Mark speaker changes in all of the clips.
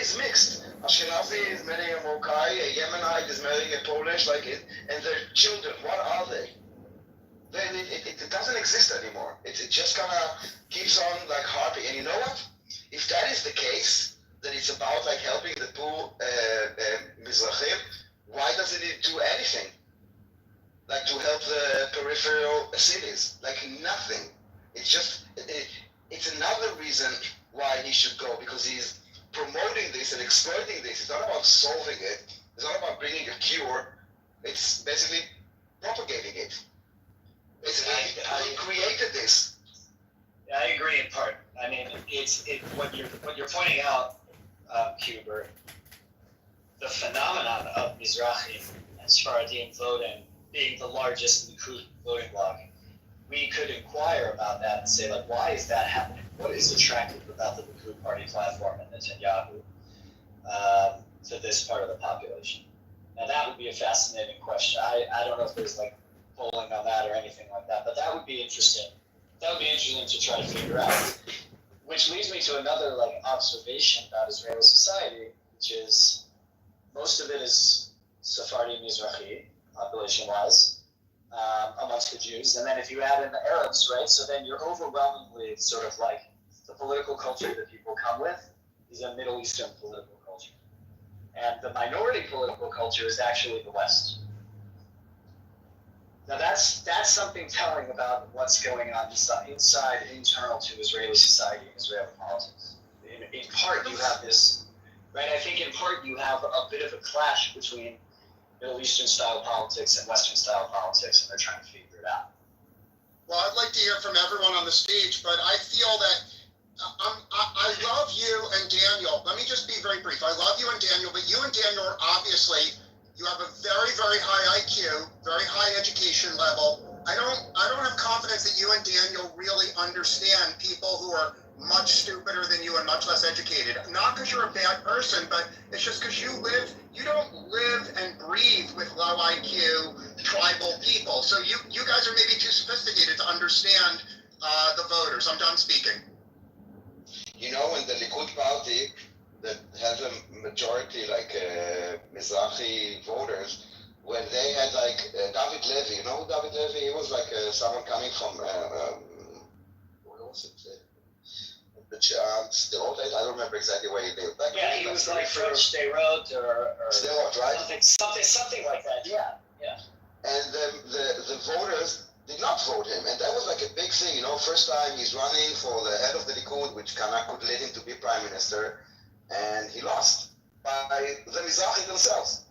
Speaker 1: is mixed. Ashkenazi is marrying a Moroccan, a Yemenite is marrying a Polish, and their children, what are they? It doesn't exist anymore. It just kind of keeps on like harping. And you know what? If that is the case, then it's about like helping the poor Mizrahim. Why doesn't it do anything? Like to help the peripheral cities? Like nothing. It's just, it's another reason why he should go, because he's promoting this and exploiting this. It's not about solving it. It's not about bringing a cure. It's basically propagating it. Basically, he created this.
Speaker 2: Yeah, I agree in part. I mean, what you're pointing out, Kitover, the phenomenon of Mizrahim and Sfaradim voting being the largest Likud voting bloc. We could inquire about that and say, like, why is that happening? What is attractive about the Likud party platform and Netanyahu to this part of the population? Now, that would be a fascinating question. I don't know if there's, like, polling on that or anything like that, but that would be interesting. That would be interesting to try to figure out. Which leads me to another, like, observation about Israeli society, which is most of it is Sephardi Mizrahi, population-wise, amongst the Jews, and then if you add in the Arabs, right, so then you're overwhelmingly sort of like the political culture that people come with is a Middle Eastern political culture. And the minority political culture is actually the West. Now that's something telling about what's going on inside, internal to Israeli society and Israeli politics. In part, you have this, right, I think in part you have a bit of a clash between Middle Eastern style politics and Western style politics, and they're trying to figure it out.
Speaker 3: Well, I'd like to hear from everyone on the stage, but I feel that I love you and Daniel. Let me just be very brief. I love you and Daniel, but you and Daniel are obviously, you have a very, very high IQ, very high education level. I don't have confidence that you and Daniel really understand people who are much stupider than you and much less educated. Not because you're a bad person, but it's just because you don't live and breathe with low IQ tribal people. So you guys are maybe too sophisticated to understand the voters. I'm done speaking.
Speaker 1: You know, in the Likud party that has a majority like Mizrahi voters, when they had like David Levy, you know who David Levy? He was like someone coming from where was it? I don't remember exactly where he lived.
Speaker 2: Yeah, he was like from Sderot or
Speaker 1: Sderot, right?
Speaker 2: Something like that. Yeah.
Speaker 1: And the voters did not vote him, and that was like a big thing. You know, first time he's running for the head of the Likud, which kind of could lead him to be prime minister, and he lost by the Mizrahi themselves.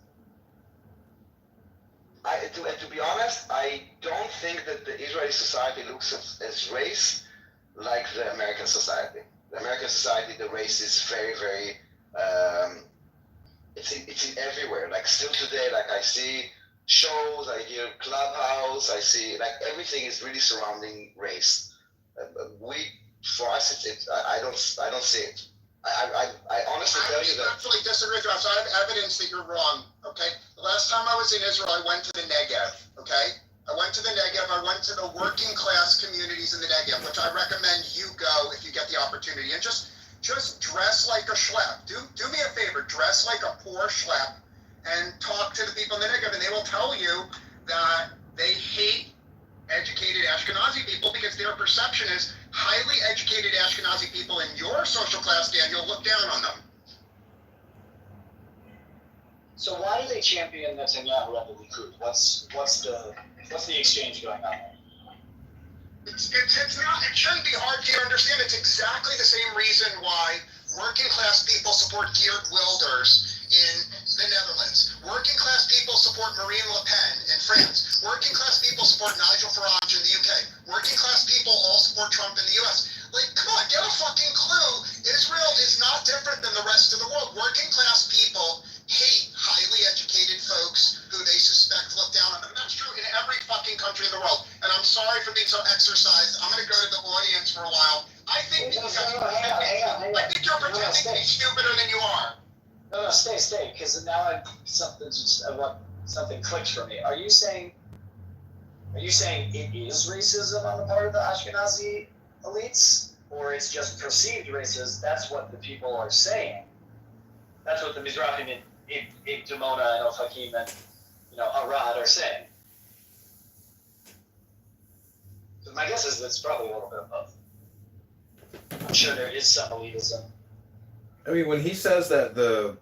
Speaker 1: To be honest, I don't think that the Israeli society looks as race like the American society. The American society, the race is very, very, it's in everywhere. Like still today, like I see shows, I hear Clubhouse, I see, like everything is really surrounding race. For us, I don't see it. I honestly tell you that.
Speaker 3: I actually disagree with you. So I have evidence that you're wrong, okay? The last time I was in Israel, I went to the Negev, okay? I went to the Negev. I went to the working class communities in the Negev, which I recommend you go if you get the opportunity. And just dress like a schlep. Do me a favor, dress like a poor schlep and talk to the people in the Negev, and they will tell you that they hate educated Ashkenazi people because their perception is highly educated Ashkenazi people in your social class, Daniel, look down on them.
Speaker 2: So why do they champion Netanyahu and the Likud? What's the exchange going on there?
Speaker 3: It's not, it shouldn't be hard for you to understand. It's exactly the same reason why working class people support Geert Wilders in the Netherlands. Working class people support Marine Le Pen in France. Working class people support Nigel Farage in the UK. Working class people all support Trump in the US. Like, come on, get a fucking clue. Israel is not different than the rest of the world. Working class people hate highly educated folks who they suspect look down on them. That's true in every fucking country in the world. And I'm sorry for being so exercised. I'm going to go to the audience for a while. I think you're pretending to be stupider than you are.
Speaker 2: No, stay, because now something clicked for me. Are you saying it is racism on the part of the Ashkenazi elites, or it's just perceived racism? That's what the people are saying. that's what the Mizrahim in Dimona and Ofakim and Arad are saying. So my guess is it's probably a little bit of both. I'm sure there is some elitism.
Speaker 4: I mean, when he says that the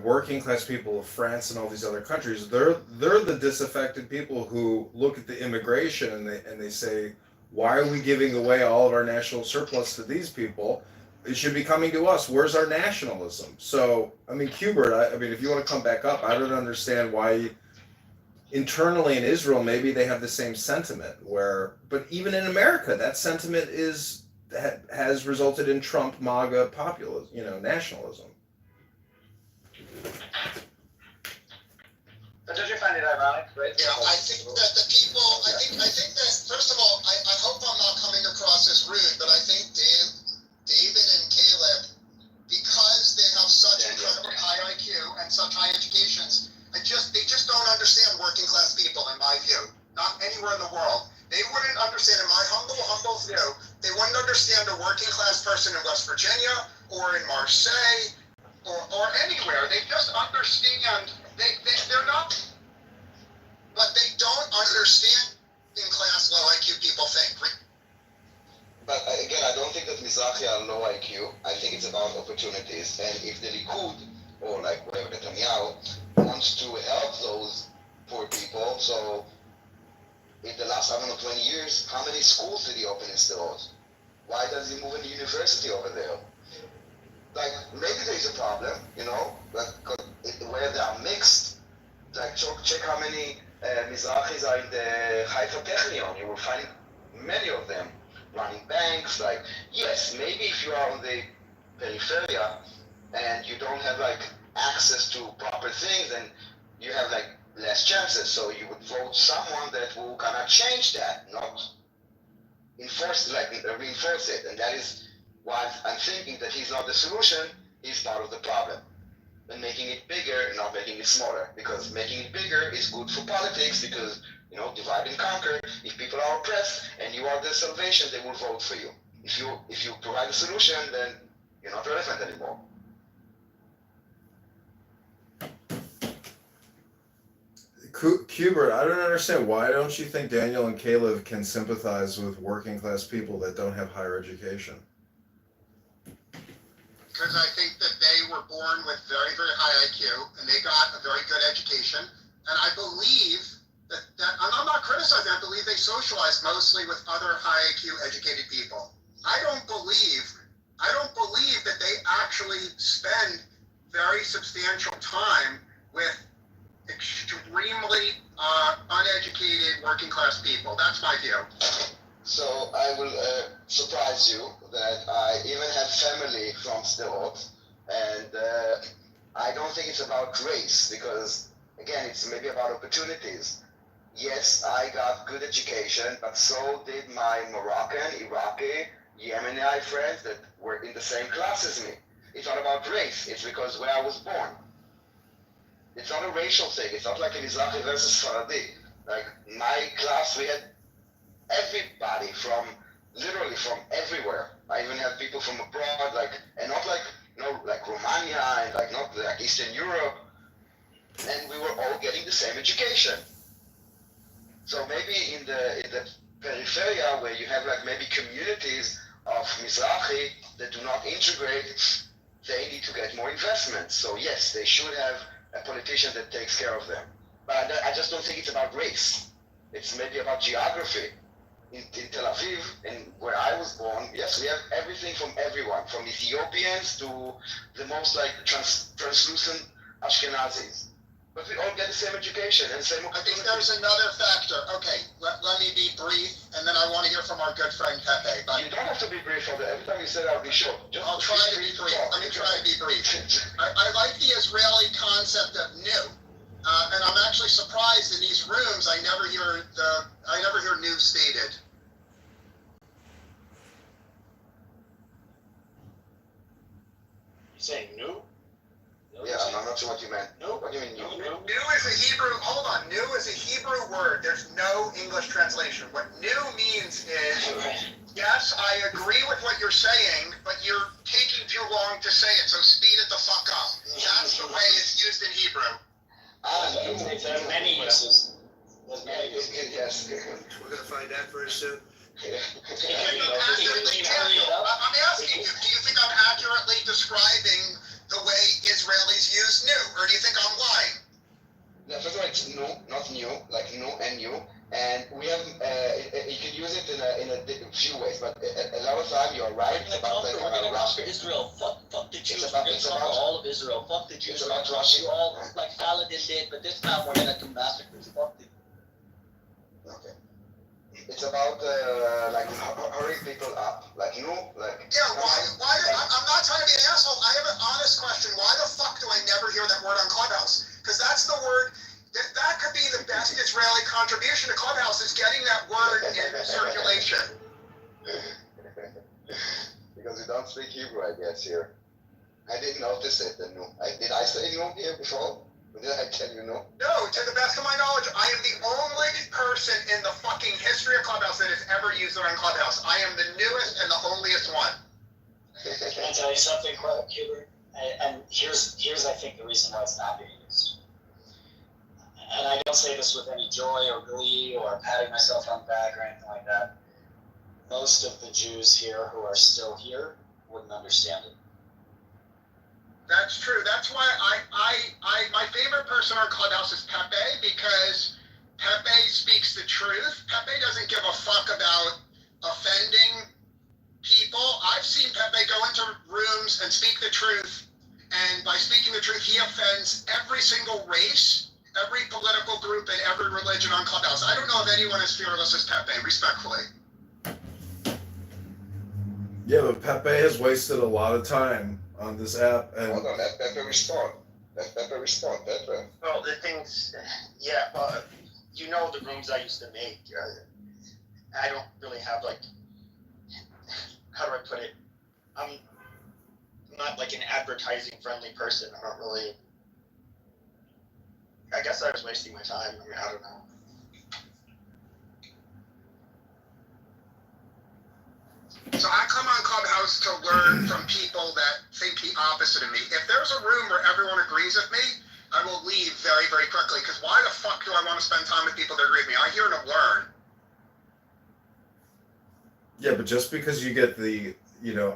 Speaker 4: working class people of France and all these other countries, they're the disaffected people who look at the immigration and they say, why are we giving away all of our national surplus to these people? It should be coming to us. Where's our nationalism? So, I mean, Hubert, I mean, if you want to come back up, I don't understand why internally in Israel, maybe they have the same sentiment but even in America, that sentiment has resulted in Trump MAGA populism, nationalism.
Speaker 2: But don't you find it ironic, right?
Speaker 3: Yeah, I think that the people, I think that, first of all, I hope I'm not coming across as rude, but I think David and Caleb, because they have such incredibly high IQ and such high educations, they just don't understand working class people, in my view. Not anywhere in the world. They wouldn't understand, in my humble view, they wouldn't understand a working class person in West Virginia or in Marseille or anywhere. They just understand. They're not, but they don't understand in class low IQ people think.
Speaker 1: But again, I don't think that Mizrahi are low IQ. I think it's about opportunities. And if the Likud, or like whatever Netanyahu, wants to help those poor people, so in the last, 20 years, how many schools did he open in Sderot? Why does he move a university over there? Like, maybe there's a problem, where they are mixed. Like, check how many Mizrahis are in the Haifa Technion. You will find many of them running banks. Like, yes, maybe if you are on the peripheria and you don't have, access to proper things, then you have, less chances. So you would vote someone that will kind of change that, not reinforce it. And that is why I'm thinking that he's not the solution, he's part of the problem. And making it bigger, not making it smaller. Because making it bigger is good for politics, because, divide and conquer. If people are oppressed and you are the salvation, they will vote for you. If you provide a solution, then you're not relevant anymore.
Speaker 4: Hubert, I don't understand. Why don't you think Daniel and Caleb can sympathize with working class people that don't have higher education?
Speaker 3: Because I think that they were born with very, very high IQ, and they got a very good education. And I believe that and I'm not criticizing, I believe they socialized mostly with other high IQ educated people. I don't believe that they actually spend very substantial time with extremely uneducated working class people. That's my view.
Speaker 1: So I will surprise you that I even have family from Sderot, and I don't think it's about race, because again, it's maybe about opportunities. Yes, I got good education, but so did my Moroccan, Iraqi, Yemeni friends that were in the same class as me. It's not about race, it's because where I was born. It's not a racial thing, it's not like a Mizrahi versus Sfaradi. Like my class, we had everybody literally from everywhere. I even have people from abroad, and not like Romania and not like Eastern Europe. And we were all getting the same education. So maybe in the peripheria where you have maybe communities of Mizrahi that do not integrate, they need to get more investment. So yes, they should have a politician that takes care of them. But I just don't think it's about race. It's maybe about geography. In Tel Aviv, and where I was born, yes, we have everything from everyone, from Ethiopians to the most translucent Ashkenazis. But we all get the same education and the same
Speaker 3: I think there's another factor. Okay, let me be brief, and then I want to hear from our good friend Pepe. But
Speaker 1: you don't have to be brief for that. Every time you say that, I'll be short.
Speaker 3: I'll try to be brief. Let me try to be brief. I like the Israeli concept of new. And I'm actually surprised in these rooms I never hear new stated.
Speaker 2: You saying new?
Speaker 1: Yeah, I'm not sure what you meant.
Speaker 2: No.
Speaker 1: What do you mean new?
Speaker 3: New is a Hebrew. Hold on. New is a Hebrew word. There's no English translation. What new means is, yes, I agree with what you're saying, but you're taking too long to say it. So speed it the fuck up. the way Israelis use new, or do you think I'm lying?
Speaker 1: Yeah, first of all, it's new, not new, like new and new. And we have, you can use it in a few ways, but a lot of time you're right.
Speaker 5: We're gonna conquer Israel. Fuck the Jews. We're gonna conquer all of Israel. Fuck the Jews. We're gonna crush you all like Saladin did, but this time we're gonna do massacres. Fuck the.
Speaker 1: Okay. It's about like hurrying people up, like you know, like.
Speaker 3: Yeah, why? I'm not trying to be an asshole. I have an honest question. Why the fuck do I never hear that word on Clubhouse? Because that's the word. That could be the best Israeli contribution to Clubhouse is getting that word in circulation.
Speaker 1: Because you don't speak Hebrew, I guess, here. I didn't notice it. No. Did I say no here before? Or did I tell you no?
Speaker 3: No, to the best of my knowledge, I am the only person in the fucking history of Clubhouse that has ever used it on Clubhouse. I am the newest and the onlyest one.
Speaker 2: Can I tell you something, Hubert? And here's I think the reason why it's not being used. And I don't say this with any joy or glee or patting myself on the back or anything like that. Most of the Jews here who are still here wouldn't understand it.
Speaker 3: That's true. That's why my favorite person on Clubhouse is Pepe, because Pepe speaks the truth. Pepe doesn't give a fuck about offending people. I've seen Pepe go into rooms and speak the truth, and by speaking the truth, he offends every single race, every political group, and every religion on Clubhouse. I don't know if anyone as fearless as Pepe, respectfully.
Speaker 4: Yeah, but Pepe has wasted a lot of time on this app. And
Speaker 1: Hold on, let Pepe respond. Pepe.
Speaker 5: Well, the things, yeah, you know the rooms I used to make. I don't really have like, how do I put it? I'm not like an advertising friendly person. I don't really. I guess I was wasting my time. I mean, I don't know.
Speaker 3: So I come on Clubhouse to learn from people that think the opposite of me. If there's a room where everyone agrees with me, I will leave very, very quickly. Because why the fuck do I want to spend time with people that agree with me? I'm here to learn.
Speaker 4: yeah, but just because you get the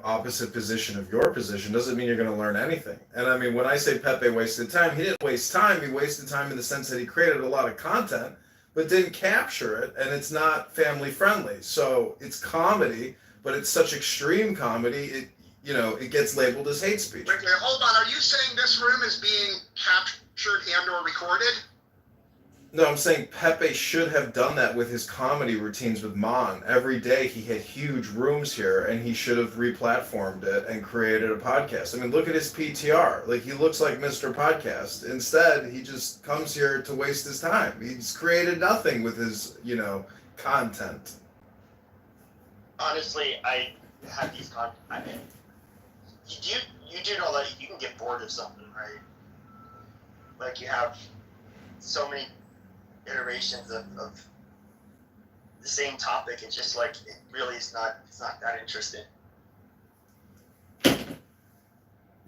Speaker 4: opposite position of your position doesn't mean you're going to learn anything. And I mean, when I say Pepe wasted time, he didn't waste time. He wasted time in the sense that he created a lot of content, but didn't capture it, and it's not family friendly. So it's comedy, but it's such extreme comedy. It gets labeled as hate speech.
Speaker 3: Wait, hold on. Are you saying this room is being captured and or recorded?
Speaker 4: No, I'm saying Pepe should have done that with his comedy routines with Mon. Every day he had huge rooms here, and he should have replatformed it and created a podcast. I mean, look at his PTR. Like, he looks like Mr. Podcast. Instead, he just comes here to waste his time. He's created nothing with his, content.
Speaker 5: Honestly, I have these I mean, you do know that you can get bored of something, right? Like, you have so many iterations of the same topic. It's just like, it really is not, it's not that interesting.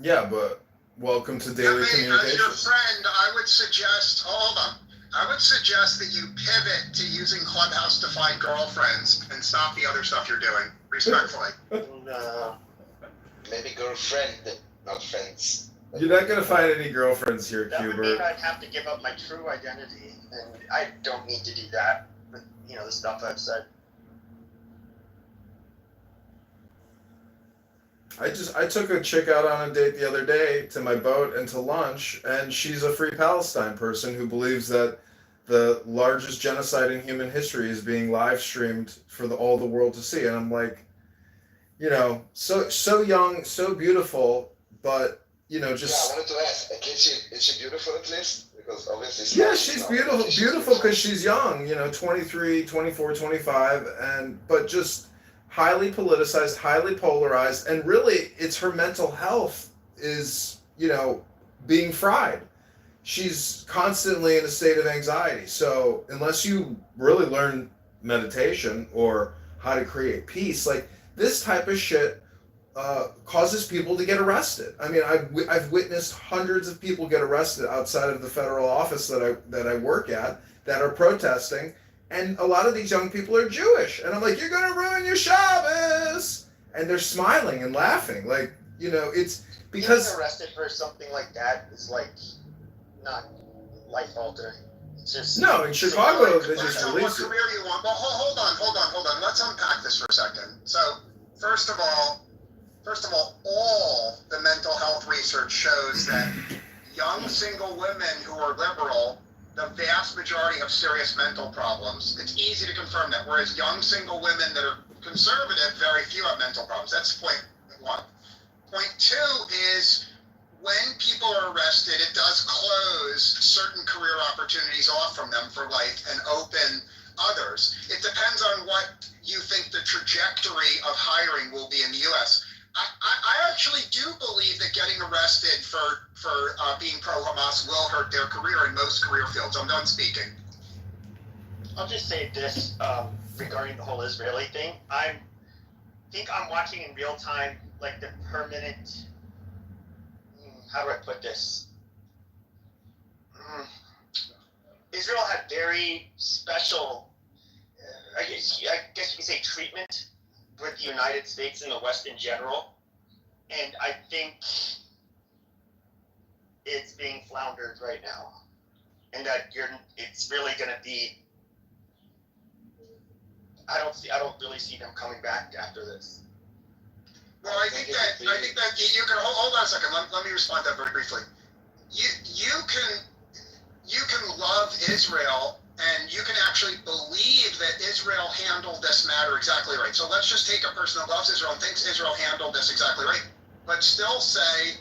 Speaker 4: Yeah, but welcome to daily
Speaker 3: Pepe,
Speaker 4: communication.
Speaker 3: as your friend, I would suggest that you pivot to using Clubhouse to find girlfriends and stop the other stuff you're doing, respectfully.
Speaker 5: No.
Speaker 1: Maybe girlfriend, not friends.
Speaker 4: You're not going to find any girlfriends here,
Speaker 5: That would
Speaker 4: Cuber.
Speaker 5: mean I'd have to give up my true identity, and I don't need to do that with, the stuff I've said.
Speaker 4: I took a chick out on a date the other day to my boat and to lunch, and she's a Free Palestine person who believes that the largest genocide in human history is being live streamed for all the world to see. And I'm like, so young, so beautiful, but just.
Speaker 1: Yeah, I wanted to ask, is she beautiful at least? Because obviously.
Speaker 4: Yeah, she's beautiful because she's young, 23, 24, 25, but just highly politicized, highly polarized, and really it's her mental health is, being fried. She's constantly in a state of anxiety. So unless you really learn meditation or how to create peace, like this type of shit causes people to get arrested. I mean, I've witnessed hundreds of people get arrested outside of the federal office that I work at that are protesting, and a lot of these young people are Jewish, and I'm like, you're gonna ruin your Shabbos, and they're smiling and laughing, like it's Because
Speaker 5: getting arrested for something like that is like not life altering. It's just
Speaker 4: no, in Chicago they
Speaker 3: Depends
Speaker 4: just
Speaker 3: on what
Speaker 4: released it.
Speaker 3: career you want. Well, hold on. Let's unpack this for a second. So, first of all, all the mental health research shows that young single women who are liberal, the vast majority have serious mental problems. It's easy to confirm that. Whereas young single women that are conservative, very few have mental problems. That's point one. Point two is when people are arrested, it does close certain career opportunities off from them for life and open others. It depends on what you think the trajectory of hiring will be in the U.S. I actually do believe that getting arrested for being pro-Hamas will hurt their career in most career fields. I'm done speaking.
Speaker 5: I'll just say this regarding the whole Israeli thing. I think I'm watching in real time like the permanent. How do I put this? Israel had very special, I guess you could say, treatment with the United States and the West in general, and I think it's being floundered right now, and that it's really going to be. I don't really see them coming back after this.
Speaker 3: Well, I think that you can hold on a second. Let me respond to that very briefly. You can love Israel and you can actually believe that Israel handled this matter exactly right. So let's just take a person that loves Israel and thinks Israel handled this exactly right, but still say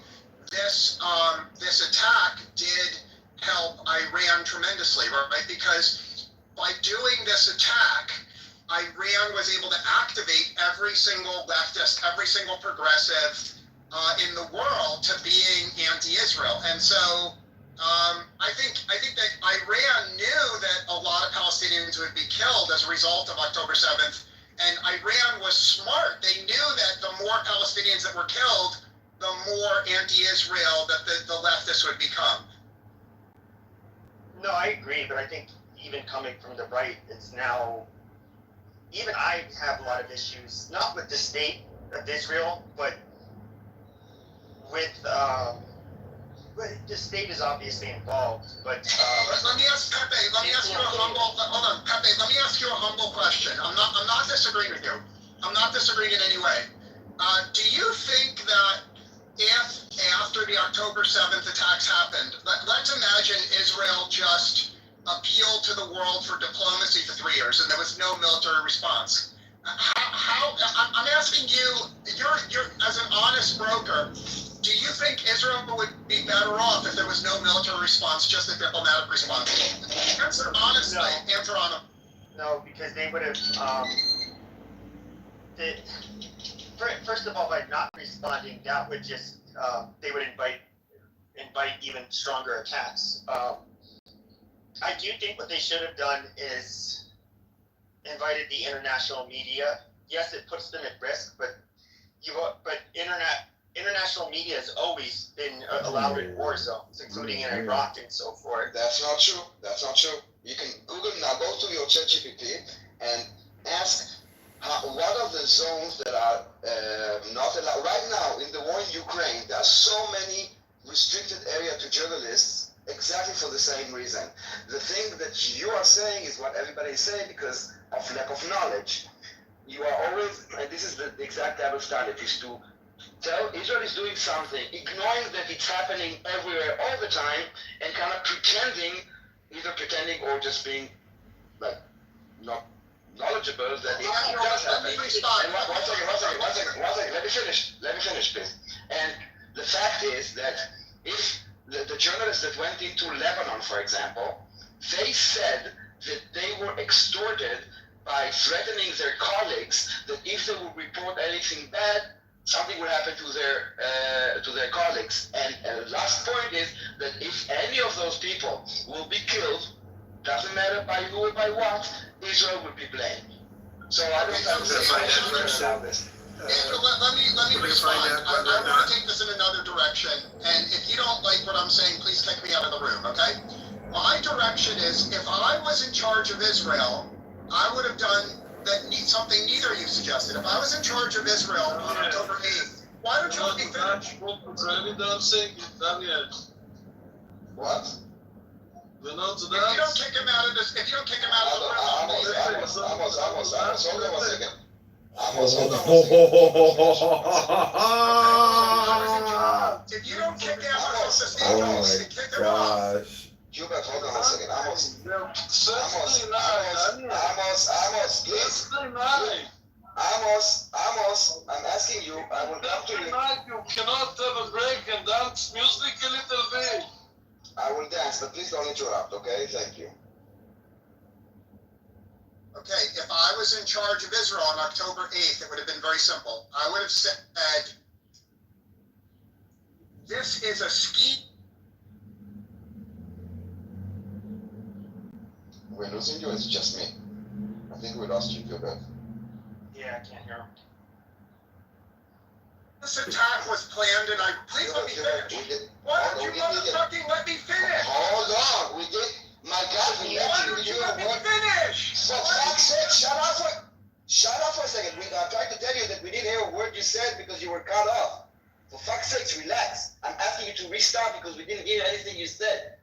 Speaker 3: this attack did help Iran tremendously, right? Because by doing this attack, Iran was able to activate every single leftist, every single progressive in the world to being anti-Israel. And so I think that Iran knew that a lot of Palestinians would be killed as a result of October 7th. And Iran was smart. They knew that the more Palestinians that were killed, the more anti-Israel that the leftists would become.
Speaker 5: No, I agree, but I think even coming from the right, it's now. Even I have a lot of issues, not with the state of Israel, but with the state is obviously involved. But
Speaker 3: let me ask Pepe. Let me ask you a humble. Hold on, Pepe. Let me ask you a humble question. I'm not disagreeing with you. I'm not disagreeing in any way. Do you think that if after the October 7th attacks happened, let's imagine Israel just appealed to the world for diplomacy for 3 years and there was no military response? How I'm asking you, you're as an honest broker, do you think Israel would be better off if there was no military response, just a diplomatic response? Answer honestly.
Speaker 5: No.
Speaker 3: Answer on them.
Speaker 5: no, because they would have. First of all, by not responding, that would just they would invite even stronger attacks. I do think what they should have done is invited the international media. Yes, it puts them at risk, but international media has always been allowed in war zones, including in Iraq and so forth.
Speaker 1: That's not true. That's not true. You can Google now. Go to your ChatGPT and ask what are the zones that are not allowed. Right now, in the war in Ukraine, there are so many restricted areas to journalists. Exactly for the same reason. The thing that you are saying is what everybody is saying because of lack of knowledge. You are always, and this is the exact double standard, is to tell Israel is doing something, ignoring that it's happening everywhere all the time, and kind of either pretending or just being like not knowledgeable that it does happen.
Speaker 3: Let me respond.
Speaker 1: And one second. Let me finish, please. And the fact is that if the journalists that went into Lebanon, for example, they said that they were extorted by threatening their colleagues that if they would report anything bad, something would happen to their colleagues. And the last point is that if any of those people will be killed, doesn't matter by who or by what, Israel will be blamed. So I don't understand this.
Speaker 3: Andrew, let me respond. I want to take this in another direction, and if you don't like what I'm saying, please kick me out of the room, okay? My direction is, if I was in charge of Israel, I would have done something neither of you suggested. If I was in charge of Israel on October 8th, Why don't you let me finish?
Speaker 1: What?
Speaker 3: If you don't kick him out of this, if you don't kick him out of the room,
Speaker 1: Amos, hold on one second.
Speaker 3: if you don't kick Amos off the stage,
Speaker 4: Oh
Speaker 3: I'll
Speaker 4: my
Speaker 3: kick him off.
Speaker 4: gosh.
Speaker 1: Hubert, hold on one second. Amos, please. Amos, I'm asking you, I will come to you.
Speaker 6: You cannot have a break and dance music a little bit.
Speaker 1: I will dance, but please don't interrupt, okay? Thank you.
Speaker 3: Okay, if I was in charge of Israel on October 8th, it would have been very simple. I would have said, this is a scheme.
Speaker 1: We're losing you, it's just me. I think we lost you, Hubert.
Speaker 5: Yeah, I can't hear him.
Speaker 3: This attack was planned, and please let me finish. Why don't you motherfucking let me finish?
Speaker 1: Hold on, we did. My God, we
Speaker 3: Why
Speaker 1: let
Speaker 3: don't
Speaker 1: you.
Speaker 3: you let me finish?
Speaker 1: For fuck's sake, shut up for a second. I'm trying to tell you that we didn't hear a word you said because you were cut off. For fuck's sake, relax. I'm asking you to restart because we didn't hear anything you said.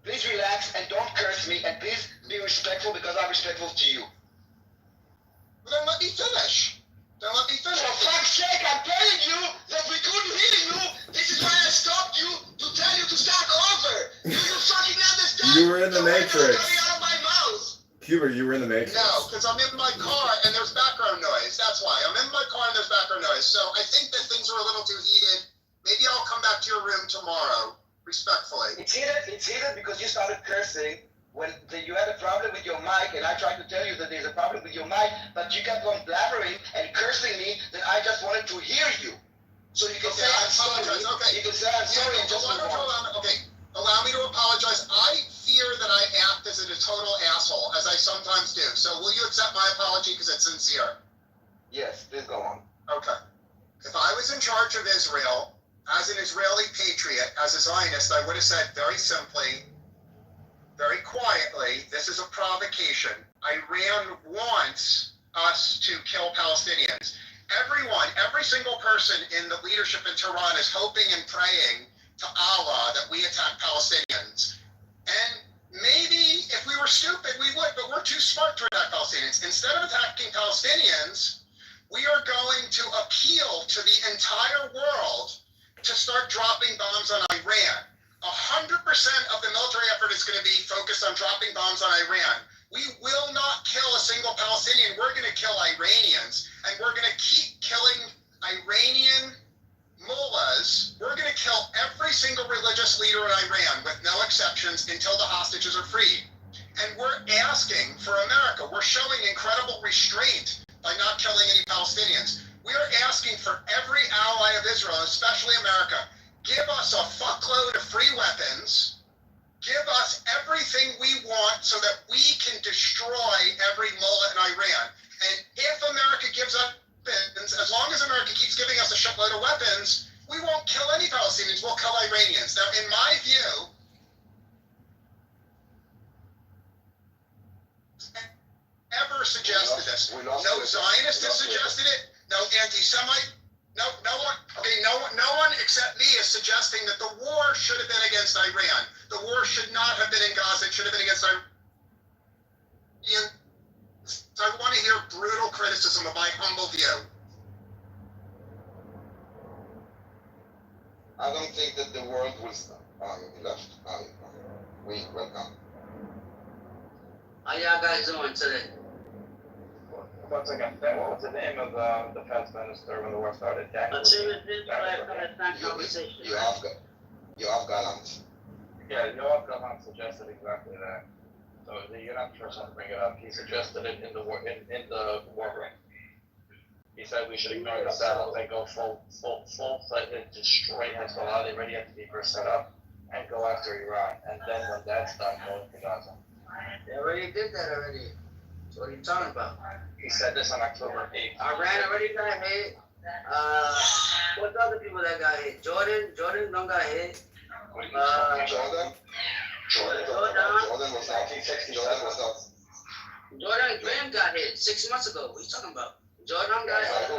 Speaker 1: Please relax and don't curse me, and please be respectful because I'm respectful to you.
Speaker 3: Well, then let me finish. Then let me finish.
Speaker 1: For fuck's sake, I'm telling you that we couldn't hear you. This is why I stopped you to tell you to start over. Do you fucking understand?
Speaker 4: You were in the Matrix.
Speaker 1: Coming out of my mouth.
Speaker 4: Hubert, you were in the Matrix.
Speaker 3: No, because I'm in my car and there's background noise. That's why. I'm in my car and there's background noise. So I think that things are a little too heated. Maybe I'll come back to your room tomorrow, respectfully.
Speaker 1: It's heated because you started cursing when you had a problem with your mic, and I tried to tell you that there's a problem with your mic, but you kept on blabbering and cursing me that I just wanted to hear you. So you can say I'm sorry.
Speaker 3: Okay.
Speaker 1: You can say I'm sorry and just move on.
Speaker 3: Okay, allow me to apologize. I fear that I act as a total asshole, as I sometimes do. So will you accept my apology because it's sincere?
Speaker 1: Yes, please go on.
Speaker 3: Okay. If I was in charge of Israel, as an Israeli patriot, as a Zionist, I would have said very simply, very quietly, this is a provocation. Iran wants us to kill Palestinians. Everyone, every single person in the leadership in Tehran is hoping and praying to Allah that we attack Palestinians. And maybe if we were stupid, we would, but we're too smart to attack Palestinians. Instead of attacking Palestinians, we are going to appeal to the entire world to start dropping bombs on Iran. 100% of the military effort is going to be focused on dropping bombs on Iran. We will not kill a single Palestinian. We're going to kill Iranians, and we're going to keep killing Iranian mullahs. We're going to kill every single religious leader in Iran with no exceptions until the hostages are freed. And we're asking for America. We're showing incredible restraint by not killing any Palestinians. We are asking for every ally of Israel, especially America, give us a fuckload of free weapons, give us everything we want so that we can destroy every mullah in Iran. And if America gives us weapons, as long as America keeps giving us a shitload of weapons, we won't kill any Palestinians, we'll kill Iranians. Now, in my view, ever suggested this. No Zionist has suggested it, no anti-Semite. No one except me is suggesting that the war should have been against Iran. The war should not have been in Gaza. It should have been against Iran. So I want to hear brutal criticism of my humble view.
Speaker 1: I don't think that the world will stop. He left. We welcome.
Speaker 7: How y'all guys doing today?
Speaker 8: One second. What's the name of the defense minister when the war started?
Speaker 7: Conversation.
Speaker 1: Yoav Gallant.
Speaker 8: Yeah, Yoav Gallant suggested exactly that. So you're not the first one to bring it up. He suggested it in the war room. He said we should ignore the saddles and go full destroy Hezbollah. They already have to be set up and go after Iran. And then when that's done, go into Gaza.
Speaker 7: They already did that already. So what are you talking about?
Speaker 8: He said this on October 8th.
Speaker 7: Iran already got hit. What's the other people that got hit? Jordan don't got hit.
Speaker 1: Jordan was not.
Speaker 7: Jordan Graham got hit 6 months ago. What are you talking about? Jordan got hit.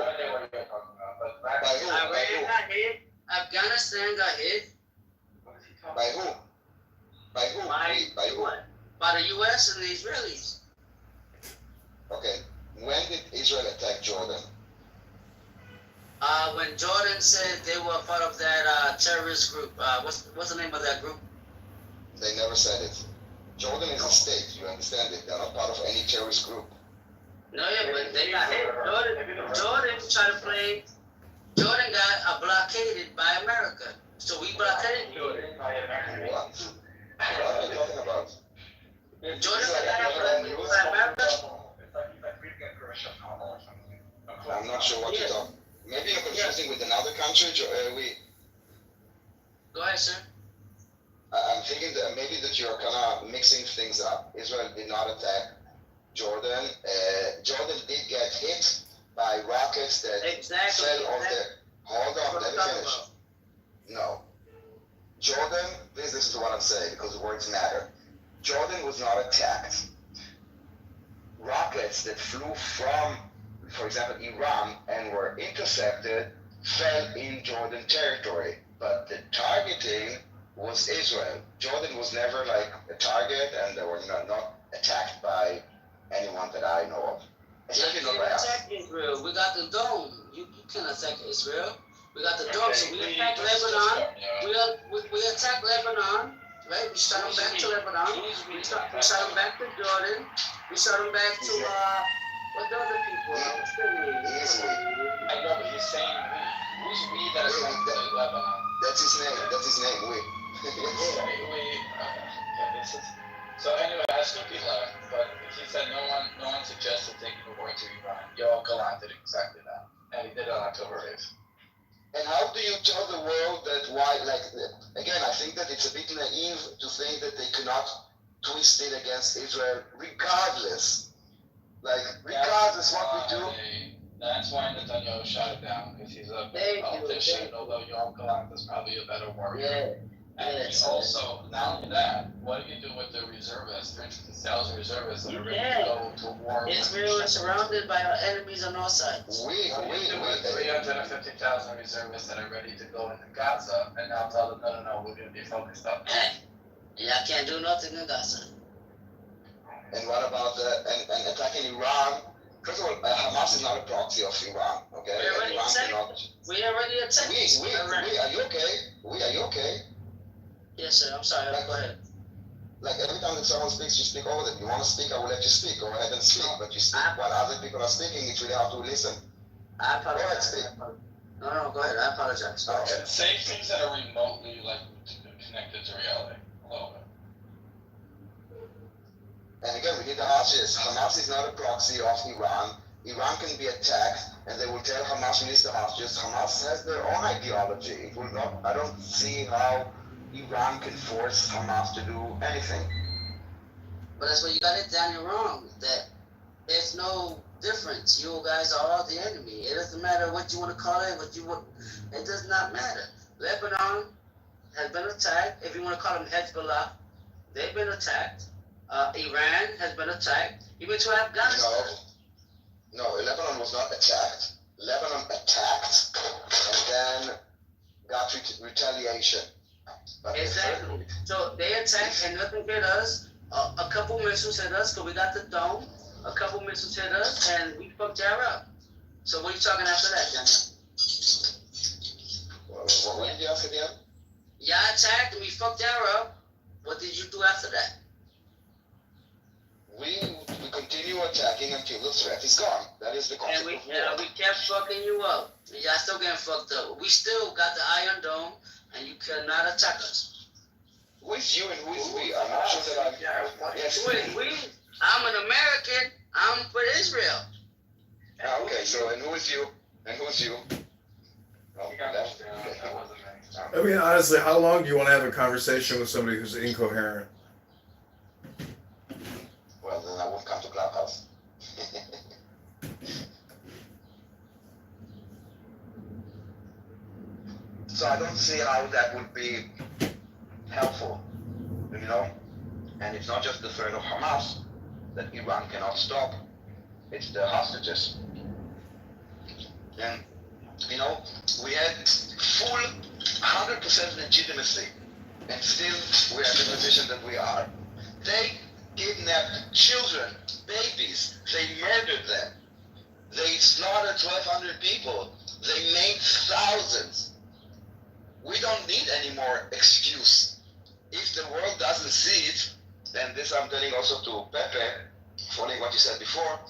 Speaker 1: But By who? By
Speaker 7: Iran
Speaker 1: who?
Speaker 7: got hit. Afghanistan got hit.
Speaker 1: By who? By who? By who?
Speaker 7: By the U.S. and the Israelis.
Speaker 1: Okay. When did Israel attack Jordan?
Speaker 7: When Jordan said they were part of that terrorist group. What's the name of that group?
Speaker 1: They never said it. Jordan is a state. You understand it? They're not part of any terrorist group.
Speaker 7: No, yeah, but they got hit. Jordan tried to play. Jordan got blockaded by America. So we blockaded Jordan.
Speaker 1: What? What are you talking about?
Speaker 7: Jordan got blockaded by America.
Speaker 1: I'm not sure what you're talking. Maybe you're confusing with another country.
Speaker 7: Go ahead, sir.
Speaker 1: I'm thinking that maybe that you're kind of mixing things up. Israel did not attack Jordan. Jordan did get hit by rockets that fell on the. Hold on, let me finish. No. Jordan, please listen to what I'm saying because the words matter. Jordan was not attacked. Rockets that flew from, for example, Iran and were intercepted fell in Jordan territory. But the targeting was Israel. Jordan was never like a target, and they were not attacked by anyone that I know of. Especially not by us.
Speaker 7: Attack Israel. We got the dome. You can't attack Israel. We got the dome. So we attacked Lebanon. We attacked Lebanon. Right? We shot them back to Lebanon. We shot them back to Jordan. We shot them back to what the other people? What's their name?
Speaker 1: Easily.
Speaker 8: I know, but he's saying we. Who's we that is going to Lebanon?
Speaker 1: That's his name. That's his name. We.
Speaker 8: So anyway, I think he left, but he said no one suggested taking the war to Iran. Yoav Galan did exactly that, and he did it on October 8th.
Speaker 1: And how do you tell the world that why, like, again, I think that it's a bit naive to think that they cannot twist it against Israel regardless. Like, regardless what we do.
Speaker 8: That's why Netanyahu shot it down, because he's a politician, although Yoav Galan is probably a better warrior.
Speaker 7: Yeah.
Speaker 8: And also, not only that, what do you do with the reservists, 350,000 reservists that are ready to go to war?
Speaker 7: Israel is surrounded by our enemies on all sides.
Speaker 8: We 350,000 reservists that are ready to go into Gaza, and now tell them, no, we're going to be focused on.
Speaker 7: Yeah, I can't do nothing in Gaza.
Speaker 1: And what about and attacking Iran? First of all, Hamas is not a proxy of Iran, okay?
Speaker 7: We already attacked.
Speaker 1: Are you okay? Are you okay?
Speaker 7: Yes, sir. I'm sorry. Go ahead.
Speaker 1: Like every time that someone speaks, you speak over them. You want to speak, I will let you speak. Go ahead and speak. But you speak while other people are speaking. It's really hard to listen.
Speaker 7: I apologize.
Speaker 1: Go ahead, speak.
Speaker 7: No, go ahead. I apologize.
Speaker 1: Okay.
Speaker 8: Say things that are remotely connected to reality. A little bit.
Speaker 1: And again, we need the Hamas. Hamas is not a proxy of Iran. Iran can be attacked, and they will tell Hamas release the hostages. Hamas has their own ideology. It will not. I don't see how Iran can force Hamas to do anything.
Speaker 7: But that's what you got it down wrong. That there's no difference. You guys are all the enemy. It doesn't matter what you want to call it. It does not matter. Lebanon has been attacked. If you want to call them Hezbollah, they've been attacked. Iran has been attacked. Even to Afghanistan.
Speaker 1: No, Lebanon was not attacked. Lebanon attacked and then got retaliation.
Speaker 7: Exactly. So they attacked and nothing hit us. A couple missiles hit us because we got the dome. A couple missiles hit us and we fucked y'all up. So what are you talking after that, Daniel?
Speaker 1: What did you ask again?
Speaker 7: Y'all attacked and we fucked y'all up. What did you do after that?
Speaker 1: We continue attacking until the threat is gone. That is the concept of war.
Speaker 7: We kept fucking you up. Y'all still getting fucked up. We still got the Iron Dome, and you cannot attack us.
Speaker 1: Who is you and who is we? I'm not sure that I'm... Yes.
Speaker 7: Who is we? I'm an American. I'm for Israel.
Speaker 1: Okay, so and who is you? And who's you? Oh,
Speaker 4: I mean, honestly, how long do you want to have a conversation with somebody who's incoherent?
Speaker 1: Well, then I won't come to Clubhouse. So I don't see how that would be helpful, you know? And it's not just the threat of Hamas that Iran cannot stop. It's the hostages. And You know, we had full 100% legitimacy, and still we are in the position that we are. They kidnapped children, babies. They murdered them. They slaughtered 1,200 people. They made thousands. We don't need any more excuse. If the world doesn't see it, and this I'm telling also to Pepe, following what you said before,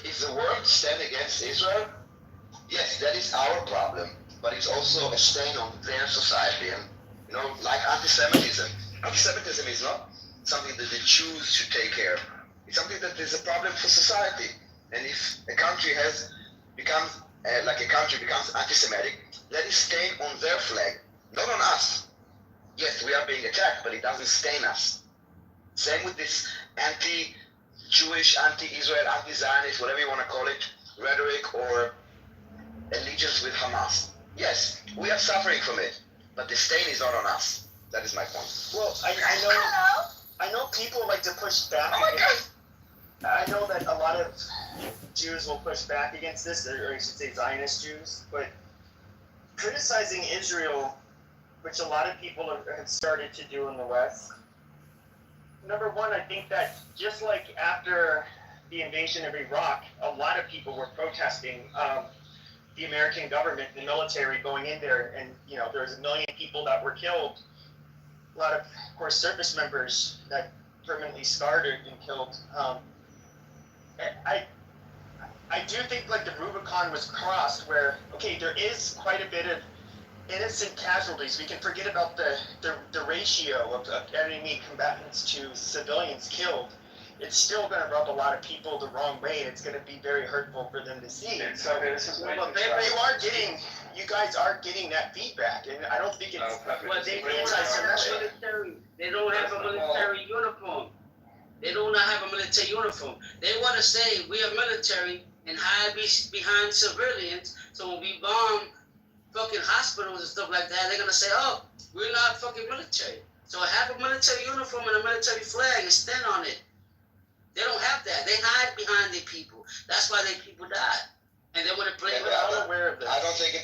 Speaker 1: if the world stand against Israel, yes, that is our problem, but it's also a stain on their society. And, you know, like anti-Semitism. Anti-Semitism is not something that the Jews should take care of. It's something that is a problem for society. And if a country becomes anti-Semitic, that is stain on their flag, not on us. Yes, we are being attacked, but it doesn't stain us. Same with this anti-Jewish, anti-Israel, anti-Zionist, whatever you want to call it, rhetoric or allegiance with Hamas. Yes, we are suffering from it, but the stain is not on us. That is my point.
Speaker 5: Well, I know people like to push back.
Speaker 1: Oh my God!
Speaker 5: I know that a lot of Jews will push back against this, or I should say Zionist Jews, but criticizing Israel, which a lot of people have started to do in the West. Number one, I think that just like after the invasion of Iraq, a lot of people were protesting the American government, the military going in there, and you know there was 1 million people that were killed. A lot of course, service members that permanently scarred and killed. I do think like the Rubicon was crossed, where okay, there is quite a bit of innocent casualties. We can forget about the ratio of enemy combatants to civilians killed. It's still going to rub a lot of people the wrong way. It's going to be very hurtful for them to see. So, you guys are getting that feedback, and I don't think it's
Speaker 7: Well, they don't have a
Speaker 5: anti-Semitic.
Speaker 7: military. They don't have a military uniform. They do not have a military uniform. They want to say we are military and hide behind civilians. So when we bomb fucking hospitals and stuff like that, they're gonna say, "Oh, we're not fucking military." So have a military uniform and a military flag and stand on it. They don't have that. They hide behind their people. That's why their people died. And they want to blame it.
Speaker 5: I'm aware of this.
Speaker 1: I don't think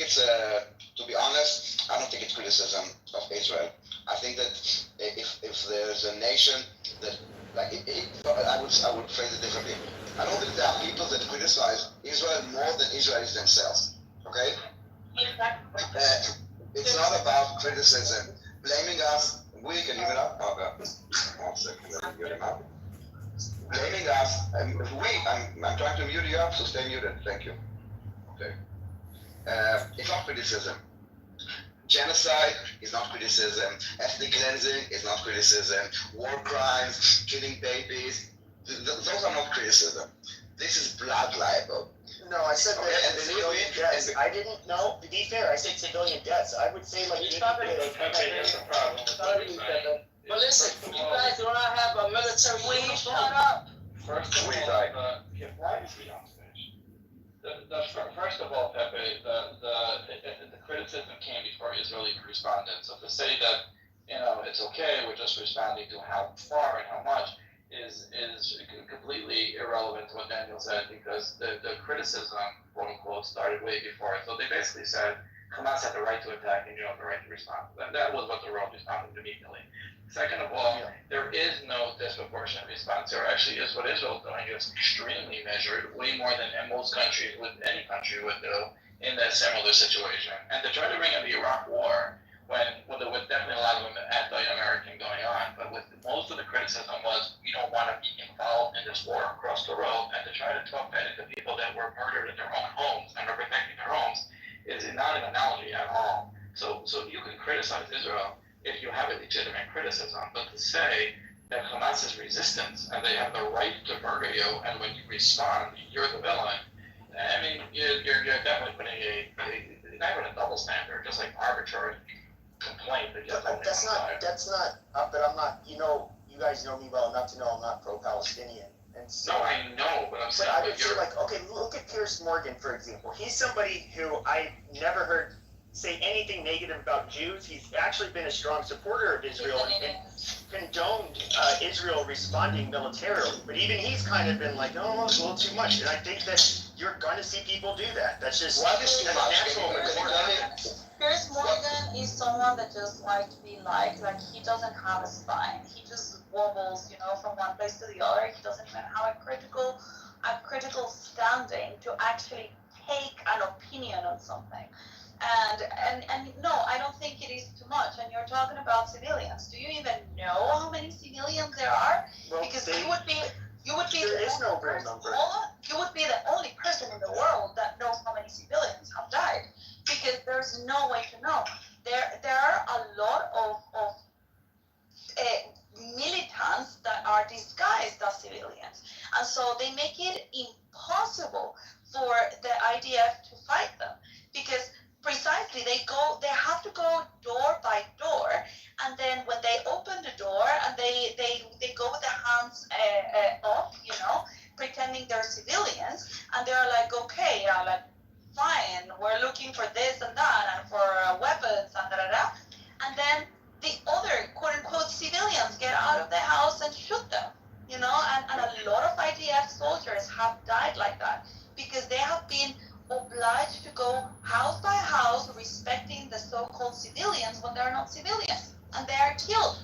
Speaker 1: it's to be honest, I don't think it's criticism of Israel. I think that if there's a nation that I would phrase it differently. I don't think there are people that criticize Israel more than Israelis themselves. Okay? It's not about criticism. Blaming us, we can give it up. One second, let me get him up. Blaming us, I'm trying to mute you up, so stay muted. Thank you. Okay. It's not criticism. Genocide is not criticism. Ethnic cleansing is not criticism. War crimes, killing babies, those are not criticism. This is blood libel.
Speaker 5: No, I said
Speaker 1: Okay, and
Speaker 5: that
Speaker 1: then
Speaker 5: civilian deaths. I didn't know. To be fair, I said civilian deaths. I would say like.
Speaker 8: That's the problem.
Speaker 7: But listen, you guys do not have a military uniform. Shut up.
Speaker 8: First of all, first of all, Pepe, the criticism came before Israeli responded. So to say that it's okay, we're just responding to how far and how much is completely irrelevant to what Daniel said, because the criticism, quote unquote, started way before. So they basically said Hamas had the right to attack and you have the right to respond. That was what the world responded immediately. Second of all, there is no disproportionate response. There actually is what Israel is doing is extremely measured, way more than most countries any country would do in a similar situation. And to try to bring in the Iraq War, there was definitely a lot of anti-American going on, but with most of the criticism was we don't want to be involved in this war across the road, and to try to talk that into people that were murdered in their own homes and are protecting their homes is not an analogy at all. So you can criticize Israel if you have a legitimate criticism, but to say that Hamas is resistance and they have the right to murder you, and when you respond, you're the villain. I mean, you're definitely putting not even a double standard, just like arbitrary complaint that you have.
Speaker 5: That's not. But I'm not. You guys know me well enough to know I'm not pro-Palestinian. And so,
Speaker 8: no, I know, but I'm saying.
Speaker 5: But I would say okay, look at Piers Morgan, for example. He's somebody who I never heard say anything negative about Jews. He's actually been a strong supporter of Israel and condoned Israel responding militarily. But even he's kind of been like, oh, it's a little too much. And I think that you're gonna see people do that. That's just
Speaker 1: What is too
Speaker 5: that's
Speaker 1: much?
Speaker 5: natural.
Speaker 1: Can you tell me?
Speaker 9: Piers Morgan is someone that just likes to be liked. Like, he doesn't have a spine. He just wobbles, from one place to the other. He doesn't even have a critical standing to actually take an opinion on something. And no, I don't think it is too much. And you're talking about civilians. Do you even know how many civilians there are?
Speaker 5: Well,
Speaker 9: Because
Speaker 5: there
Speaker 9: is
Speaker 5: no real number.
Speaker 9: You would be the only person in the world that knows how many civilians have died, because there's no way to know. There are a lot of militants that are disguised as civilians, and so they make it impossible for the IDF to fight them, because precisely they have to go door by door, and then when they open the door and they go with their hands up, pretending they're civilians, and they're like, okay, fine, we're looking for this and that and for weapons and and then the other quote unquote civilians get out of the house and shoot them, and a lot of IDF soldiers have died like that, because they have been obliged to go house by house respecting the so-called civilians when they're not civilians, and they are killed.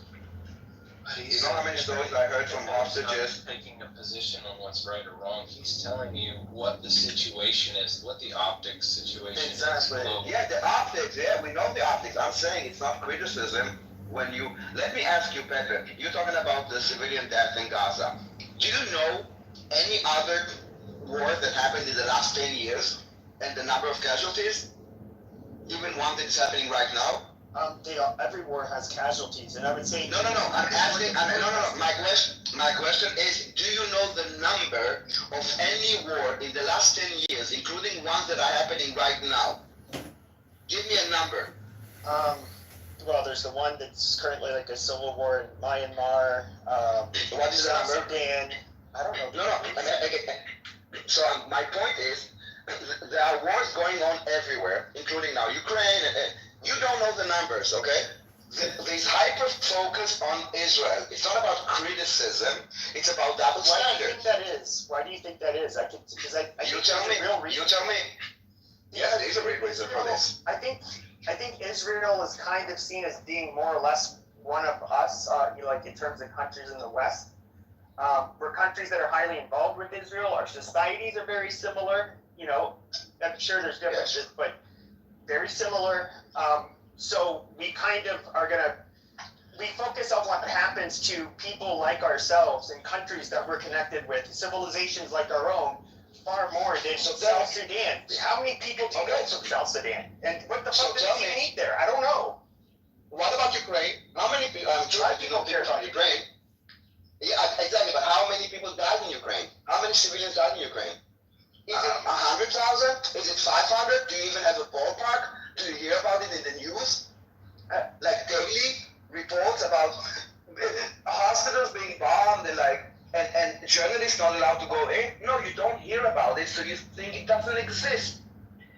Speaker 1: You know how many stories I heard from hostages?
Speaker 10: Taking a position on what's right or wrong. He's telling you what the situation is, what the optics situation
Speaker 5: Exactly.
Speaker 10: is.
Speaker 1: Yeah, the optics. Yeah, we know the optics. I'm saying it's not criticism. Let me ask you, Pepe. You're talking about the civilian death in Gaza. Do you know any other war that happened in the last 10 years and the number of casualties? Even one that's happening right now?
Speaker 5: Every war has casualties, and I would say
Speaker 1: No. I'm asking. No. My question is: do you know the number of any war in the last 10 years, including ones that are happening right now? Give me a number.
Speaker 5: Well, there's the one that's currently like a civil war in Myanmar.
Speaker 1: What is the number?
Speaker 5: Sudan. I don't know.
Speaker 1: No. So my point is, there are wars going on everywhere, including now Ukraine. You don't know the numbers, okay? There's hyper focus on Israel. It's not about criticism. It's about double
Speaker 5: Why do you
Speaker 1: standard.
Speaker 5: think that is? Why do you think that is?
Speaker 1: You tell me. You tell me. Yeah, there's a real reason for this.
Speaker 5: I think Israel is kind of seen as being more or less one of us, like in terms of countries in the West. We're countries that are highly involved with Israel. Our societies are very similar. I'm sure there's differences, but very similar. So we kind of we focus on what happens to people like ourselves in countries that we're connected with, civilizations like our own, far more than South Sudan. How many people do you know from South Sudan? And what the fuck do they even eat there? I don't know.
Speaker 1: What about Ukraine? How many people? I'm sure you know people from Ukraine. Yeah, exactly. But how many people died in Ukraine? How many civilians died in Ukraine? Is it 100,000? Is it 500? Do you even have a ballpark? Do you hear about it in the news? Like daily reports about hospitals being bombed and journalists not allowed to go in? No, you don't hear about it, so you think it doesn't exist.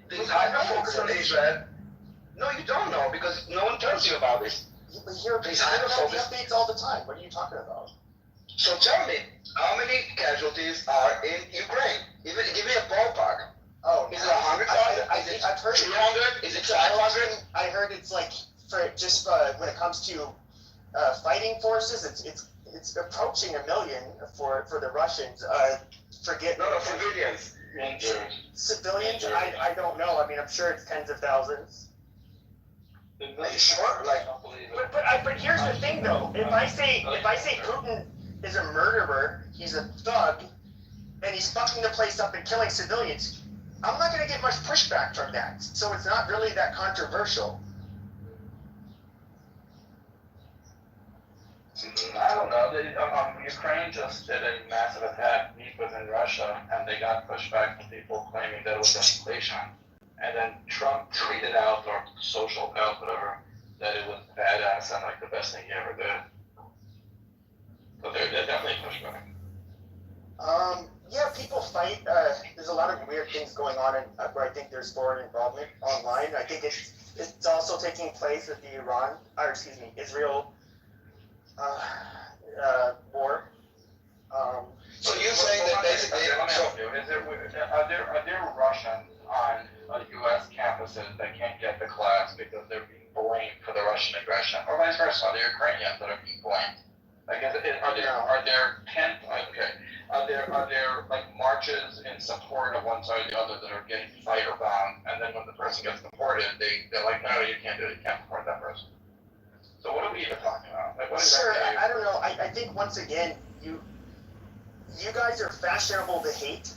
Speaker 1: There's hyper focus on Israel. No, you don't know because no one tells you about it.
Speaker 5: But here,
Speaker 1: There's
Speaker 5: I
Speaker 1: hyper
Speaker 5: have the
Speaker 1: focus.
Speaker 5: updates all the time. What are you talking about?
Speaker 1: So tell me, how many casualties are in Ukraine? Give me a ballpark.
Speaker 5: Oh,
Speaker 1: Is it 100,000? Is it
Speaker 5: I've heard
Speaker 1: 300? Is it 500?
Speaker 5: I heard it's like when it comes to fighting forces, it's approaching 1 million for the Russians. Forget
Speaker 1: No, civilians.
Speaker 5: civilians. I don't know. I mean, I'm sure it's tens of thousands.
Speaker 1: Are you sure?
Speaker 5: But here's the thing though. If I say Putin is a murderer, he's a thug, and he's fucking the place up and killing civilians, I'm not going to get much pushback from that. So it's not really that controversial.
Speaker 8: I don't know. Ukraine just did a massive attack deep within Russia, and they got pushback from people claiming that it was escalation. And then Trump tweeted out, or social out, whatever, that it was badass and like the best thing he ever did. So they're definitely pushback.
Speaker 5: Yeah, people fight. There's a lot of weird things going on where I think there's foreign involvement online. I think it's also taking place with the Israel war.
Speaker 1: So you're saying that basically,
Speaker 8: let me ask you, are there Russians on U.S. campuses that can't get to class because they're being blamed for the Russian aggression, or vice versa? Are there Ukrainians that are being blamed? Like, are there like marches in support of one side or the other that are getting firebound, and then when the person gets deported, they're like, no, you can't do it, you can't deport that person. So what are we even talking about? Like, what
Speaker 5: Sir,
Speaker 8: exactly?
Speaker 5: I don't know. I think once again, you guys are fashionable to hate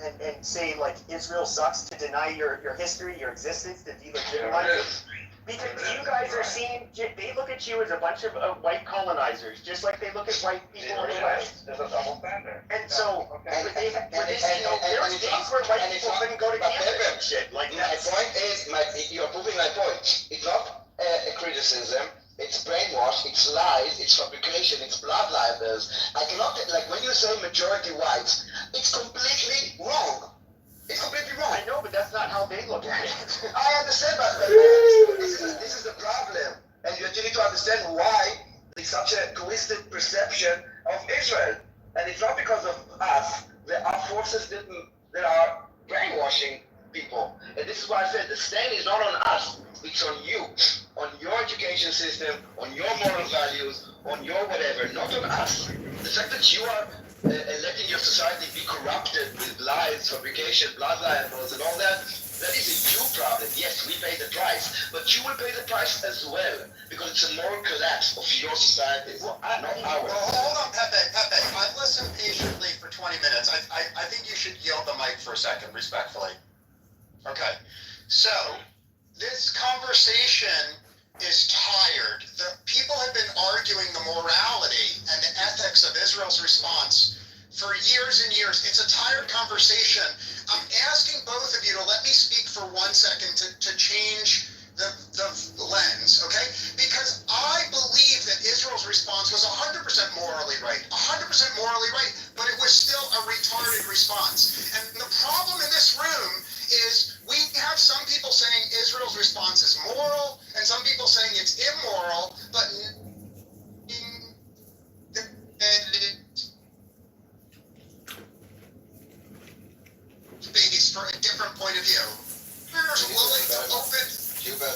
Speaker 5: and say like Israel sucks, to deny your history, your existence, to delegitimize it. Because you guys are seen, they look at you as a bunch of white colonizers, just like they look at white people in the West.
Speaker 8: There's a double standard.
Speaker 5: And so,
Speaker 8: Okay.
Speaker 5: there was days where white people couldn't go to campus and shit. Like
Speaker 1: my point is, you're proving my point. It's not a criticism. It's brainwash, it's lies, it's fabrication, it's blood libels. I cannot, like when you say majority whites, it's completely wrong. It's completely wrong.
Speaker 5: I know, but that's not how they look at it.
Speaker 1: I understand, but this is the problem. And you need to understand why there's such a twisted perception of Israel. And it's not because of us. There are forces that are brainwashing people. And this is why I said the stain is not on us. It's on you, on your education system, on your moral values, on your whatever, not on us. The fact that you are letting your society be corrupted with lies, fabrication, blood libels, and all that, that is a you problem. Yes, we pay the price, but you will pay the price as well, because it's a moral collapse of your society, not ours.
Speaker 3: Well, hold on, Pepe. I've listened patiently for 20 minutes. I think you should yield the mic for a second, respectfully. Okay. So, this conversation is tired. The people have been arguing the morality and the ethics of Israel's response for years and years. It's a tired conversation. I'm asking both of you to let me speak for 1 second to change the lens, okay? Because I believe that Israel's response was 100% morally right, 100% morally right, but it was still a retarded response. And the problem in this room is we have some people saying Israel's response is moral, and some people saying it's immoral, but space for a different point of view. We're willing to open.
Speaker 1: Hubert,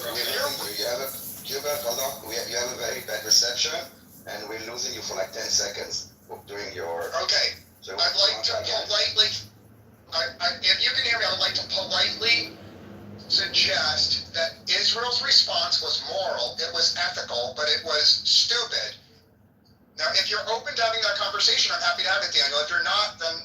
Speaker 1: hold on. You have a very bad reception, and we're losing you for like 10 seconds during your.
Speaker 3: Okay.
Speaker 1: So
Speaker 3: I'd like to politely. If you can hear me, I would like to politely suggest that Israel's response was moral, it was ethical, but it was stupid. Now, if you're open to having that conversation, I'm happy to have it, Daniel. If you're not, then...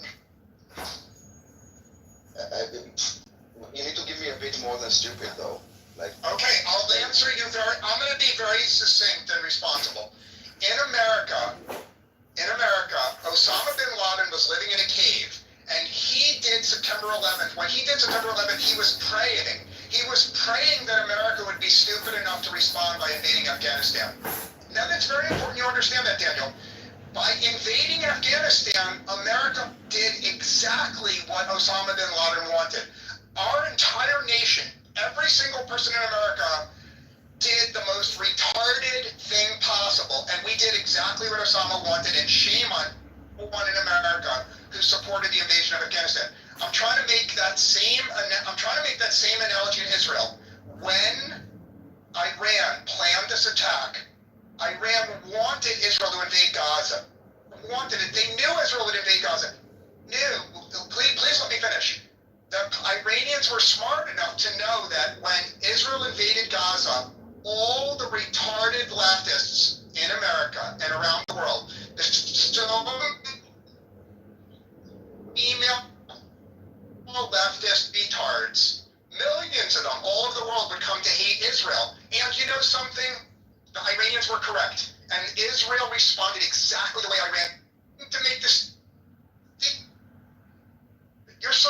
Speaker 1: you need to give me a bit more than stupid, though. Like.
Speaker 3: Okay, I'll answer you I'm going to be very succinct and responsible. In America, Osama bin Laden was living in a cave, and he did September 11th. When he did September 11th, he was praying. He was praying that America would be stupid enough to respond by invading Afghanistan. Now, that's very important you understand that, Daniel. By invading Afghanistan, America did exactly what Osama bin Laden wanted. Our entire nation, every single person in America, did the most retarded thing possible, and we did exactly what Osama wanted, and shame on anyone in America who supported the invasion of Afghanistan. I'm trying to make that same analogy in Israel. When Iran planned this attack, Iran wanted Israel to invade Gaza. Wanted it. They knew Israel would invade Gaza. Please let me finish. The Iranians were smart enough to know that when Israel invaded Gaza, all the retarded leftists in America and around the world, the female leftist retards, millions of them, all over the world would come to hate Israel. And you know something? The Iranians were correct. And Israel responded exactly the way Iran to make this. You're so.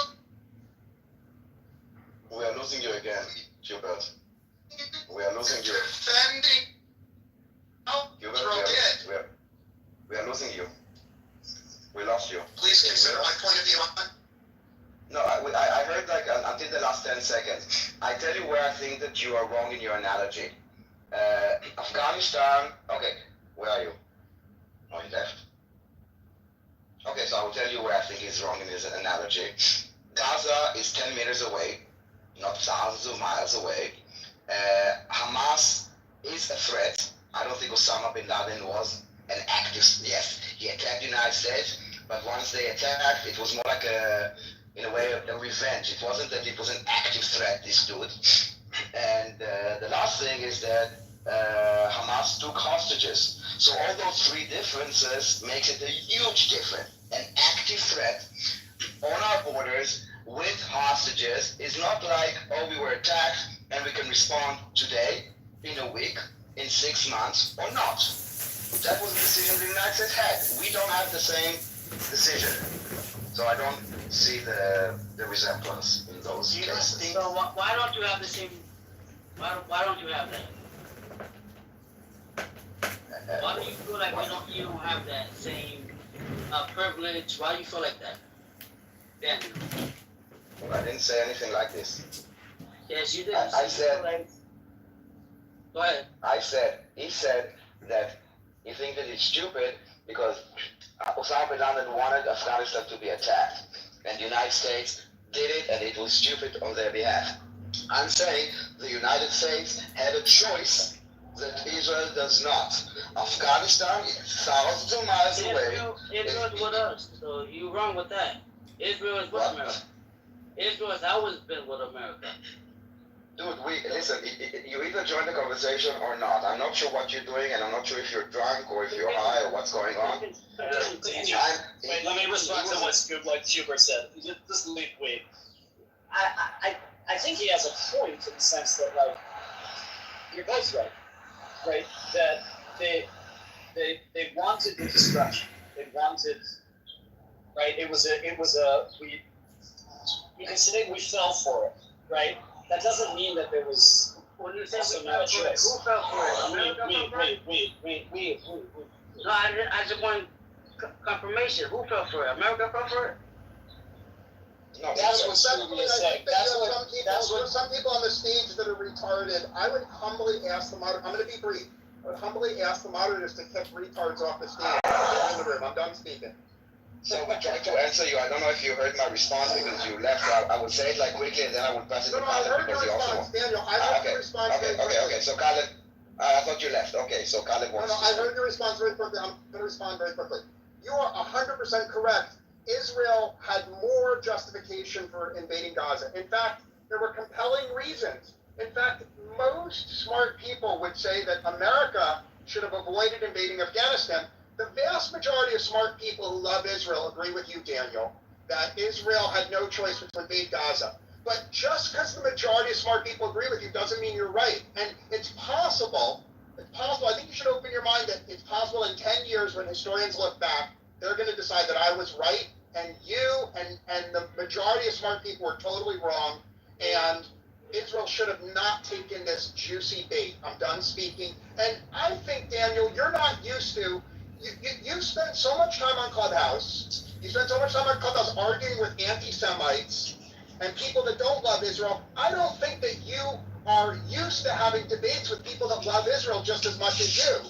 Speaker 1: We are losing you again, Gilbert. We are losing you.
Speaker 3: Defending. Oh, Israel did.
Speaker 1: We are losing you. We lost you.
Speaker 3: Please consider my point of view.
Speaker 1: No, I heard like until the last 10 seconds. I tell you where I think that you are wrong in your analogy. Afghanistan. Okay, where are you? Oh, you left. Okay, so I will tell you where I think he's wrong in his analogy. Gaza is 10 meters away, not thousands of miles away. Hamas is a threat. I don't think Osama bin Laden was an active. Yes, he attacked the United States, but once they attacked, it was more like in a way, a revenge. It wasn't that it was an active threat, this dude. And the last thing is that Hamas took hostages. So all those three differences makes it a huge difference. An active threat on our borders with hostages is not like, oh, we were attacked and we can respond today, in a week, in 6 months, or not. That was the decision the United States had. We don't have the same decision. So I don't see the resemblance in those cases.
Speaker 7: So why don't you have the same? Why don't you have that? Why do you feel like you don't have that same privilege? Why do you feel like that? Daniel.
Speaker 1: Well, I didn't say anything like this.
Speaker 7: Yes, you did.
Speaker 1: I said.
Speaker 7: Go ahead.
Speaker 1: He said that he thinks that it's stupid because Osama bin Laden wanted Afghanistan to be attacked, and the United States did it, and it was stupid on their behalf. I'm saying the United States had a choice that Israel does not. Afghanistan is thousands of miles away.
Speaker 7: Israel is with us, so you're wrong with that. Israel is with America. Israel has always been with America.
Speaker 1: Dude, listen, you either join the conversation or not. I'm not sure what you're doing, and I'm not sure if you're drunk or if you're high or what's going on.
Speaker 2: Wait, let me respond to what Hubert said. Just wait. I think he has a point in the sense that, like, you're both right? That they wanted the destruction. They wanted, right? You can say we fell for it, right? That doesn't mean that there was also not a choice.
Speaker 7: Who fell for it? America fell for it?
Speaker 2: Wait.
Speaker 7: No, I just want confirmation. Who fell for it? America fell for it?
Speaker 1: No,
Speaker 2: That's what
Speaker 3: Respectfully,
Speaker 2: Sylvia
Speaker 3: I
Speaker 2: said.
Speaker 3: think that some people on the stage that are retarded. I would humbly ask the moderator. I'm going to be brief. I would humbly ask the moderators to kick retards off the stage. They're in the room. I'm done speaking.
Speaker 1: So we tried to answer you. I don't know if you heard my response because you left. I would say it like quickly and then I would pass it to
Speaker 3: I
Speaker 1: Khaled
Speaker 3: heard your
Speaker 1: because you also
Speaker 3: response, Daniel. I heard your response very quickly.
Speaker 1: Okay. So Khaled, I thought you left. Okay, so Khaled wants
Speaker 3: I heard your response very quickly. I'm going to respond very quickly. You are 100% correct. Israel had more justification for invading Gaza. In fact, there were compelling reasons. In fact, most smart people would say that America should have avoided invading Afghanistan. The vast majority of smart people who love Israel agree with you, Daniel, that Israel had no choice but to invade Gaza. But just because the majority of smart people agree with you doesn't mean you're right. And it's possible, I think you should open your mind that it's possible in 10 years when historians look back, they're going to decide that I was right and you and the majority of smart people were totally wrong, and Israel should have not taken this juicy bait. I'm done speaking. And I think, Daniel, you're not used to, you spend so much time on Clubhouse, arguing with anti-Semites and people that don't love Israel. I don't think that you are used to having debates with people that love Israel just as much as you.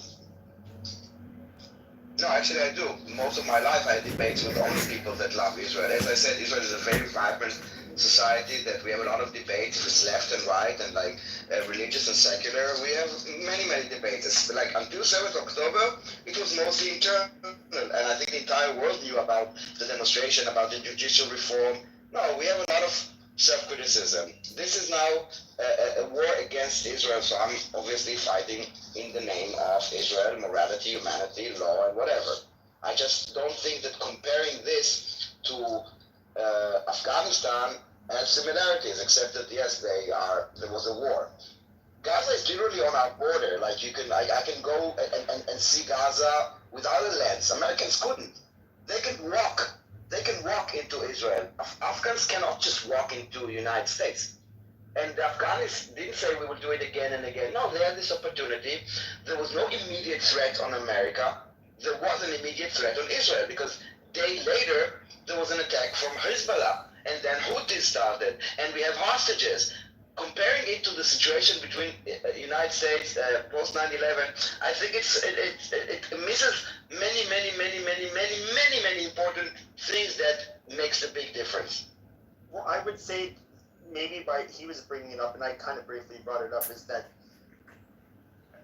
Speaker 1: No, actually I do. Most of my life I had debates with only people that love Israel. As I said, Israel is a very vibrant society that we have a lot of debates. If it's left and right and like religious and secular, we have many debates. It's like until 7th October, it was mostly internal. And I think the entire world knew about the demonstration, about the judicial reform. No, we have a lot of self-criticism. This is now a war against Israel, so I'm obviously fighting in the name of Israel, morality, humanity, law, and whatever. I just don't think that comparing this to Afghanistan has similarities, except that yes, there was a war. Gaza is literally on our border. Like I can go and see Gaza without a lens. Americans couldn't. They can walk. They can walk into Israel. Afghans cannot just walk into the United States. And the Afghans didn't say we will do it again and again. No, they had this opportunity. There was no immediate threat on America. There was an immediate threat on Israel because a day later there was an attack from Hezbollah. And then Houthis started. And we have hostages. comparing it to the situation between United States post 9/11, I think it misses many important things that makes the big difference.
Speaker 5: Well, I would say maybe he was bringing it up, and I kind of briefly brought it up, is that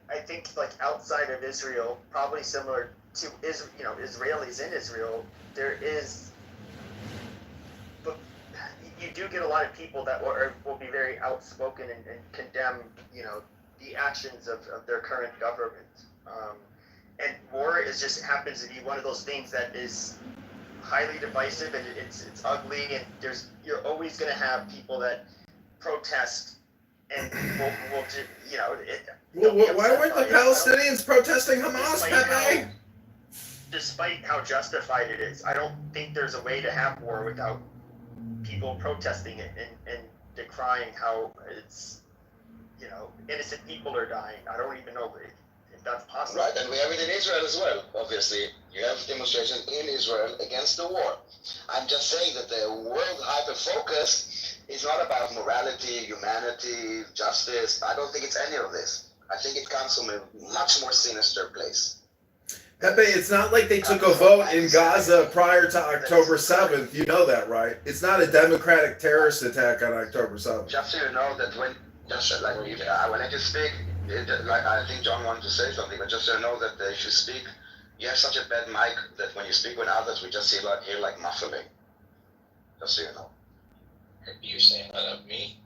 Speaker 5: I think like outside of Israel, probably similar to Israelis in Israel, there is, but you do get a lot of people that will be very outspoken and condemn the actions of their current government, and war just happens to be one of those things that is highly divisive, and it's ugly, and you're always going to have people that protest and will
Speaker 4: why weren't the Palestinians protesting Hamas, Pepe?
Speaker 5: Despite how justified it is, I don't think there's a way to have war without people protesting it and decrying how it's, innocent people are dying. I don't even know if that's possible.
Speaker 1: Right, and we have it in Israel as well, obviously. You have demonstrations in Israel against the war. I'm just saying that the world hyper-focus is not about morality, humanity, justice. I don't think it's any of this. I think it comes from a much more sinister place.
Speaker 4: Pepe, it's not like they took a vote in Gaza prior to October 7th. You know that, right? It's not a democratic terrorist attack on October 7th.
Speaker 1: Just so you know that when I let you speak, I think John wanted to say something, but just so you know that if you speak, you have such a bad mic that when you speak with others, we just hear like muffling. Just so you know.
Speaker 10: You're saying that of me?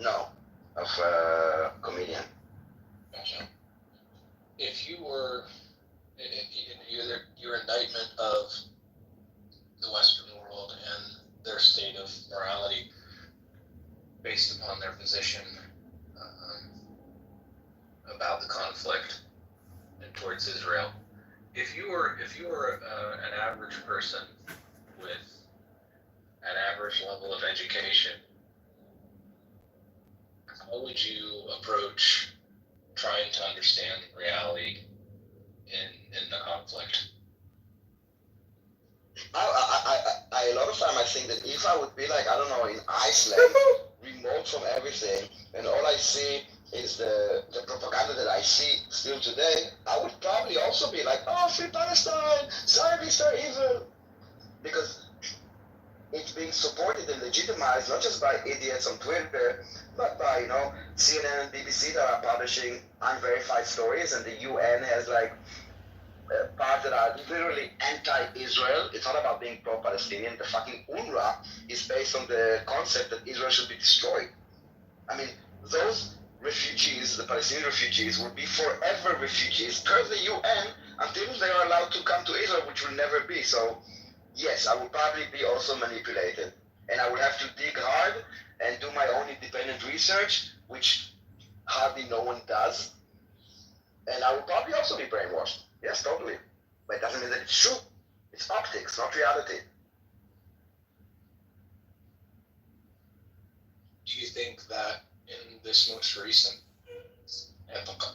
Speaker 1: No, of a comedian.
Speaker 10: Gotcha. If you were your indictment of the Western world and their state of morality based upon their position about the conflict and towards Israel. If you were an average person with an average level of education, how would you approach trying to understand reality in the conflict?
Speaker 1: A lot of time I think that if I would be like, I don't know, in Iceland, remote from everything, and all I see is the propaganda that I see still today, I would probably also be like, oh, free Palestine, Zionists are evil. Because it's being supported and legitimized not just by idiots on Twitter, but by, CNN and BBC that are publishing unverified stories, and the UN has like parts that are literally anti-Israel. It's not about being pro-Palestinian. The fucking UNRWA is based on the concept that Israel should be destroyed. I mean, those refugees, the Palestinian refugees, will be forever refugees per the UN until they are allowed to come to Israel, which will never be. So, yes, I would probably be also manipulated. And I would have to dig hard and do my own independent research, which hardly no one does. And I would probably also be brainwashed. Yes, totally. But it doesn't mean that it's true. It's optics, not reality.
Speaker 10: Do you think that in this most recent epoch,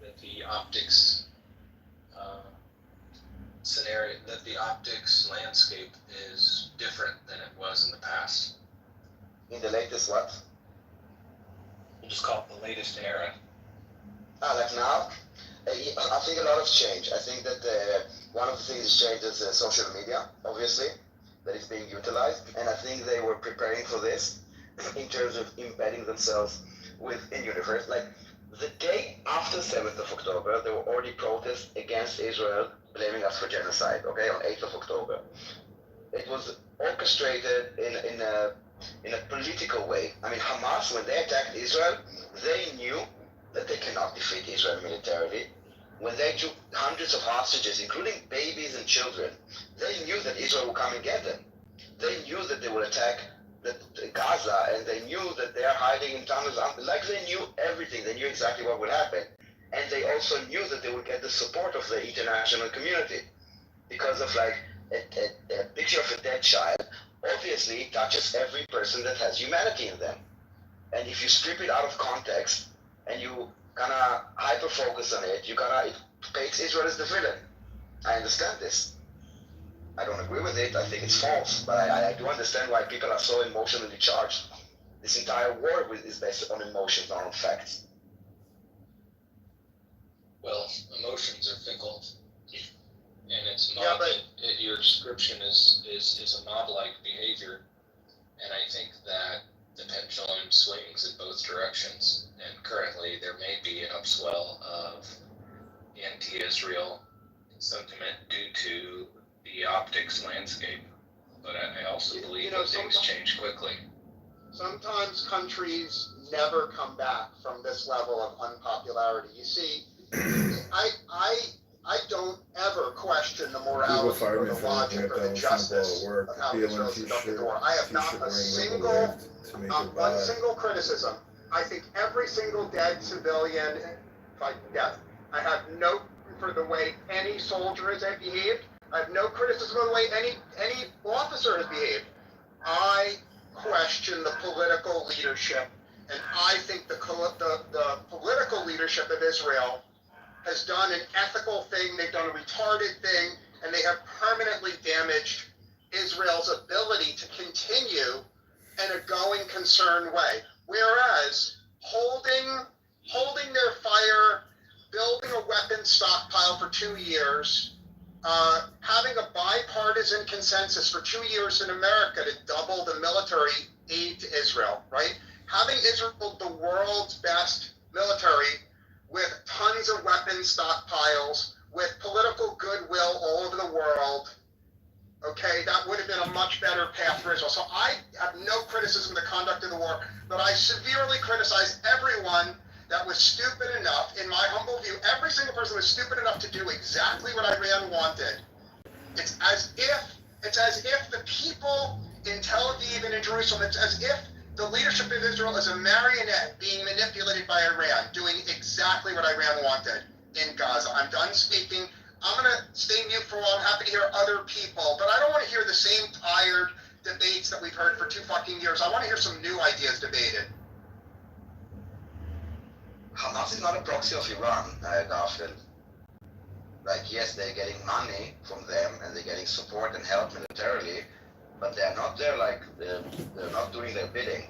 Speaker 10: that the optics scenario, that the optics landscape is different than it was in the past?
Speaker 1: In the latest what?
Speaker 10: We'll just call it the latest era.
Speaker 1: Like now? I think a lot has changed. I think that one of the things that's changed is social media, obviously, that is being utilized. And I think they were preparing for this in terms of embedding themselves within universe. Like the day after 7th of October, there were already protests against Israel, blaming us for genocide, okay, on 8th of October. It was orchestrated in a political way. I mean, Hamas, when they attacked Israel, they knew that they cannot defeat Israel militarily. When they took hundreds of hostages, including babies and children, they knew that Israel would come and get them. They knew that they would attack Gaza, and they knew that they are hiding in tunnels. Like they knew everything. They knew exactly what would happen. And they also knew that they would get the support of the international community. Because of like a picture of a dead child, obviously touches every person that has humanity in them. And if you strip it out of context, and you kind of hyper-focus on it, it paints Israel as the villain. I understand this. I don't agree with it. I think it's false, but I do understand why people are so emotionally charged. This entire war is based on emotions, not on facts.
Speaker 10: Well, emotions are fickle, and it's
Speaker 3: Yeah,
Speaker 10: not.
Speaker 3: but-
Speaker 10: Your description is a mob-like behavior, and I think that the pendulum swings in both directions. And currently, there may be an upswell of anti-Israel sentiment due to the optics landscape, but I also believe
Speaker 3: You know,
Speaker 10: that things change quickly.
Speaker 3: Sometimes countries never come back from this level of unpopularity. You see, I don't ever question the
Speaker 4: People
Speaker 3: morality
Speaker 4: fire
Speaker 3: or
Speaker 4: me
Speaker 3: the
Speaker 4: for looking
Speaker 3: logic
Speaker 4: at
Speaker 3: or the
Speaker 4: Donald Trump while
Speaker 3: justice
Speaker 4: at work.
Speaker 3: of how
Speaker 4: BLM
Speaker 3: Israel's conducted
Speaker 4: t-shirt,
Speaker 3: the war. I have not
Speaker 4: t-shirt
Speaker 3: a
Speaker 4: wearing
Speaker 3: single,
Speaker 4: liberal lift to make
Speaker 3: not
Speaker 4: it
Speaker 3: one
Speaker 4: buy.
Speaker 3: single criticism. I think every single dead civilian fight death. I have no for the way any soldier has behaved. I have no criticism of the way any officer has behaved. I question the political leadership, and I think the political leadership of Israel has done an ethical thing, they've done a retarded thing, and they have permanently damaged Israel's ability to continue in a going concern way. Whereas holding their fire, building a weapons stockpile for 2 years, having a bipartisan consensus for 2 years in America to double the military aid to Israel, right? Having Israel the world's best military with tons of weapons stockpiles, with political goodwill all over the world, okay, that would have been a much better path for Israel. So I have no criticism of the conduct of the war, but I severely criticize everyone that was stupid enough, in my humble view, every single person was stupid enough to do exactly what Iran wanted. It's as if the people in Tel Aviv and in Jerusalem, it's as if the leadership of Israel is a marionette being manipulated by Iran, doing exactly what Iran wanted in Gaza. I'm done speaking. I'm going to stay mute for a while. I'm happy to hear other people, but I don't want to hear the same tired debates that we've heard for 2 fucking years. I want to hear some new ideas debated.
Speaker 1: Hamas is not a proxy of Iran, Garfield. Like, yes, they're getting money from them and they're getting support and help militarily, but they're not there like, they're not doing their bidding.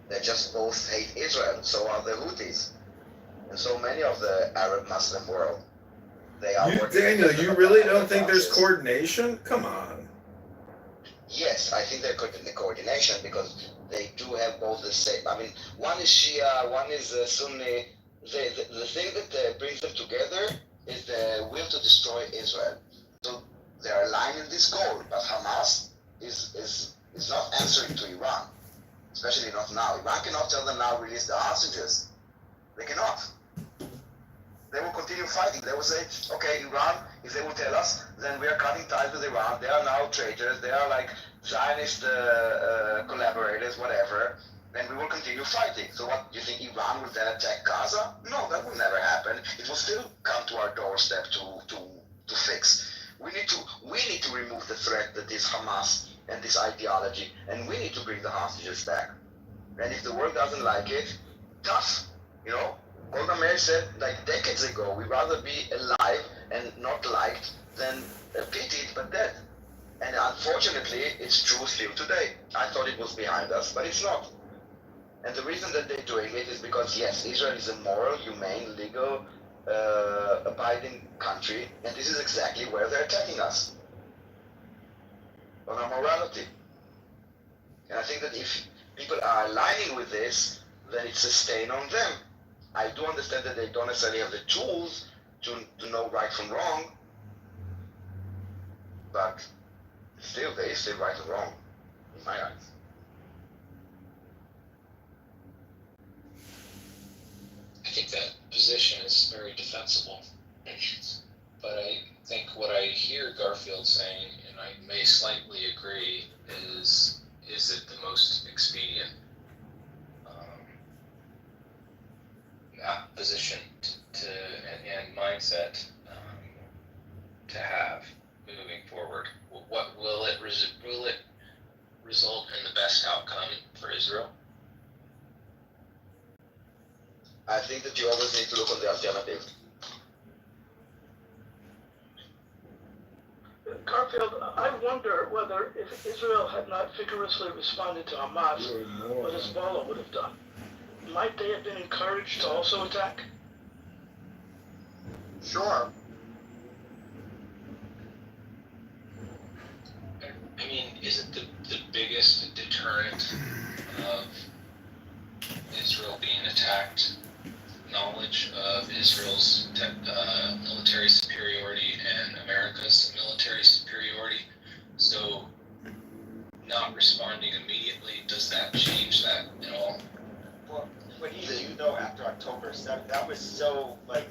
Speaker 1: They just both hate Israel, so are the Houthis. And so many of the Arab Muslim world. They are working
Speaker 4: Daniel,
Speaker 1: together
Speaker 4: you
Speaker 1: on
Speaker 4: really
Speaker 1: other
Speaker 4: don't think there's
Speaker 1: fronts.
Speaker 4: coordination? Come on.
Speaker 1: Yes, I think there could be coordination because they do have both the same. I mean, one is Shia, one is Sunni. The thing that brings them together is the will to destroy Israel. So they are aligned in this goal, but Hamas is not answering to Iran, especially not now. Iran cannot tell them now release the hostages. They cannot. They will continue fighting. They will say, okay, Iran, if they will tell us, then we are cutting ties with Iran. They are now traitors. They are like Zionist collaborators, whatever. Then we will continue fighting. So what, do you think Iran will then attack Gaza? No, that will never happen. It will still come to our doorstep to fix. We need to remove the threat that is Hamas and this ideology, and we need to bring the hostages back. And if the world doesn't like it, tough, you know? Golda Meir said like decades ago, we'd rather be alive and not liked than pitied but dead. And unfortunately, it's true still today. I thought it was behind us, but it's not. And the reason that they're doing it is because, yes, Israel is a moral, humane, legal, abiding country, and this is exactly where they're attacking us. On our morality. And I think that if people are aligning with this, then it's a stain on them. I do understand that they don't necessarily have the tools to know right from wrong, but still, they say right and wrong, in my eyes.
Speaker 10: I think that position is very defensible. But I think what I hear Garfield saying, and I may slightly agree, is it the most expedient position and mindset to have moving forward? What will it result in the best outcome for Israel?
Speaker 1: I think that you always need to look on the alternative.
Speaker 6: Garfield, I wonder whether if Israel had not vigorously responded to Hamas, what Hezbollah would have done. Might they have been encouraged to also attack?
Speaker 3: Sure.
Speaker 10: I mean, isn't the biggest deterrent of Israel being attacked knowledge of Israel's military superiority and America's military superiority? So, not responding immediately, does that change that at all?
Speaker 5: Well, what do you do though after October 7th? That was so like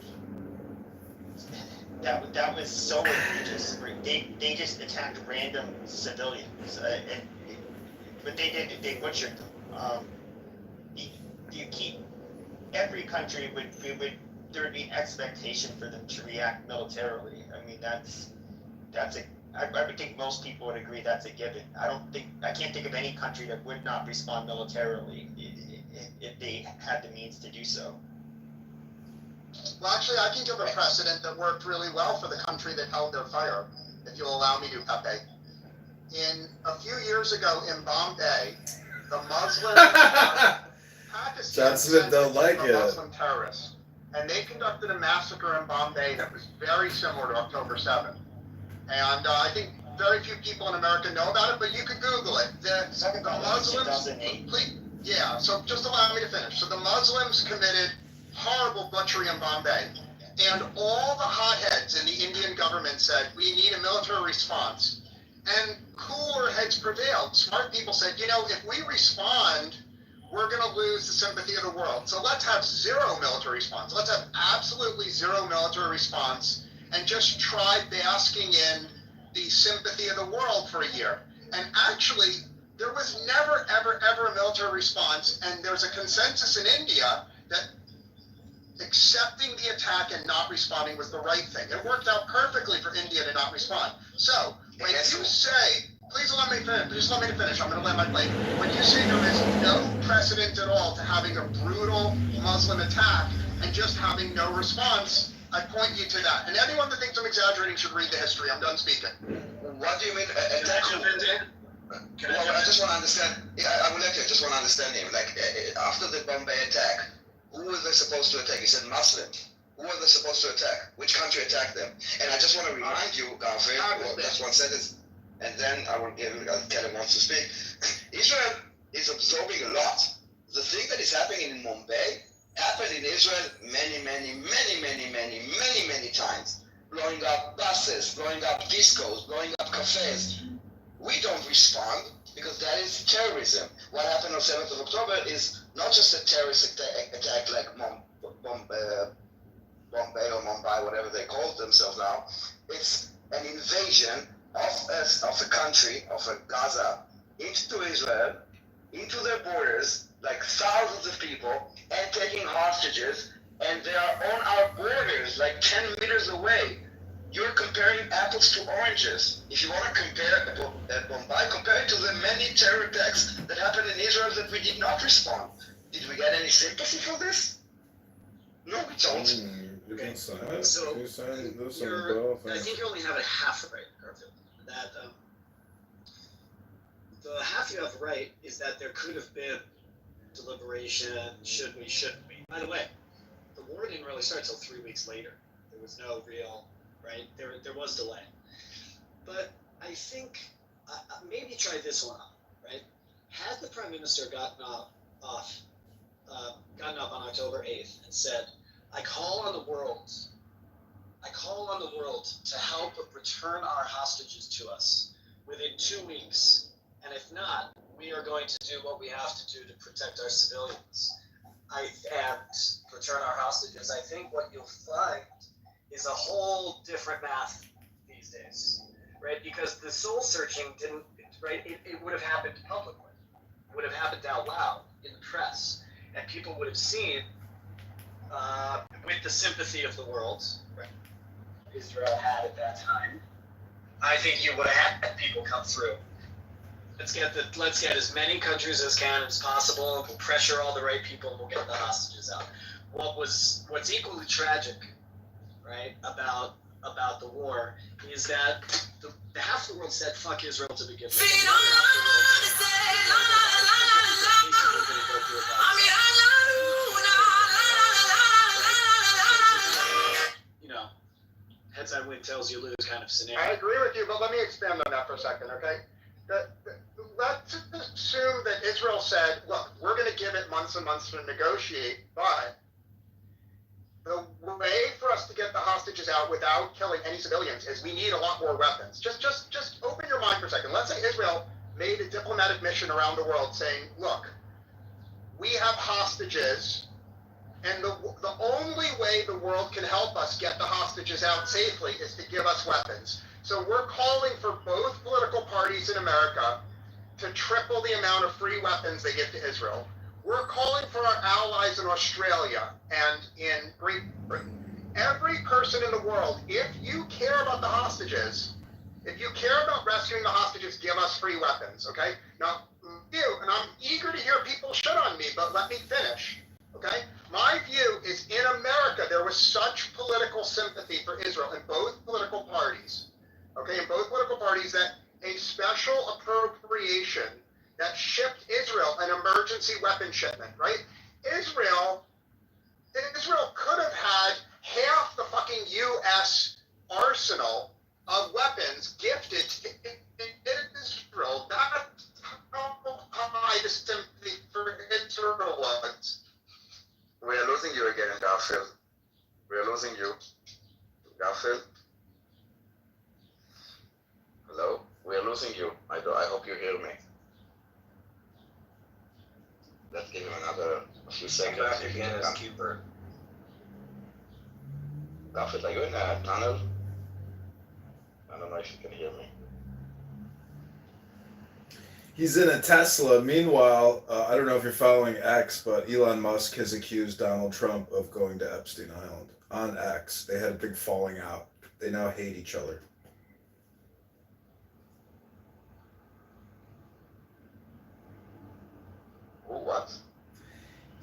Speaker 5: that was so egregious. They just attacked random civilians, but they did. They butchered them. You keep every country would there would be an expectation for them to react militarily. I mean that's a I would think most people would agree that's a given. I can't think of any country that would not respond militarily if they had the means to do so.
Speaker 3: Well, actually, I can give a precedent that worked really well for the country that held their fire, if you'll allow me to, Pepe. In a few years ago in Bombay, the Muslim Pakistan
Speaker 4: John Smith don't like
Speaker 3: the
Speaker 4: it.
Speaker 3: Muslim terrorists, and they conducted a massacre in Bombay that was very similar to October 7th. And I think very few people in America know about it, but you could Google it. The Muslims, yeah, so just allow me to finish. So the Muslims committed horrible butchery in Bombay. And all the hotheads in the Indian government said, we need a military response. And cooler heads prevailed. Smart people said, if we respond, we're going to lose the sympathy of the world. So let's have zero military response. Let's have absolutely zero military response and just try basking in the sympathy of the world for a year. And actually, there was never, ever, ever a military response. And there's a consensus in India that accepting the attack and not responding was the right thing. It worked out perfectly for India to not respond. So when you say, please let me finish. I'm going to land my plane. When you say there is no precedent at all to having a brutal Muslim attack and just having no response, I point you to that. And anyone that thinks I'm exaggerating should read the history. I'm done speaking.
Speaker 1: What do you mean attack? Well, I just want to understand. I would like to just want to understand him. Like after the Bombay attack, who were they supposed to attack? He said Muslims. Who were they supposed to attack? Which country attacked them? And I just want to remind you, Garfield, that's one sentence, and then I will give Kelly wants to speak. Israel is absorbing a lot. The thing that is happening in Mumbai happened in Israel many times. Blowing up buses, blowing up discos, blowing up cafes. We don't respond because that is terrorism. What happened on 7th of October is not just a terrorist attack like Bombay or Mumbai, whatever they call themselves now. It's an invasion of a country, of a Gaza, into Israel, into their borders, like thousands of people, and taking hostages, and they are on our borders, like 10 meters away. You're comparing apples to oranges. If you want to compare Mumbai, compare it to the many terror attacks that happened in Israel that we did not respond. Did we get any sympathy for this? No, we don't.
Speaker 4: You can sign
Speaker 11: So,
Speaker 4: it. You sign this on
Speaker 11: You're,
Speaker 4: both.
Speaker 11: I think you only have it half right, Garfield. That the half you have right is that there could have been deliberation, should we, shouldn't we. By the way, the war didn't really start until 3 weeks later. There was no real, right? There was delay. But I think, maybe try this one out, right? Had the Prime Minister gotten up on October 8th and said, I call on the world to help return our hostages to us within 2 weeks. And if not, we are going to do what we have to do to protect our civilians and return our hostages. I think what you'll find is a whole different math these days, right? Because the soul searching didn't, right? It would have happened publicly. It would have happened out loud in the press. And people would have seen, with the sympathy of the world, right, Israel had at that time, I think you would have had people come through. Let's get as many countries as possible, and we'll pressure all the right people, and we'll get the hostages out. What's equally tragic, right, about about the war is that the half the world said fuck Israel to begin with. You know, heads I win, tails you lose kind of scenario.
Speaker 3: I agree with you, but let me expand on that for a second, okay? Let's assume that Israel said, look, we're going to give it months and months to negotiate, but the way for us to get the hostages out without killing any civilians is we need a lot more weapons. Just open your mind for a second. Let's say Israel made a diplomatic mission around the world saying, look, we have hostages, and the only way the world can help us get the hostages out safely is to give us weapons. So we're calling for both political parties in America to triple the amount of free weapons they give to Israel. We're calling for our allies in Australia and in Great Britain. Every person in the world, if you care about the hostages, if you care about rescuing the hostages, give us free weapons, okay? Now, you, and I'm eager to hear people shit on me, but let me finish, okay? My view is in America, there was such political sympathy for Israel in both political parties, okay, in both political parties, that a special appropriation that shipped Israel an emergency weapon shipment, right? Israel could have had half the fucking U.S. arsenal of weapons gifted to Israel. That's how high the sympathy for Israel was.
Speaker 1: We are losing you again, Garfield. We are losing you. Garfield? Hello? We are losing you. I hope you hear me. Let's give him another few seconds.
Speaker 10: Come back again as Keeper.
Speaker 1: Garfield, are you in a tunnel? I don't know if you can hear me.
Speaker 4: He's in a Tesla. Meanwhile, I don't know if you're following X, but Elon Musk has accused Donald Trump of going to Epstein Island on X. They had a big falling out. They now hate each other.
Speaker 1: What?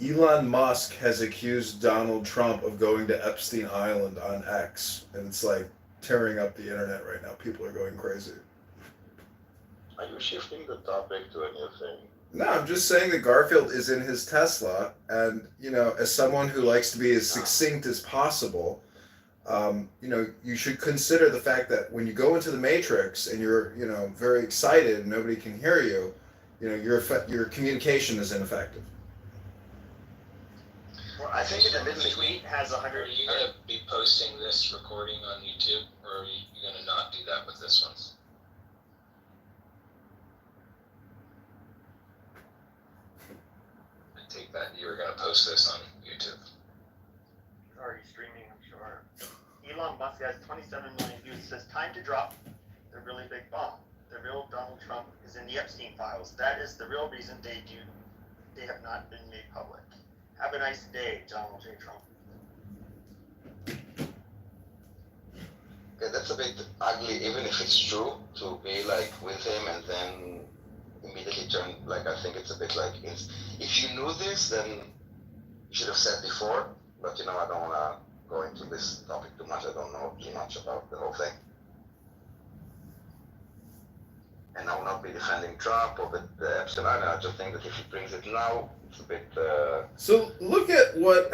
Speaker 4: Elon Musk has accused Donald Trump of going to Epstein Island on X, and it's like tearing up the internet right now. People are going crazy.
Speaker 1: Are you shifting the topic to a new thing?
Speaker 4: No, I'm just saying that Garfield is in his Tesla, and, you know, as someone who likes to be as succinct as possible, you know, you should consider the fact that when you go into the Matrix and you're, you know, very excited and nobody can hear you, you know, your communication is ineffective.
Speaker 5: Well, I think the middle tweet has 100.
Speaker 10: Are you going to be posting this recording on YouTube, or are you going to not do that with this one? I take that you were going to post this on YouTube.
Speaker 5: It's already streaming, I'm sure. Elon Musk has 27 million views. It says, time to drop the really big bomb. The real Donald Trump is in the Epstein files. That is the real reason they have not been made public. Have a nice day, Donald J. Trump.
Speaker 1: Yeah, that's a bit ugly, even if it's true, to be like with him and then immediately turn, like, I think it's a bit like, if you knew this, then you should have said before, but you know, I don't want to go into this topic too much. I don't know too much about the whole thing. And I will not be defending Trump or the Epstein Island. I just think that if he brings it now, it's a bit...
Speaker 4: So look at what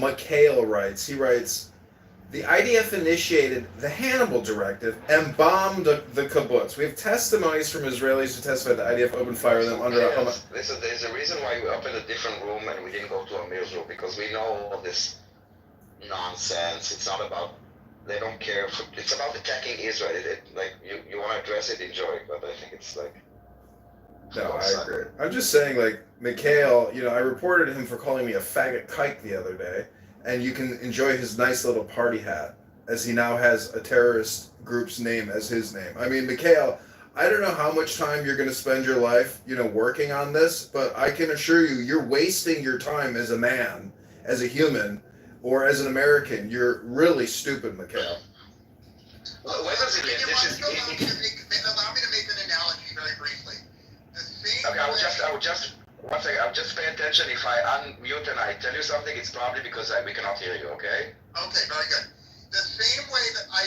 Speaker 4: Mikhail writes. He writes, the IDF initiated the Hannibal Directive and bombed the kibbutz. We have testimonies from Israelis who testified the IDF opened fire on them under Hamas.
Speaker 1: Listen, there's a reason why we opened a different room and we didn't go to Amir's room, because we know all this nonsense. It's not about... They don't care. It's about attacking Israel. Like, you want to address it, enjoy it. But I think it's like...
Speaker 4: No, I agree. I'm just saying, like, Mikhail, you know, I reported him for calling me a faggot kike the other day, and you can enjoy his nice little party hat, as he now has a terrorist group's name as his name. I mean, Mikhail, I don't know how much time you're going to spend your life, you know, working on this, but I can assure you, you're wasting your time as a man, as a human, or as an American. You're really stupid, Mikhail.
Speaker 1: Well, wait a second.
Speaker 3: Allow me to make an analogy very briefly.
Speaker 1: Okay, I would just pay attention. If I unmute and I tell you something, it's probably because we cannot hear you, okay?
Speaker 3: Okay, very good. The same way that I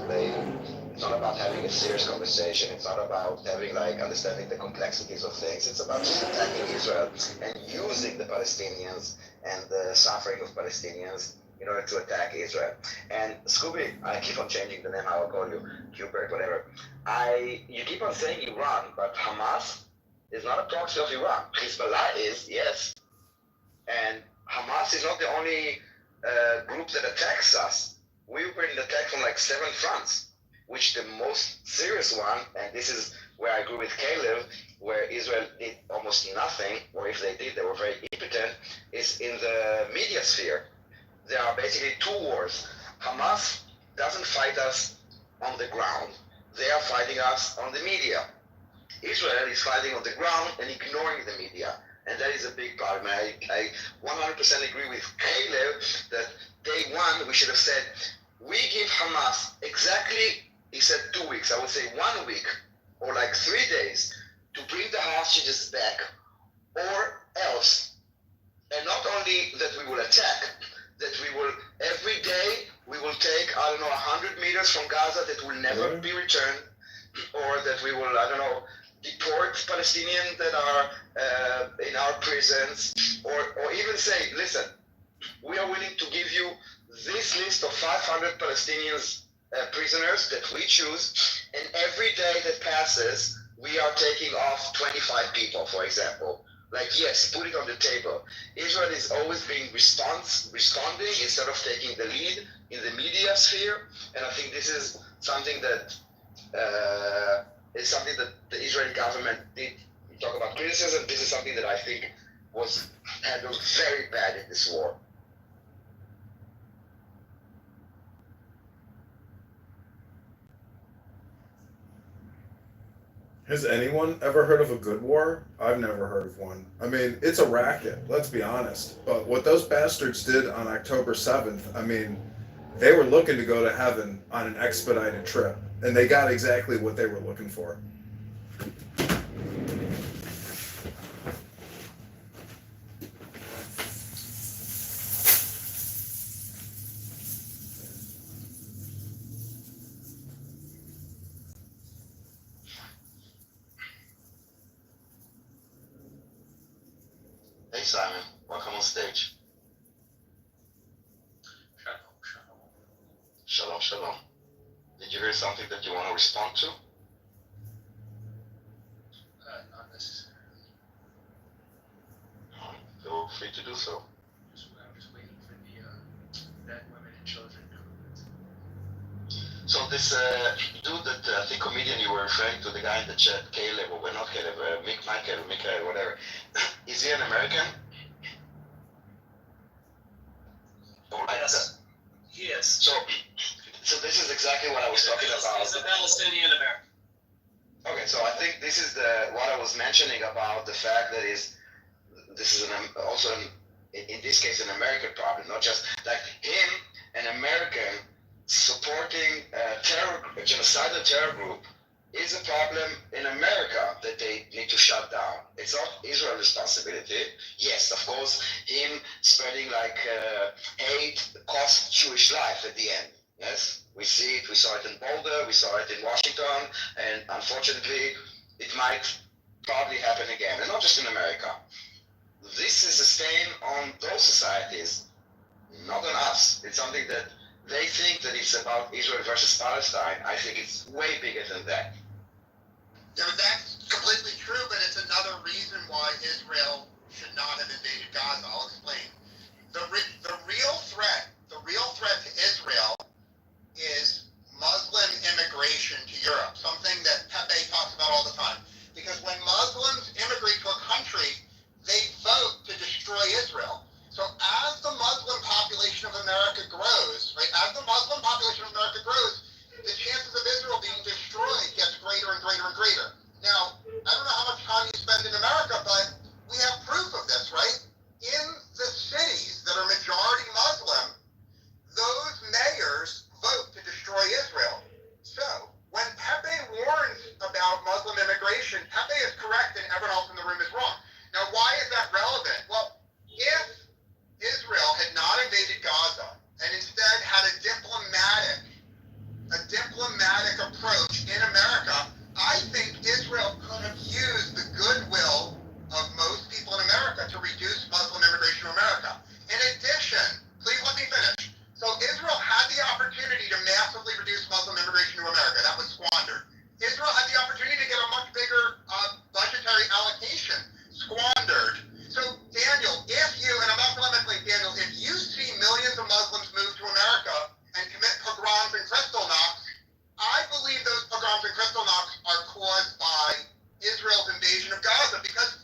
Speaker 1: It's not about having a serious conversation. It's not about having like understanding the complexities of things. It's about just attacking Israel and using the Palestinians and the suffering of Palestinians in order to attack Israel. And Scooby, I keep on changing the name. I will call you Hubert, whatever. You keep on saying Iran, but Hamas is not a proxy of Iran. Hezbollah is, yes. And Hamas is not the only group that attacks us. We've been attacked from like 7 fronts, which the most serious one, and this is where I agree with Caleb, where Israel did almost nothing, or if they did, they were very impotent, is in the media sphere. There are basically 2 wars. Hamas doesn't fight us on the ground. They are fighting us on the media. Israel is fighting on the ground and ignoring the media. And that is a big problem. I 100% agree with Caleb that day one we should have said, we give Hamas exactly, he said 2 weeks, I would say 1 week or like 3 days to bring the hostages back, or else. And not only that we will attack, that we will, every day, we will take, 100 meters from Gaza that will never be returned, or that we will, deport Palestinians that are in our prisons, or even say, listen, we are willing to give you this list of 500 Palestinians prisoners that we choose, and every day that passes, we are taking off 25 people, for example. Like, yes, put it on the table. Israel is always being responding instead of taking the lead in the media sphere, and I think this is something that the Israeli government did. You talk about criticism, this is something that I think was handled very bad in this war.
Speaker 4: Has anyone ever heard of a good war? I've never heard of one. I mean, it's a racket, let's be honest. But what those bastards did on October 7th, I mean, they were looking to go to heaven on an expedited trip. And they got exactly what they were looking for.
Speaker 1: Hey Simon, welcome on stage. Shalom, shalom. Did you hear something that you want to respond to?
Speaker 10: Not necessarily.
Speaker 1: Feel free to do so.
Speaker 10: I'm just waiting for the dead women and children movement.
Speaker 1: So this dude that I think comedian you were referring to, the guy in the chat, Caleb, or not Caleb, Michael, whatever. Is he an American?
Speaker 11: Yes, he is.
Speaker 1: So this is exactly what I was talking about.
Speaker 11: He's a Palestinian American.
Speaker 1: Okay, so I think this is what I was mentioning about the fact that this is in this case an American problem, not just like him, an American supporting a genocidal terror group is a problem in America that they need to shut down. It's not Israel's responsibility. Yes, of course, him spreading like hate costs Jewish life at the end. Yes, we see it. We saw it in Boulder. We saw it in Washington, and unfortunately, it might probably happen again, and not just in America. This is a stain on those societies, not on us. It's something that they think that it's about Israel versus Palestine. I think it's way bigger than that.
Speaker 3: Yeah, that's completely true, but it's another reason why Israel should not have invaded Gaza. I'll explain. The real threat to Israel is Muslim immigration to Europe, something that Pepe talks about all the time. Because when Muslims immigrate to a country, they vote to destroy Israel. So as the Muslim population of America grows, right, the chances of Israel being destroyed gets greater and greater and greater. Now, I don't know how much time you spend in America, but we have proof of this, right? In the cities that are majority Muslim, those mayors vote to destroy Israel. So, when Pepe warns about Muslim immigration, Pepe is correct and everyone else in the room is wrong. Now, why is that relevant? Well, if Israel had not invaded Gaza and instead had a diplomatic pragmatic approach in America, I think Israel could have used the goodwill of most people in America to reduce Muslim immigration to America. In addition, please let me finish. So Israel had the opportunity to massively reduce Muslim immigration to America. That was squandered. Israel had the opportunity to get a much bigger budgetary allocation. Squandered. So Daniel, if you, and I'm not polemically, Daniel, if you see millions of Muslims move to America and commit pogroms and Kristallnachts, I believe those pogroms and Kristallnachts are caused by Israel's invasion of Gaza, because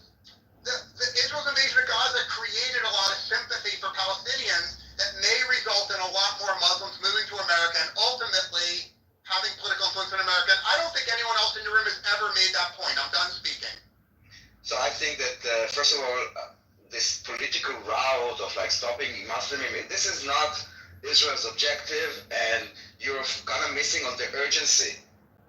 Speaker 3: the Israel's invasion of Gaza created a lot of sympathy for Palestinians that may result in a lot more Muslims moving to America and ultimately having political influence in America. And I don't think anyone else in the room has ever made that point. I'm done speaking.
Speaker 1: So I think that first of all, this political route of like stopping Muslim immigration, this is not Israel's objective, and you're kind of missing on the urgency.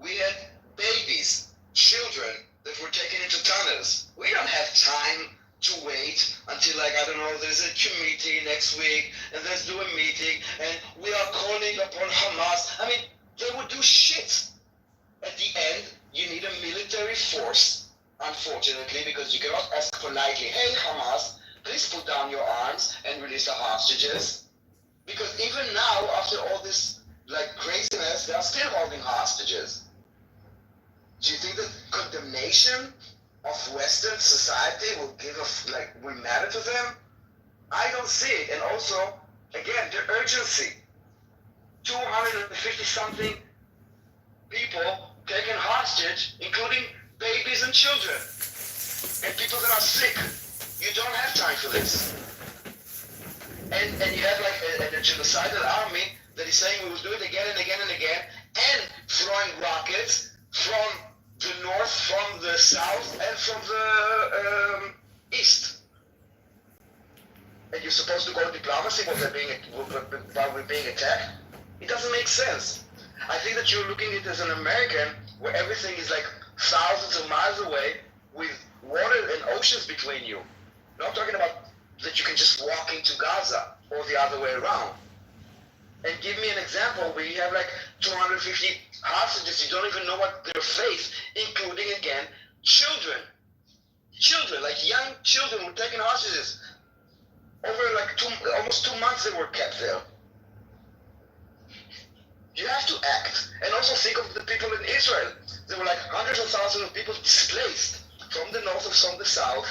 Speaker 1: We had babies, children that were taken into tunnels. We don't have time to wait until, like, I don't know, there's a committee next week and let's do a meeting and we are calling upon Hamas. I mean, they would do shit. At the end, you need a military force, unfortunately, because you cannot ask politely, hey Hamas, please put down your arms and release the hostages. Because even now, after all this like craziness, they are still holding hostages. Do you think that condemnation of Western society will matter to them? I don't see it. And also, again, the urgency. 250 something people taken hostage, including babies and children, and people that are sick. You don't have time for this. And you have like a genocidal army that is saying we will do it again and again and again, and throwing rockets from the north, from the south, and from the east. And you're supposed to go to diplomacy while we're being attacked? It doesn't make sense. I think that you're looking at it as an American, where everything is like thousands of miles away with water and oceans between you. Not talking about that you can just walk into Gaza or the other way around. And give me an example where you have like 250 hostages, you don't even know what their face, including again, children. Children, like young children were taken hostages. Over like almost 2 months they were kept there. You have to act. And also think of the people in Israel. There were like hundreds of thousands of people displaced from the north or from the south.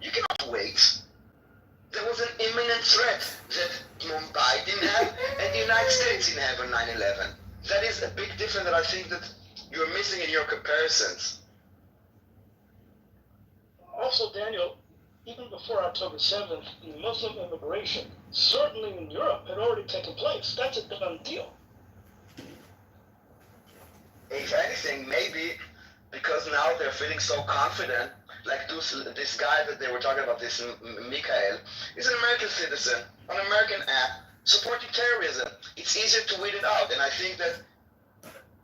Speaker 1: You cannot wait. There was an imminent threat that Mumbai didn't have and the United States didn't have on 9/11. That is a big difference that I think that you're missing in your comparisons.
Speaker 6: Also, Daniel, even before October 7th, the Muslim immigration, certainly in Europe, had already taken place. That's a done deal.
Speaker 1: If anything, maybe because now they're feeling so confident, like this guy that they were talking about, this Mikhail, is an American citizen, an American app, supporting terrorism. It's easier to weed it out, and I think that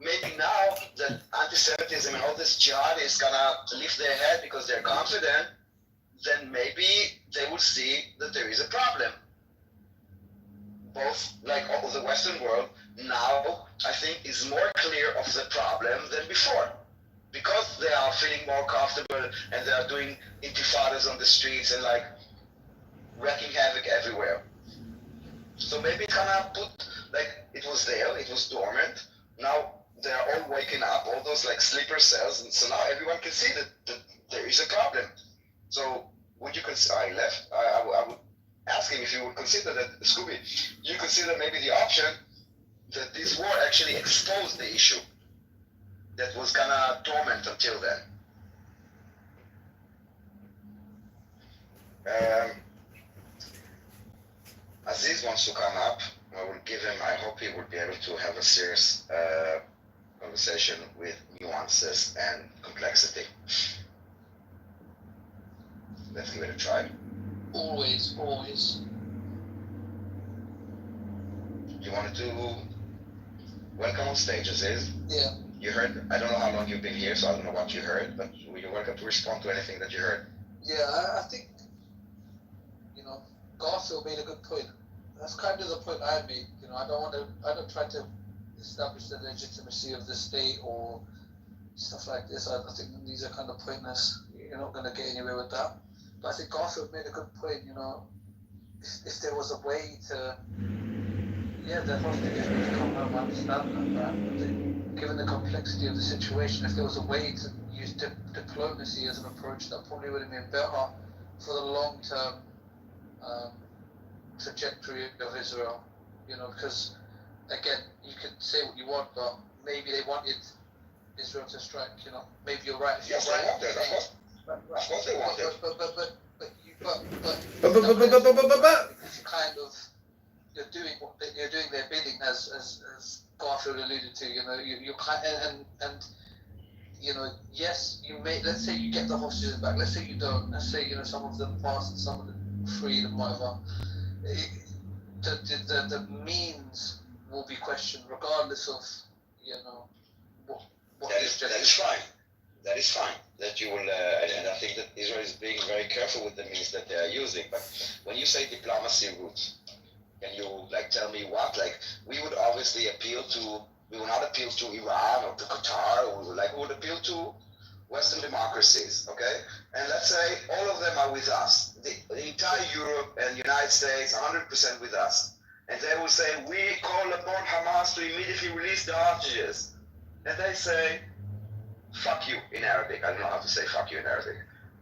Speaker 1: maybe now that anti-Semitism and all this jihad is gonna lift their head because they're confident, then maybe they will see that there is a problem. Both, like all of the Western world, now I think is more clear of the problem than before. Because they are feeling more comfortable and they are doing intifadas on the streets and like wreaking havoc everywhere. So maybe it kind of put, like, it was there, it was dormant. Now they are all waking up, all those like sleeper cells, and so now everyone can see that there is a problem. So would you consider, I would ask him if you would consider that, Scooby, you consider maybe the option that this war actually exposed the issue that was kind of dormant until then. Aziz wants to come up. I will give him, I hope he will be able to have a serious conversation with nuances and complexity. Let's give it a try.
Speaker 10: Always.
Speaker 1: You wanted to welcome on stage, Aziz?
Speaker 12: Yeah.
Speaker 1: You heard, I don't know how long you've been here, so I don't know what you heard, but you're welcome to respond to anything that you heard.
Speaker 12: Yeah, I think, Garfield made a good point. That's kind of the point I made. I don't try to establish the legitimacy of the state or stuff like this. I think these are kind of pointless. You're not going to get anywhere with that. But I think Garfield made a good point. If there was a way to, the hostages need to come home. I understand that, but given the complexity of the situation, if there was a way to use diplomacy as an approach, that probably would have been better for the long-term trajectory of Israel. Because again, you could say what you want, but maybe they wanted Israel to strike. Maybe you're right.
Speaker 1: Yes, they want that. Of course they want it.
Speaker 12: But you kind of you're doing their bidding as Garfield alluded to. You're kind and yes, you may. Let's say you get the hostages back. Let's say you don't. Let's say some of them pass and some of them freed and whatever. The means will be questioned regardless of what
Speaker 1: that is fine. That is fine. That you will, and I think that Israel is being very careful with the means that they are using. But when you say diplomacy route, can you tell me what? We would obviously we will not appeal to Iran or to Qatar. Or we would appeal to Western democracies, okay? And let's say all of them are with us. The entire Europe and United States, 100% with us. And they will say, we call upon Hamas to immediately release the hostages. And they say, fuck you in Arabic. I don't know how to say fuck you in Arabic.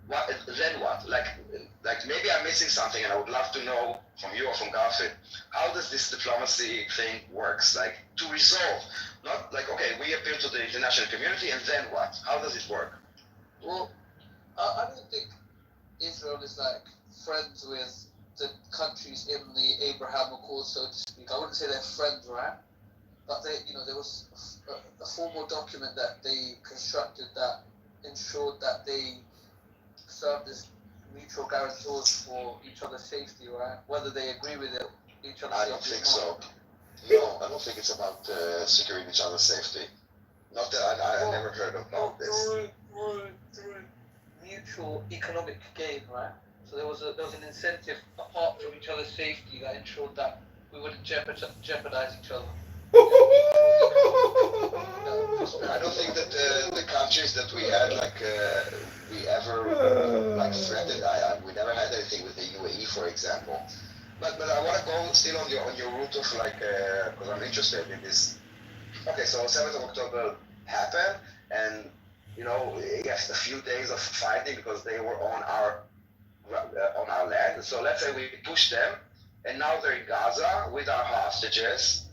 Speaker 1: Then what? Maybe I'm missing something, and I would love to know from you or from Garfield, how does this diplomacy thing works? To resolve, not okay, we appeal to the international community, and then what? How does it work?
Speaker 12: Well, I don't think Israel is friends with the countries in the Abraham Accords, so to speak. I wouldn't say they're friends, right? But there was a formal document that they constructed that ensured that they served as mutual guarantors for each other's safety, right? Whether they agree with it, each other's safety.
Speaker 1: I don't think so. No, I don't think it's about securing each other's safety. Not that I never heard about this.
Speaker 12: Through mutual economic gain, right? So there was an incentive apart from each other's safety that ensured that we wouldn't jeopardize each other.
Speaker 1: I don't think that the countries that we had, we ever threatened. We never had anything with the UAE, for example. But I want to go still on your route of because I'm interested in this. Okay, so 7th of October happened, and yes, a few days of fighting because they were on our land. So let's say we pushed them, and now they're in Gaza with our hostages.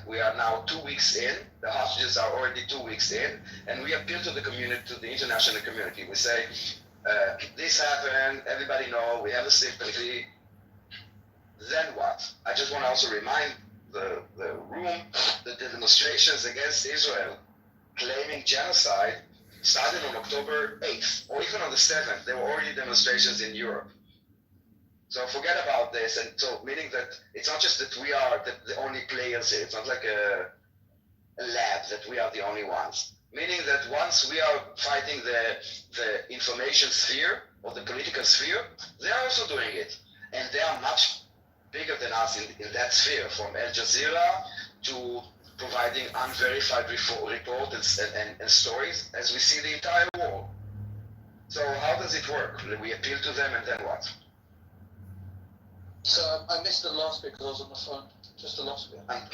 Speaker 1: We are now 2 weeks in. The hostages are already 2 weeks in, and we appeal to the community, to the international community. We say, this happened. Everybody know. We have a sympathy. Then what? I just want to also remind the room that the demonstrations against Israel claiming genocide started on October 8th, or even on the 7th. There were already demonstrations in Europe. So forget about this, and so meaning that it's not just that we are the only players here. It's not like a lab that we are the only ones. Meaning that once we are fighting the information sphere or the political sphere, they are also doing it, and they are much bigger than us in that sphere, from Al Jazeera to providing unverified reports and stories, as we see the entire world. So how does it work? We appeal to them, and then what?
Speaker 12: So I missed the last bit because I was on the phone. Just the last bit.
Speaker 1: I'm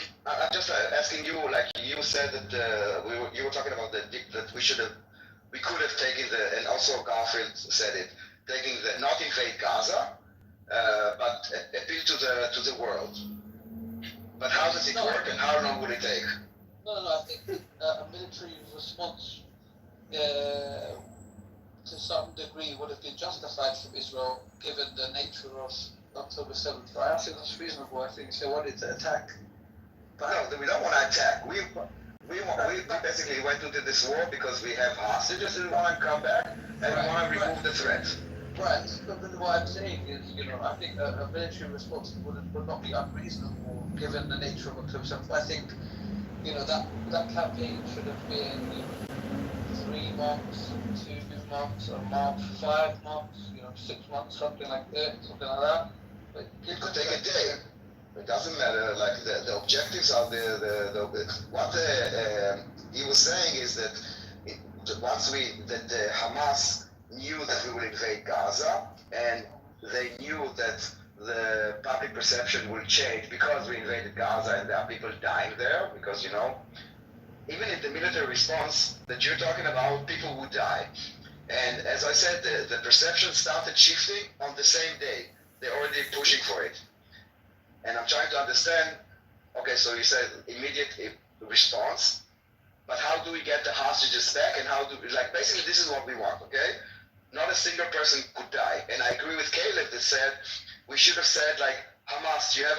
Speaker 1: just asking you, you said that you were talking about that we could have taken and also Garfield said it, taking not invade Gaza, but appeal to the world. But how does it work, and how long would it take?
Speaker 12: No. I think a military response, to some degree, would have been justified from Israel, given the nature of October 7th, right? I think that's reasonable. I think if they wanted to attack.
Speaker 1: But no, we don't want to attack. We basically went into this war because we have hostages and we want to come back and we want to remove the threat.
Speaker 12: Right. But what I'm saying is, I think a military response would not be unreasonable given the nature of October 7th. I think, that campaign should have been 3 months, 2 months, a month, 5 months, 6 months, something like that. But
Speaker 1: it could take a day. It doesn't matter. Like the objectives are what he was saying is that that the Hamas knew that we will invade Gaza, and they knew that the public perception will change because we invaded Gaza and there are people dying there. Because even in the military response that you're talking about, people would die. And as I said, the perception started shifting on the same day. They're already pushing for it. And I'm trying to understand, okay, so you said immediate response, but how do we get the hostages back, and basically this is what we want, okay? Not a single person could die. And I agree with Caleb that said, we should have said, like, Hamas, you have,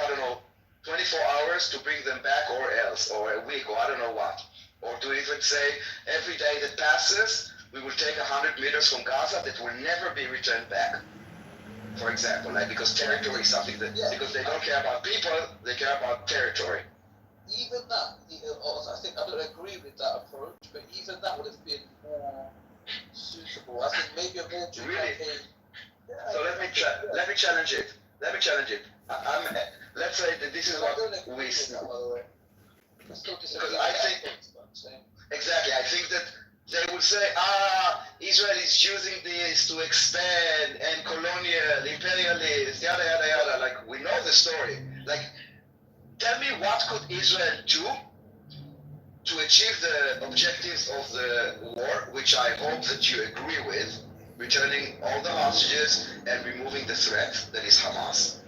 Speaker 1: 24 hours to bring them back or else, or a week, or I don't know what. Or to even say, every day that passes, we will take 100 meters from Gaza that will never be returned back. For example, because territory is something that, because they don't care about people, they care about territory.
Speaker 12: Even that, I think I don't agree with that approach, but even that would have been more suitable. I think maybe a military campaign. Yeah,
Speaker 1: so let me challenge it. Let's say that this is what we. Because I think exactly. I think that they would say, Israel is using this to expand and colonial, imperialist, yada yada yada. Like, we know the story. Like, tell me what could Israel do to achieve the objectives of the war, which I hope that you agree with, returning all the hostages and removing the threat that is Hamas.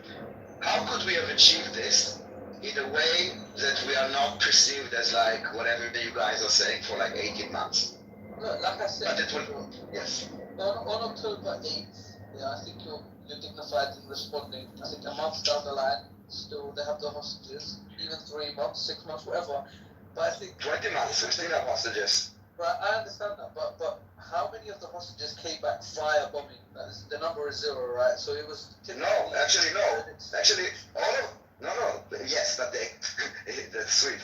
Speaker 1: How could we have achieved this in a way that we are not perceived as like whatever you guys are saying for like 18 months?
Speaker 12: Look, like I said,
Speaker 1: but it will, yes.
Speaker 12: On October 8th, I think you're dignified in responding. I think a month down the line, still they have the hostages, even 3 months, 6 months, whatever. But I think
Speaker 1: 20 months, we still have hostages.
Speaker 12: Right, I understand that, but how many of the hostages came back via bombing? The number is 0, right? So it was.
Speaker 1: No, actually no. Actually, yes, but that's sweet.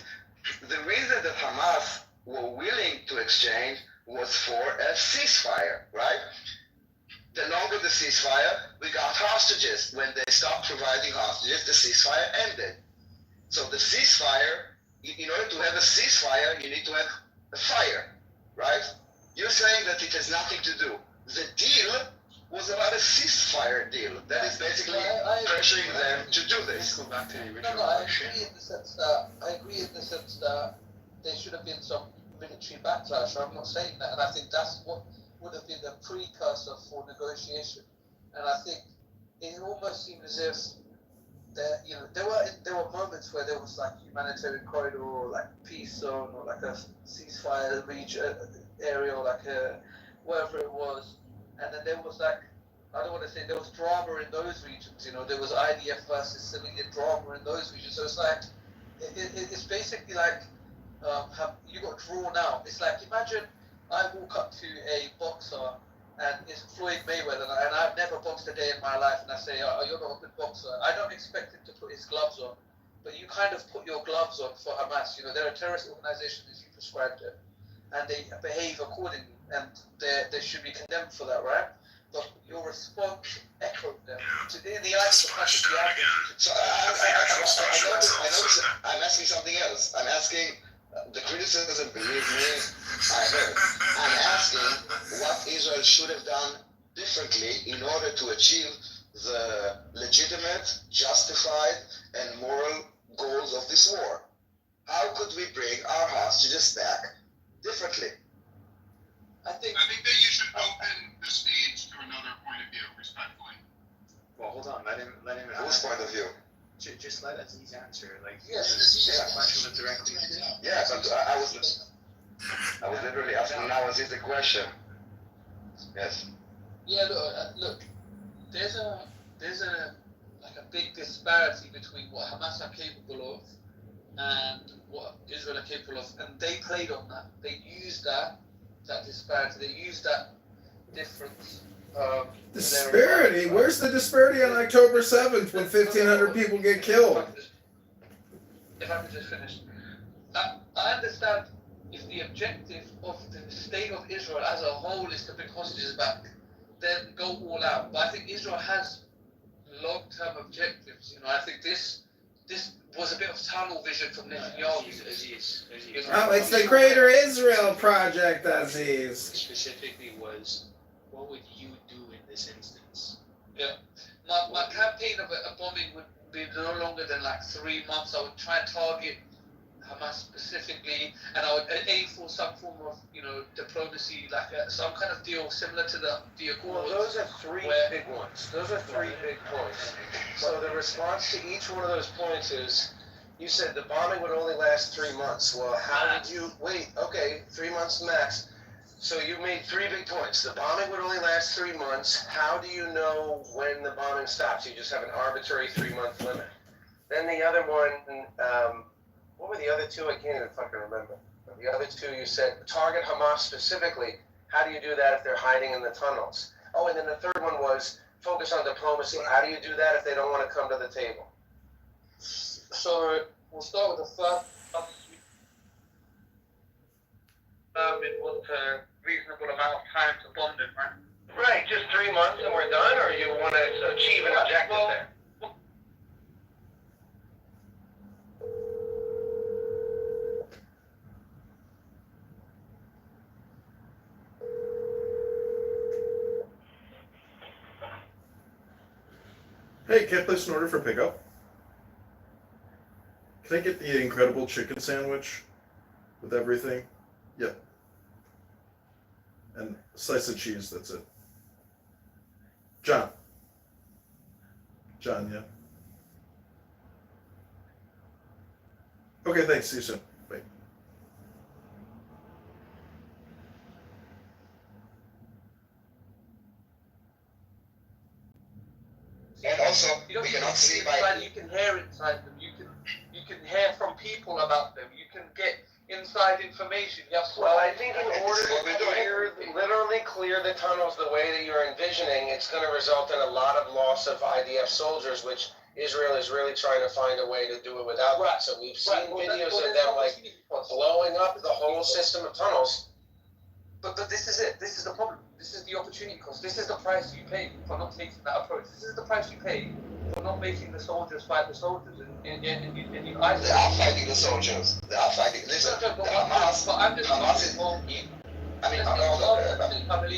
Speaker 1: The reason that Hamas were willing to exchange was for a ceasefire, right? The longer the ceasefire, we got hostages. When they stopped providing hostages, the ceasefire ended. So the ceasefire, in order to have a ceasefire, you need to have a fire, right? You're saying that it has nothing to do. The deal was about a ceasefire deal. That is basically pressuring them to do this.
Speaker 12: Go back to the original. No, I agree in the sense that there should have been some military backlash. I'm not saying that, and I think that's what would have been the precursor for negotiation. And I think it almost seemed as if that, there were moments where there was like humanitarian corridor, or like peace zone, or like a ceasefire region area, or like a wherever it was, and then there was like, I don't want to say there was drama in those regions. There was IDF versus civilian drama in those regions. So it's like it's basically like you got drawn out. It's like, imagine I walk up to a boxer and it's Floyd Mayweather, and I've never boxed a day in my life, and I say, oh, you're not a good boxer. I don't expect him to put his gloves on, but you kind of put your gloves on for Hamas. They're a terrorist organization as you prescribed it, and they behave accordingly, and they should be condemned for that, right? But your response echoed them. In the eyes of the country,
Speaker 1: so I'm asking something else. I'm asking the criticism, believe me, I heard. I'm asking what Israel should have done differently in order to achieve the legitimate, justified, and moral goals of this war. How could we bring our hostages back differently?
Speaker 3: I think that you should open the stage to another point of view, respectfully.
Speaker 2: Well, hold on. Let him.
Speaker 1: Whose point of view?
Speaker 2: Just let Aziz answer.
Speaker 3: That
Speaker 2: question was directly.
Speaker 1: Yeah, but I was literally asking now Aziz the question. Yes.
Speaker 12: Yeah, look. There's a big disparity between what Hamas are capable of and what Israel are capable of, and they played on that. They used that disparity. They used that difference.
Speaker 4: Disparity? Where's the disparity on October 7th when 1,500 people get killed?
Speaker 12: If I could just finish. I understand if the objective of the state of Israel as a whole is to bring hostages back, then go all out. But I think Israel has long-term objectives. I think this this was a bit of tunnel vision from Netanyahu.
Speaker 2: Aziz.
Speaker 4: Oh, it's the Greater Israel Project, Aziz.
Speaker 10: Specifically was, what would you do in this instance?
Speaker 12: My campaign of a bombing would be no longer than like 3 months. I would try and target Hamas specifically, and I would aim for some form of, diplomacy, like some kind of deal similar to the Accords.
Speaker 13: Well, those are three big ones. Those are three big points. So the response to each one of those points is, you said the bombing would only last 3 months. Well, how would you wait? Okay, 3 months max. So you made three big points. The bombing would only last 3 months. How do you know when the bombing stops? You just have an arbitrary 3-month limit. Then the other one, what were the other two? I can't even fucking remember. But the other two you said, target Hamas specifically. How do you do that if they're hiding in the tunnels? Oh, and then the third one was focus on diplomacy. How do you do that if they don't want to come to the table?
Speaker 12: So we'll start with the first. It was a reasonable amount of time to bomb them, right?
Speaker 13: Right, just 3 months and we're done, or you want to achieve an objective there?
Speaker 4: Hey, can I place an order for pickup? Can I get the incredible chicken sandwich with everything? Yep. And a slice of cheese, that's it. John, yeah. Okay, thanks. See you soon. Bye.
Speaker 1: And also,
Speaker 12: You don't
Speaker 1: we
Speaker 12: see
Speaker 1: cannot see
Speaker 12: it
Speaker 1: by.
Speaker 12: inside, you can hear inside them. You can hear from people about them. You can get inside information. You have
Speaker 13: Well, I think in order
Speaker 1: This is what we're
Speaker 13: to literally clear the tunnels the way that you're envisioning, it's going to result in a lot of loss of IDF soldiers, which Israel is really trying to find a way to do it without that. So we've seen videos of them like blowing up the whole system of tunnels.
Speaker 12: But this is it. This is the problem. This is the opportunity cost. This is the price you pay for not taking that approach. This is the price you pay for not making the soldiers fight the soldiers. And you
Speaker 1: They are fighting the soldiers. They are fighting. Listen, Hamas. Hamas is. I mean,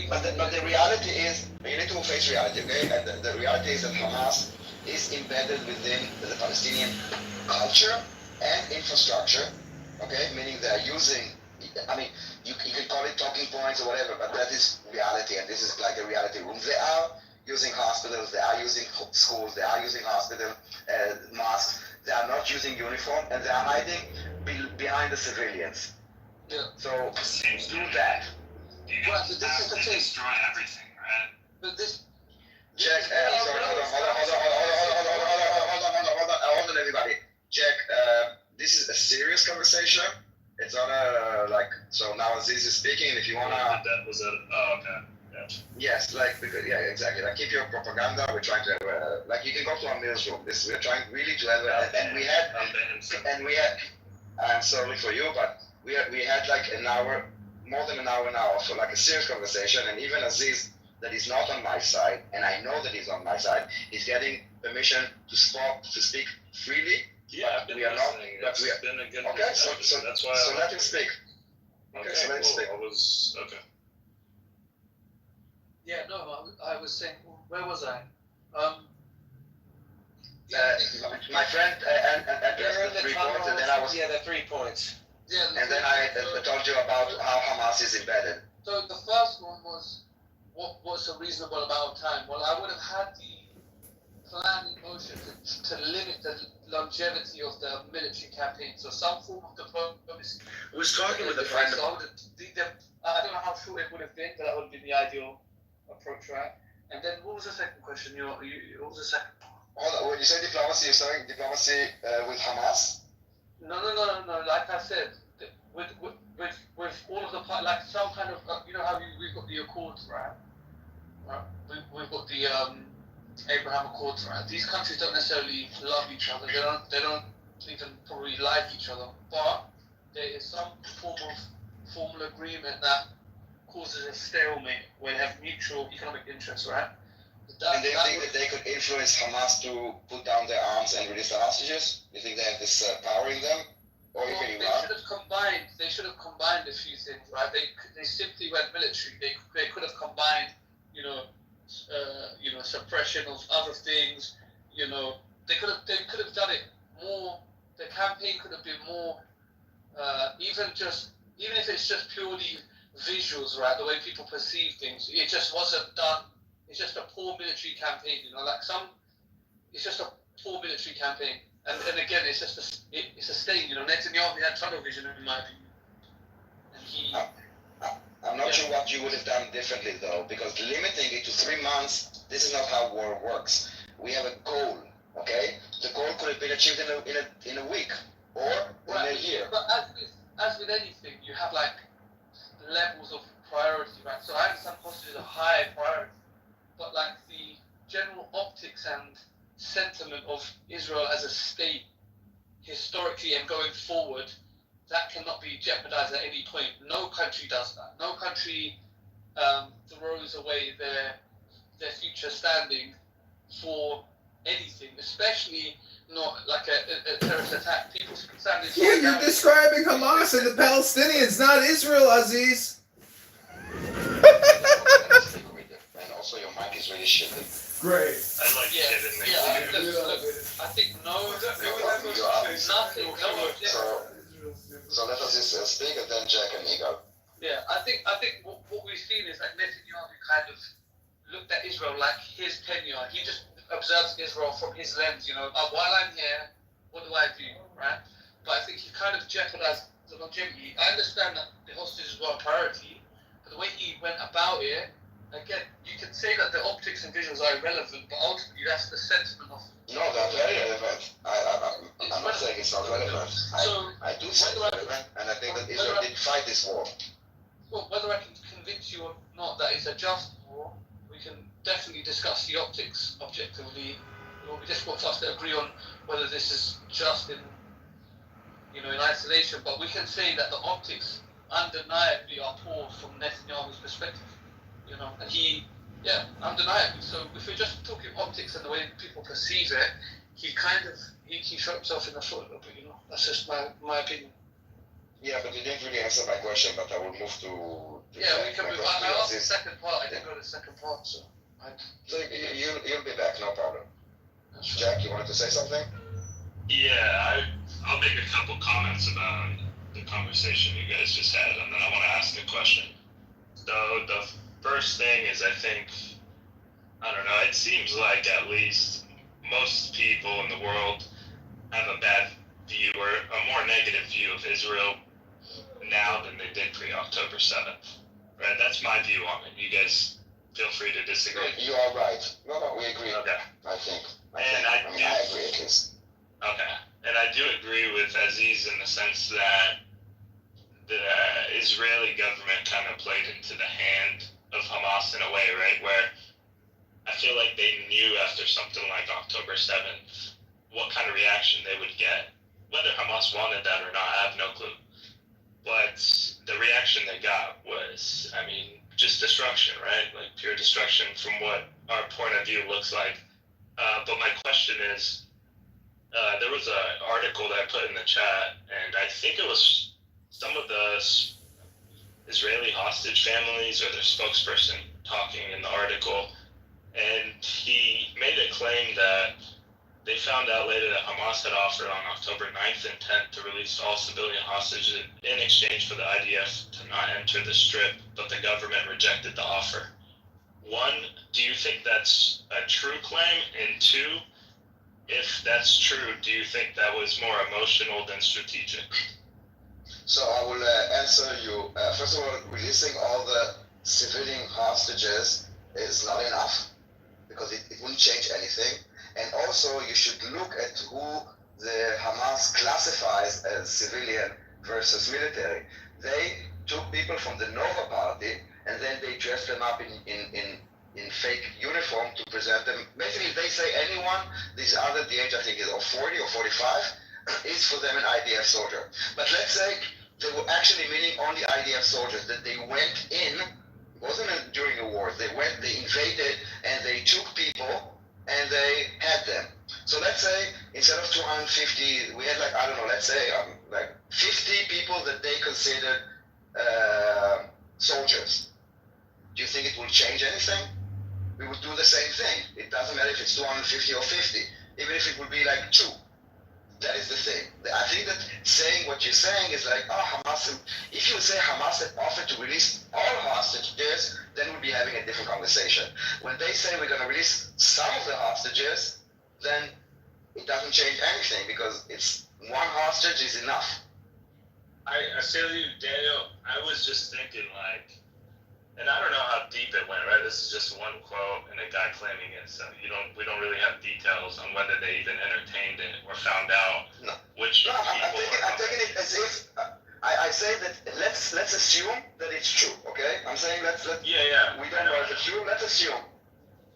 Speaker 1: but the reality is, you need to face reality, okay? And the reality is that Hamas is embedded within the Palestinian culture and infrastructure, okay? Meaning they are using, I mean, you can call it talking points or whatever, but that is reality, and this is like a reality room. They are using hospitals, they are using schools, they are using hospital masks, they are not using uniform, and they are hiding behind the civilians.
Speaker 12: Yeah.
Speaker 1: So do that.
Speaker 12: Well, but this is the thing.
Speaker 2: Destroy everything, right?
Speaker 12: But this.
Speaker 1: Jack, hold on, everybody. Jack, this is a serious conversation. It's not a so now Aziz is speaking. If you wanna,
Speaker 2: That was okay. Gotcha.
Speaker 1: yes, because exactly. Like keep your propaganda. We're trying to you can go to our meals room. We're trying really to have and we had. I'm sorry for you, but we had like an hour, more than an hour now, for like a serious conversation. And even Aziz, that is not on my side, and I know that he's on my side, is getting permission to speak freely.
Speaker 2: Yeah, I've been listening. It's been a good
Speaker 1: Okay,
Speaker 2: discussion. That's why.
Speaker 1: So let him speak. Okay, so let him speak.
Speaker 2: I was okay.
Speaker 12: Yeah, no, I was saying, where was I?
Speaker 1: My friend addressed the 3 points, and then I was.
Speaker 13: Yeah, the 3 points.
Speaker 12: Yeah.
Speaker 1: And then I told you about how Hamas is embedded.
Speaker 12: So the first one was, what's a reasonable amount of time? Well, I would have had the plan in motion to limit the longevity of the military campaign. So some form of diplomacy.
Speaker 1: I was talking with a friend.
Speaker 12: I don't know how short it would have been, but that would have been the ideal approach, right? And then what was the second question? What was the second?
Speaker 1: When you say diplomacy, you're saying diplomacy with Hamas?
Speaker 12: No. Like I said, with all of the like some kind of how we've got the Accords, right? We've got the Abraham Accords, right? These countries don't necessarily love each other. They don't even probably like each other, but there is some form of formal agreement that causes a stalemate where they have mutual economic interests, right?
Speaker 1: And they think that they could influence Hamas to put down their arms and release the hostages? You think they have this power in them? Or
Speaker 12: Well,
Speaker 1: even
Speaker 12: they
Speaker 1: Iran?
Speaker 12: should have combined a few things, right? They simply went military. They could have combined, suppression of other things. They could have done it more. The campaign could have been more, even if it's just purely visuals, right? The way people perceive things, it just wasn't done. It's just a poor military campaign, it's just a poor military campaign. And again, it's just it's a stain, Netanyahu had tunnel vision, in my opinion. And
Speaker 1: I'm not sure what you would have done differently, though, because limiting it to 3 months, this is not how war works. We have a goal, okay? The goal could have been achieved in a week or in a year.
Speaker 12: But as with anything, you have levels of priority, right? So I understand hostages are high priority, but the general optics and sentiment of Israel as a state, historically and going forward, that cannot be jeopardized at any point. No country does that. No country throws away their future standing for anything, especially not a terrorist attack. People stand in
Speaker 4: Yeah, you're describing Hamas and the Palestinians, not Israel, Aziz.
Speaker 1: And also your mic is really shitty.
Speaker 4: Great.
Speaker 10: I like
Speaker 12: I think nothing.
Speaker 1: So let us just speak and then Jack and Igal.
Speaker 12: Yeah, I think what we've seen is that Netanyahu kind of looked at Israel like his tenure. He just observes Israel from his lens, while I'm here, what do I do, right? But I think he kind of jeopardized the longevity. I understand that the hostages were a priority, but the way he went about it, again, you can say that the optics and visuals are irrelevant, but ultimately that's the sentiment of.
Speaker 1: No, they're very relevant. I'm not saying it's not relevant. I do say it's relevant, and I think that Israel did fight this war.
Speaker 12: Well, whether I can convince you or not that it's a just war, we can definitely discuss the optics objectively. It will be difficult for us to agree on whether this is just in isolation, but we can say that the optics undeniably are poor from Netanyahu's perspective. And undeniably. So if we're just talking optics and the way people perceive it, he shot himself in the foot a little bit. That's just my opinion.
Speaker 1: Yeah, but you didn't really answer my question. But I will move to
Speaker 12: yeah, we can move. I asked the second part. I didn't go to the second part, so.
Speaker 1: So you'll be back, no problem. Jack, you wanted to say something?
Speaker 10: Yeah, I'll make a couple comments about the conversation you guys just had, and then I want to ask a question. So the first thing is, I think, it seems like at least most people in the world have a bad view or a more negative view of Israel now than they did pre-October 7th. Right? That's my view on it. You guys feel free to disagree.
Speaker 1: You are right. No, we agree.
Speaker 10: Okay.
Speaker 1: I think. I agree at least.
Speaker 10: Okay. And I do agree with Aziz in the sense that the Israeli government kind of played into the hand of Hamas in a way, right? Where I feel like they knew after something like October 7th what kind of reaction they would get. Whether Hamas wanted that or not, I have no clue. But the reaction they got was, just destruction, right? Like pure destruction from what our point of view looks like. But my question is, there was an article that I put in the chat, and I think it was some of the Israeli hostage families or their spokesperson talking in the article, and he made a claim that they found out later that Hamas had offered on October 9th and 10th to release all civilian hostages in exchange for the IDF to not enter the Strip, but the government rejected the offer. One, do you think that's a true claim? And two, if that's true, do you think that was more emotional than strategic?
Speaker 1: So I will answer you. First of all, releasing all the civilian hostages is not enough because it wouldn't change anything. And also, you should look at who the Hamas classifies as civilian versus military. They took people from the Nova Party and then they dressed them up in fake uniform to present them. Basically, they say anyone, these under the age, I think, is of 40 or 45, is for them an IDF soldier. But let's say they were actually meaning only IDF soldiers, that they went in It wasn't during the war. They invaded, and they took people, and they had them. So let's say instead of 250, we had like, I don't know, let's say like 50 people that they considered soldiers. Do you think it will change anything? We would do the same thing. It doesn't matter if it's 250 or 50, even if it would be like 2. That is the thing. I think that saying what you're saying is like, oh, Hamas, if you say Hamas had offered to release all hostages, then we'll be having a different conversation. When they say we're going to release some of the hostages, then it doesn't change anything because it's one hostage is enough.
Speaker 14: I feel you, Daniel. I was just thinking like, and I don't know how deep it went, right? This is just one quote and a guy claiming it, so we don't really have details on whether they even entertained it or found out which people.
Speaker 1: I'm taking it as if I say that let's assume that it's true, okay? I'm saying let's
Speaker 14: yeah.
Speaker 1: We don't know if it's true. Let's assume.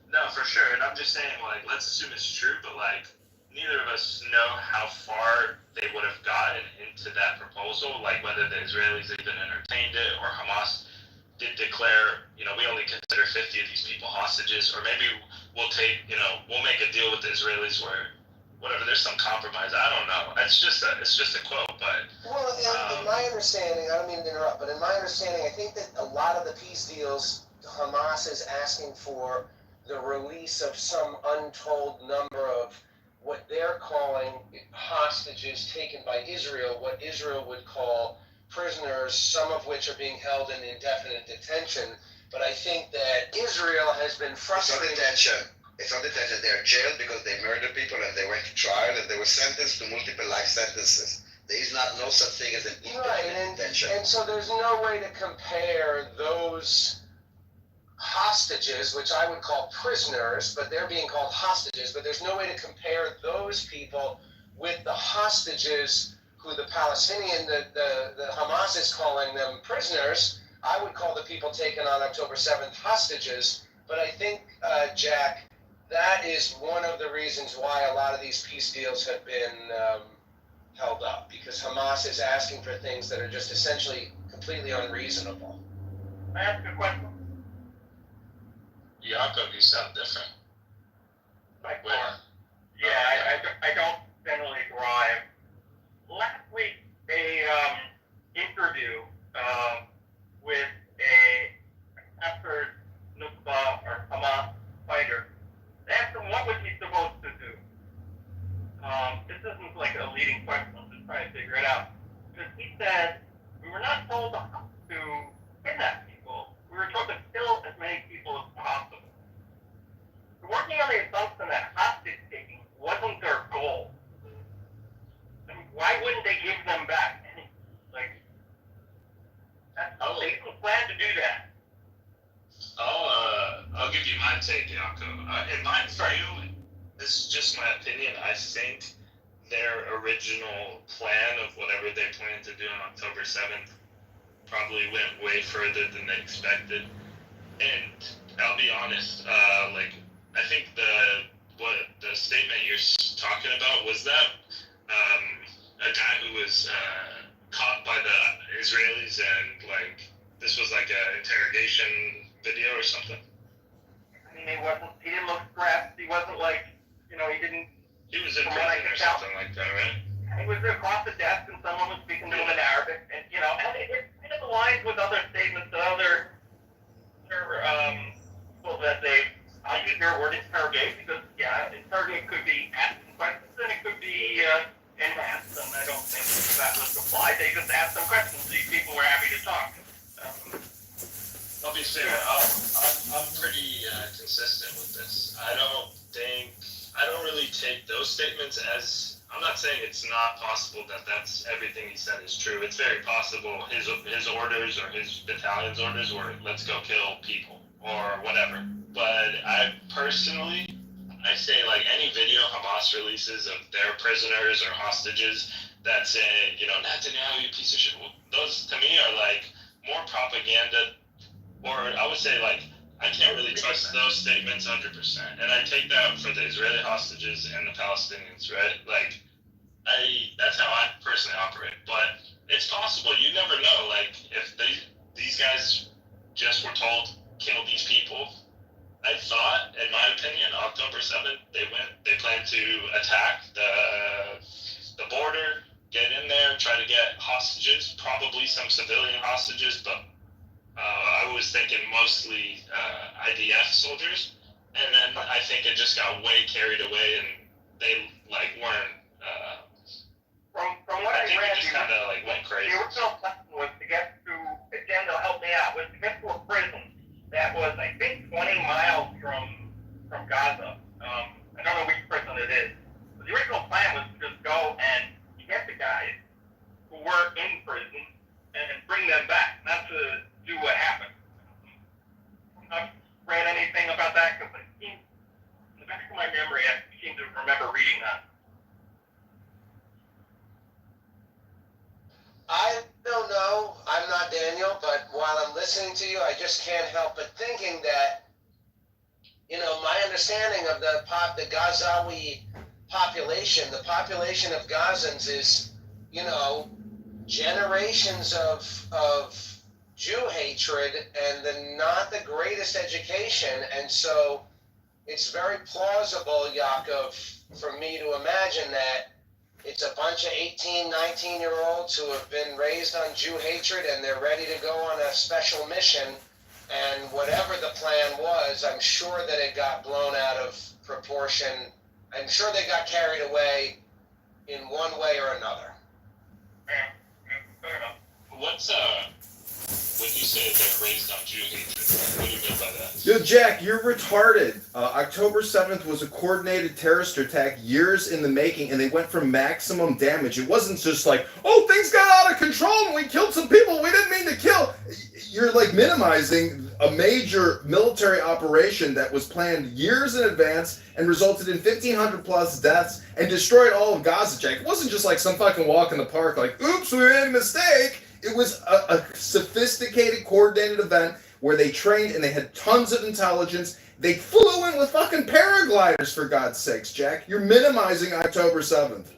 Speaker 14: No, for sure. And I'm just saying like let's assume it's true, but like neither of us know how far they would have gotten into that proposal, like whether the Israelis even entertained it or Hamas did declare, we only consider 50 of these people hostages, or maybe we'll make a deal with the Israelis where, whatever, there's some compromise. I don't know. It's just a quote, but.
Speaker 13: Well, in my understanding, I don't mean to interrupt, but in my understanding, I think that a lot of the peace deals, Hamas is asking for the release of some untold number of what they're calling hostages taken by Israel, what Israel would call prisoners, some of which are being held in indefinite detention. But I think that Israel has been frustrated.
Speaker 1: It's not detention. They're jailed because they murdered people and they went to trial and they were sentenced to multiple life sentences. There is no such thing as an indefinite detention.
Speaker 13: And so there's no way to compare those hostages, which I would call prisoners, but they're being called hostages, but there's no way to compare those people with the hostages who the Palestinian, the Hamas is calling them prisoners. I would call the people taken on October 7th hostages. But I think, Jack, that is one of the reasons why a lot of these peace deals have been held up, because Hamas is asking for things that are just essentially completely unreasonable.
Speaker 15: I ask a question?
Speaker 14: Yaakov, you sound different.
Speaker 15: Like where? Yeah, I don't generally drive. Last week, a interview with a captured Nukba or Hamas fighter. They asked him, what was he supposed to do? This isn't like a leading question. I'm just trying to figure it out. Because he said, we were not told to kidnap people. We were told to kill as many people as possible. We're working on the assumption that hostage taking wasn't their goal. Why wouldn't they give them back? They didn't plan to do that.
Speaker 14: I'll give you my take, Yaakov. In my view, this is just my opinion. I think their original plan of whatever they planned to do on October 7th probably went way further than they expected. And I'll be honest, I think the statement you're talking about was that a guy who was caught by the Israelis and this was like an interrogation video or something.
Speaker 15: I mean, he didn't look stressed. He wasn't
Speaker 14: he was in prison or something like that, right?
Speaker 15: He was across the desk and someone was speaking to him in Arabic, and it kind of aligns with other statements that other people that I use their word interrogate because interrogate could be asking questions and it could be enhanced, and I don't think that was applied. They just asked them questions. These people were happy to talk.
Speaker 14: I'll be fair. I'm pretty consistent with this. I don't really take those statements as. I'm not saying it's not possible that that's everything he said is true. It's very possible his orders or his battalion's orders were let's go kill people or whatever. But I personally, I say any video Hamas releases of their prisoners or hostages that say, Netanyahu, you piece of shit. Those to me are more propaganda, or I would say I can't really trust those statements 100%. And I take that for the Israeli hostages and the Palestinians, right? That's how I personally operate. But it's possible. You never know. If these guys just were told was thinking mostly IDF soldiers, and then I think it just got way carried away, and they like weren't.
Speaker 15: From what I
Speaker 14: think
Speaker 15: read,
Speaker 14: it just kind of like went crazy.
Speaker 15: the original plan was to get to, again, they'll help me out, was to get to a prison that was, I think, 20 miles from Gaza. I don't know which prison it is. But the original plan was to just go and get the guys who were in prison and bring them back, not to do what happened. I've read anything about that because in the back of my memory, I seem to remember reading that.
Speaker 13: I don't know. I'm not Daniel, but while I'm listening to you, I just can't help but thinking that, my understanding of the Gazawi population, the population of Gazans is, generations of Jew hatred and not the greatest education. And so it's very plausible, Yaakov, for me to imagine that it's a bunch of 18, 19-year-olds who have been raised on Jew hatred and they're ready to go on a special mission. And whatever the plan was, I'm sure that it got blown out of proportion. I'm sure they got carried away in one way or another.
Speaker 14: What's when you say they're raised on Jew hatred, what do you mean by that?
Speaker 4: Yo, Jack, you're retarded. October 7th was a coordinated terrorist attack, years in the making, and they went for maximum damage. It wasn't just like, oh, things got out of control and we killed some people we didn't mean to kill. You're like minimizing a major military operation that was planned years in advance and resulted in 1,500 plus deaths and destroyed all of Gaza, Jack. It wasn't just like some fucking walk in the park like, oops, we made a mistake. It was a sophisticated, coordinated event where they trained and they had tons of intelligence. They flew in with fucking paragliders, for God's sakes, Jack. You're minimizing October 7th.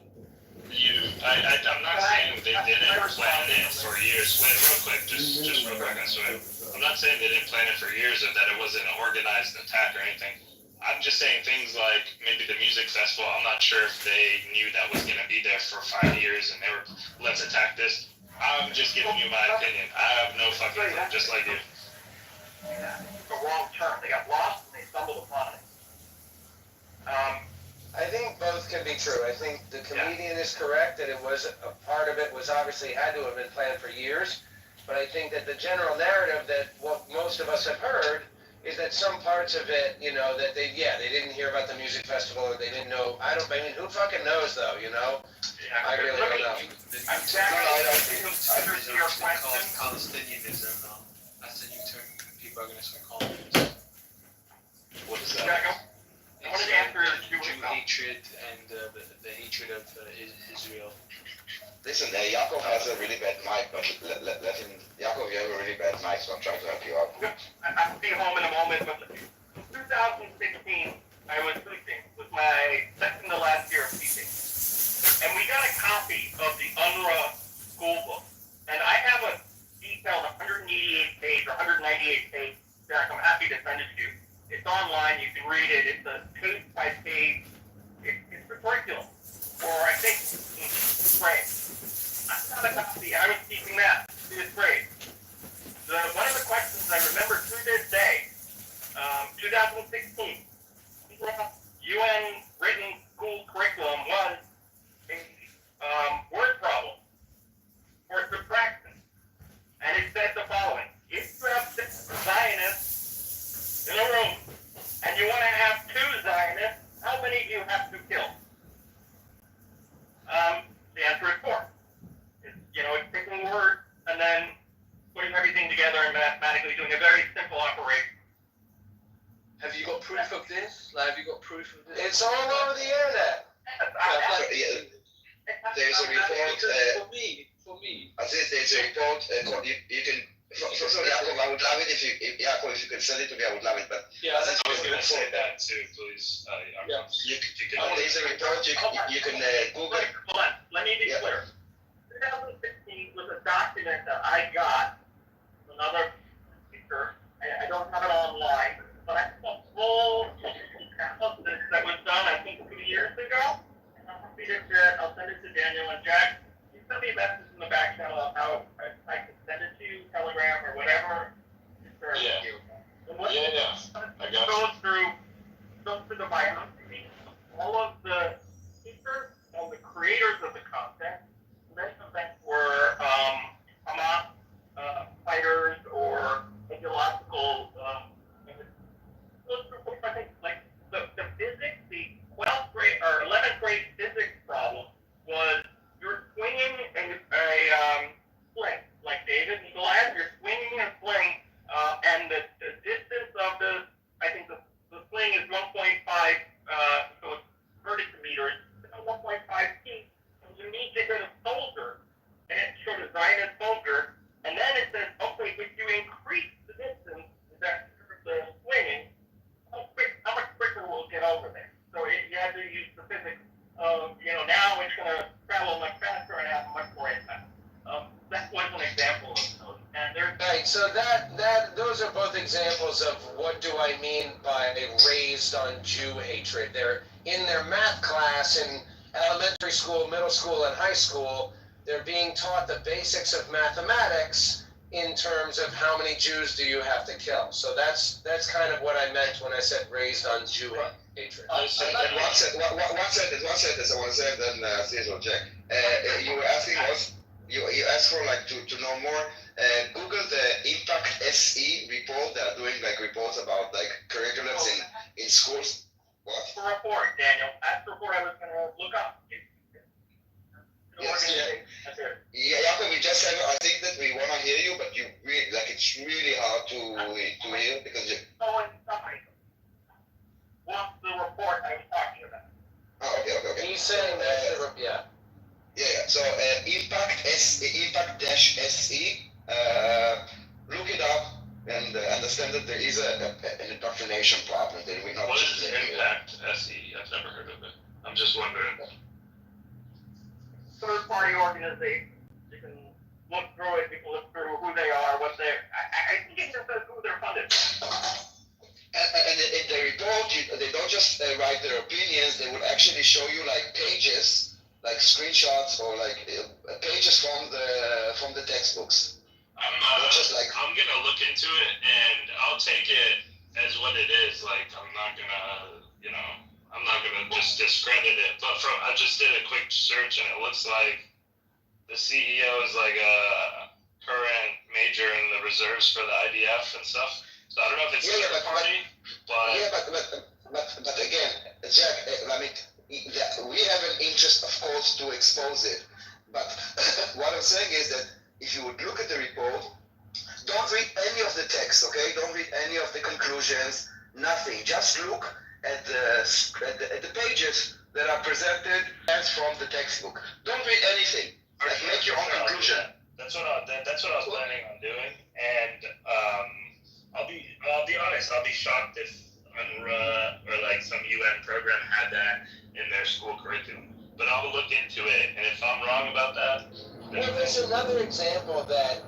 Speaker 14: I'm not saying they didn't plan it for years. Wait, real quick, just real quick, I swear. I'm not saying they didn't plan it for years or that it wasn't an organized attack or anything. I'm just saying things like maybe the music festival. I'm not sure if they knew that was going to be there for 5 years and they were, let's attack this. I'm just giving you my opinion. I have no fucking clue, just like you.
Speaker 15: Yeah, the wrong term. They got lost and they stumbled upon it.
Speaker 13: I think both can be true. I think the comedian is correct that it was a part of it was obviously had to have been planned for years. But I think that the general narrative that what most of us have heard is that some parts of it, that they didn't hear about the music festival or they didn't know. I mean, who fucking knows though, I really don't know.
Speaker 15: I'm to your question.
Speaker 11: Palestinianism. That's a new term people are going to start calling it.
Speaker 14: What is that?
Speaker 15: I wanted to answer
Speaker 11: Jew hatred and the hatred of Israel.
Speaker 1: Listen, Yaakov has a really bad mic, but let him. Yaakov, you have a really bad mic, so I'm trying to help you out.
Speaker 15: I'll be home in a moment, but in 2016, I was teaching with my second to last year of teaching. And we got a copy of the UNRWA school book. And I have a detailed 188-page or 198-page deck. I'm happy to send it to you. It's online. You can read it. It's a page-by-page. It's the curriculum for, I think, grade. I got a copy. I was teaching that to this grade. One of the questions I remember to this day, 2016, UN written school curriculum was a word problem for subtraction. And it said the following: if you have 6 Zionists in a room and you want to have 2 Zionists, how many do you have to kill? The answer is 4. It's picking words and then putting everything together and mathematically doing a very simple operation.
Speaker 12: Have you got proof of this? Have you got proof of this?
Speaker 13: It's all over the internet.
Speaker 1: There's a report.
Speaker 12: For me.
Speaker 1: I think there's a report. You can. Yaakov, I would love it if you could send it to me. I would love it. But
Speaker 14: yeah, I was going to say that too. Please.
Speaker 1: You can. There's a report. You can Google.
Speaker 15: Hold on. Let me be clear. 2016 was a document that I got from another speaker. I don't have it online, but I have a full analysis that was done, I think, 2 years ago. And I'm happy to share it. I'll send it to Daniel and Jack. You send me a message in the back channel of how I can send it to you, Telegram or whatever. autobiography, all of the teachers and the creators of the content, many of them were Hamas fighters or ideological. I think like the physics, the 12th grade or 11th grade physics problem was you're swinging a sling, like David and Goliath, you're swinging a sling, and the distance of I think the sling is 1.5, so it's 30 meters, 1.5 feet, and you need to hit a soldier, and it showed a Zionist soldier, and then it says, okay, if you increase the distance that the swinging, how much quicker will it get over there? So you had to use the physics of, now it's going to travel much faster and have much more impact. That was an example of those. And there's
Speaker 13: Right, so those are both examples of what do I mean by raised on Jew hatred. They're in their math class in elementary school, middle school, and high school. They're being taught the basics of mathematics in terms of how many Jews do you have to kill. So that's kind of what I meant when I said raised on Jew hatred.
Speaker 1: And one sentence I want to say, then Cecil check. You were asking us, you asked for like to know more. Google the Impact SE report. They are doing like reports about like curriculums in schools. What?
Speaker 15: the report, Daniel. That's the report I was going to look up.
Speaker 1: Yes, yeah.
Speaker 15: That's it.
Speaker 1: Yeah, Jacob, we just have, I think that we want to hear you, but you really, like, it's really hard to hear because you...
Speaker 15: Oh, and somebody. What's the report I was talking about?
Speaker 1: Oh, okay.
Speaker 13: He's saying that, yeah.
Speaker 1: Yeah, so Impact SE, look it up and understand that there is an indoctrination problem. That we're not
Speaker 14: What
Speaker 1: just
Speaker 14: is Impact SE? I've never heard of it. I'm just wondering.
Speaker 15: Third-party organization. You can look through it. You can look through who they are, what they're... I think it just says who they're funded.
Speaker 1: And in the report, they don't just write their opinions. They will actually show you like pages, like screenshots or like pages from the textbooks.
Speaker 14: I'm gonna look into it and I'll take it as what it is. Like I'm not gonna just discredit it. But I just did a quick search and it looks like the CEO is like a current major in the reserves for the IDF and stuff. So I don't know if it's third party, but...
Speaker 1: Yeah, but again, Jack, I mean, we have an interest, of course, to expose it. But what I'm saying is that if you would look at the report, don't read any of the text, okay? Don't read any of the conclusions, nothing. Just look at the pages that are presented as from the textbook. Don't read anything. Like, make your own conclusion.
Speaker 14: That's what I was planning on doing, and I'll be honest. I'll be shocked if UNRWA or like some UN program had that in their school curriculum. But I'll look into it, and if I'm wrong about that.
Speaker 13: Well, there's another example that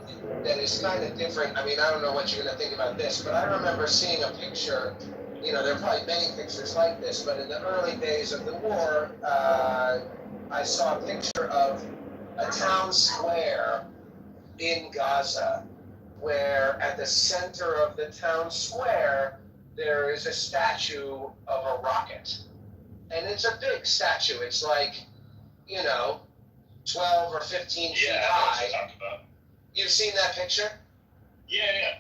Speaker 13: is kind of different. I mean, I don't know what you're going to think about this, but I remember seeing a picture. There are probably many pictures like this, but in the early days of the war, I saw a picture of a town square in Gaza, where at the center of the town square, there is a statue of a rocket. And it's a big statue. It's like, 12 or 15 feet high. You've seen that picture?
Speaker 14: Yeah.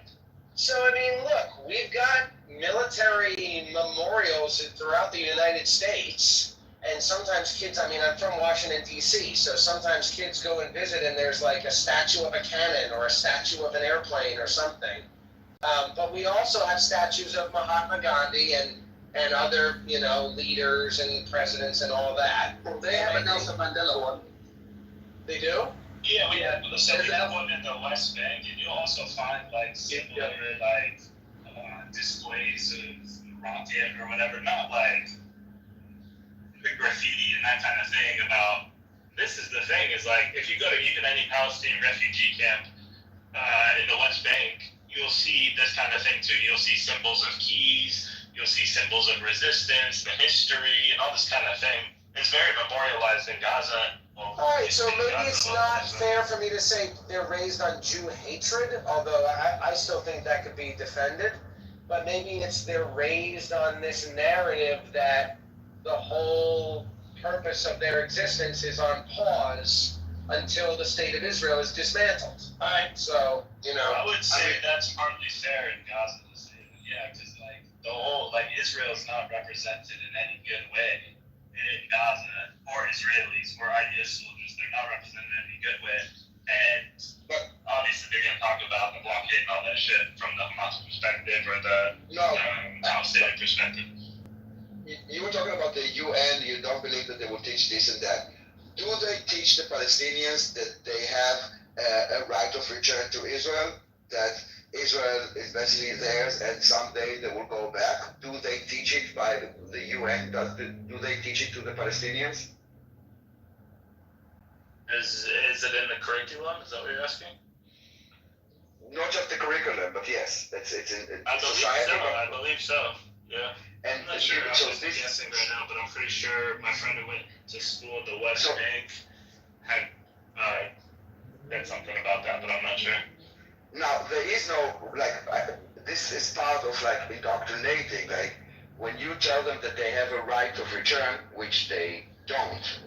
Speaker 13: So, I mean, look, we've got military memorials throughout the United States. And sometimes kids, I'm from Washington, D.C., so sometimes kids go and visit and there's like a statue of a cannon or a statue of an airplane or something. But we also have statues of Mahatma Gandhi and other, leaders and presidents and all that.
Speaker 7: Well, they have a Nelson Mandela one.
Speaker 13: They do?
Speaker 14: Yeah, we have one in the West Bank, and you'll also find like similar displays of rocket or whatever, not like the graffiti and that kind of thing about. This is the thing, is like if you go to even any Palestinian refugee camp in the West Bank, you'll see this kind of thing too. You'll see symbols of keys, you'll see symbols of resistance, the history, and all this kind of thing. It's very memorialized in Gaza.
Speaker 13: All right, so maybe it's not fair for me to say they're raised on Jew hatred, although I still think that could be defended. but maybe they're raised on this narrative that the whole purpose of their existence is on pause until the state of Israel is dismantled. So,
Speaker 14: I would say that's partly fair in Gaza to say that, yeah, because like the whole Israel's not represented in any good way in Gaza, or Israelis, or IDF soldiers. They're not represented in any good way, and obviously they're gonna talk about the blockade and all that shit from the Hamas perspective or the Palestinian perspective.
Speaker 1: You were talking about the UN. You don't believe that they will teach this and that. Do they teach the Palestinians that they have a right of return to Israel? That Israel is basically theirs, and someday they will go back. Do they teach it by the UN? Do they teach it to the Palestinians?
Speaker 14: Is it in the curriculum? Is that what you're asking?
Speaker 1: Not just the curriculum, but yes, it's in
Speaker 14: I believe
Speaker 1: society.
Speaker 14: so. I believe so. Yeah.
Speaker 1: And
Speaker 14: I'm not sure. I'm just guessing right now, but I'm pretty sure my friend who went to school at the West Bank had said something about that, but I'm not sure.
Speaker 1: Now there is no this is part of indoctrinating. Like when you tell them that they have a right of return, which they don't.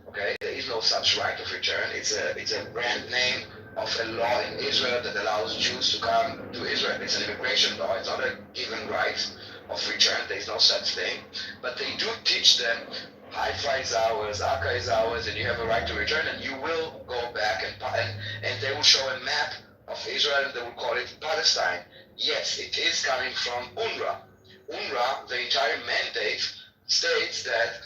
Speaker 1: Okay, there is no such right of return. It's a brand name of a law in Israel that allows Jews to come to Israel. It's an immigration law. It's not a given right of return. There is no such thing. But they do teach them Haifa is ours, Akka is ours, and you have a right to return, and you will go back and they will show a map of Israel and they will call it Palestine. Yes, it is coming from UNRWA. UNRWA, the entire mandate states that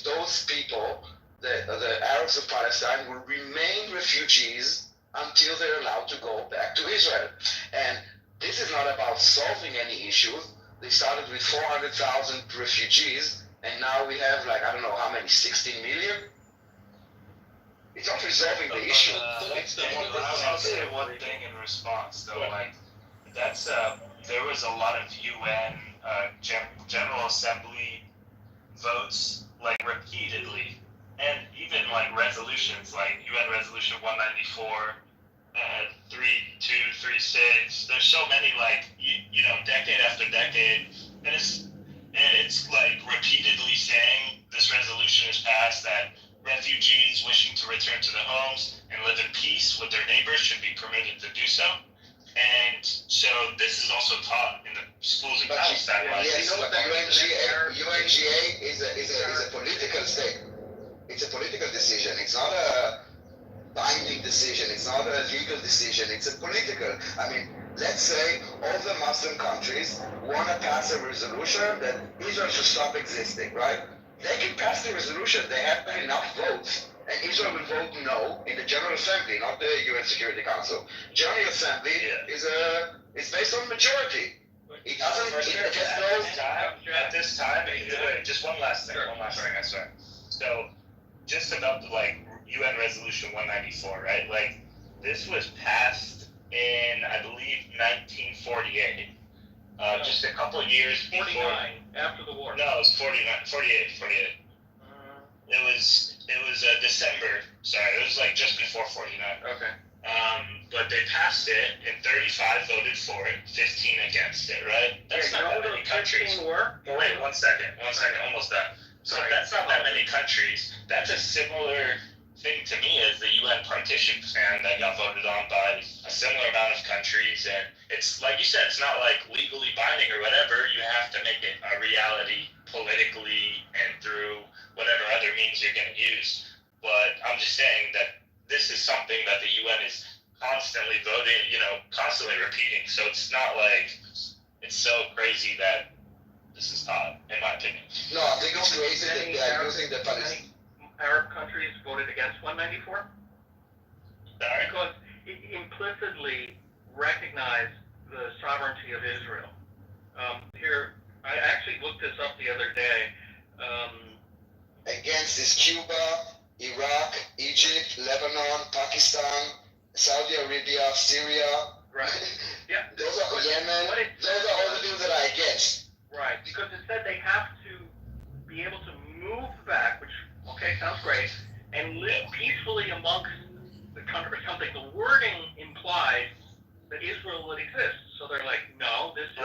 Speaker 1: those people, the Arabs of Palestine, will remain refugees until they're allowed to go back to Israel. And this is not about solving any issues. They started with 400,000 refugees, and now we have I don't know how many, 16 million? It's not resolving the issue.
Speaker 14: I'll say one thing in response, though. That's there was a lot of UN General Assembly votes repeatedly, and even resolutions like UN Resolution 194, 3236. There's so many decade after decade, and it's repeatedly saying this resolution is passed that refugees wishing to return to their homes and live in peace with their neighbors should be permitted to do so. And so this is also taught in the schools in Palestine.
Speaker 1: Yes, but UNGA is a political statement. It's a political decision. It's not a binding decision. It's not a legal decision. It's a political. Let's say all the Muslim countries want to pass a resolution that Israel should stop existing, right? They can pass the resolution. They have enough votes. And Israel will vote no in the General Assembly, not the UN Security Council. General Assembly is based on majority. It doesn't.
Speaker 14: At this time, just one last thing. I swear. So, just about the UN Resolution 194, right? This was passed in, I believe, 1948. Just a couple years before.
Speaker 15: 49 after the war.
Speaker 14: No, it was 48. It was December. Sorry, it was just before 49.
Speaker 15: Okay.
Speaker 14: But they passed it, and 35 voted for it, 15 against it, right? That's not that many countries. Wait, one second, almost done. So that's not that many countries. That's a similar thing to me as the UN partition plan that got voted on by a similar amount of countries. And it's like you said, it's not legally binding or whatever. You have to make it a reality politically and through whatever other means you're going to use. But I'm just saying that this is something that the UN is constantly voting, constantly repeating. So it's not it's so crazy that this is taught, in my opinion.
Speaker 1: No, I think it's crazy that they are using the Palestinian.
Speaker 15: Arab countries voted against 194?
Speaker 14: Sorry?
Speaker 15: Because it implicitly recognized the sovereignty of Israel. Here, I actually looked this up the other day.
Speaker 1: Against is Cuba, Iraq, Egypt, Lebanon, Pakistan, Saudi Arabia, Syria.
Speaker 15: Right. Yeah.
Speaker 1: Those are Yemen. Those are all the things that are against.
Speaker 15: Right. Because it said they have to be able to move back, which, okay, sounds great, and live peacefully amongst the country or something. The wording implies that Israel would exist. So they're like, no, this is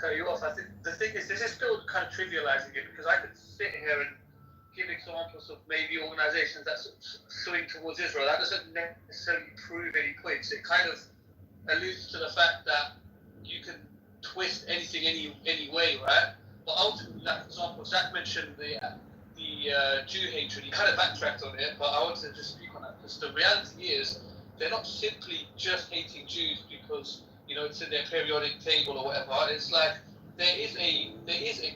Speaker 16: cut you off. I think the thing is, this is still kind of trivializing it, because I could sit here and give examples of maybe organizations that swing towards Israel. That doesn't necessarily prove any points. It kind of alludes to the fact that you can twist anything any way, right? But ultimately, like, for example, Zach mentioned the Jew hatred. He kind of backtracked on it, but I want to just speak on that, because the reality is they're not simply just hating Jews because, you know, it's in their periodic table or whatever. It's like there is a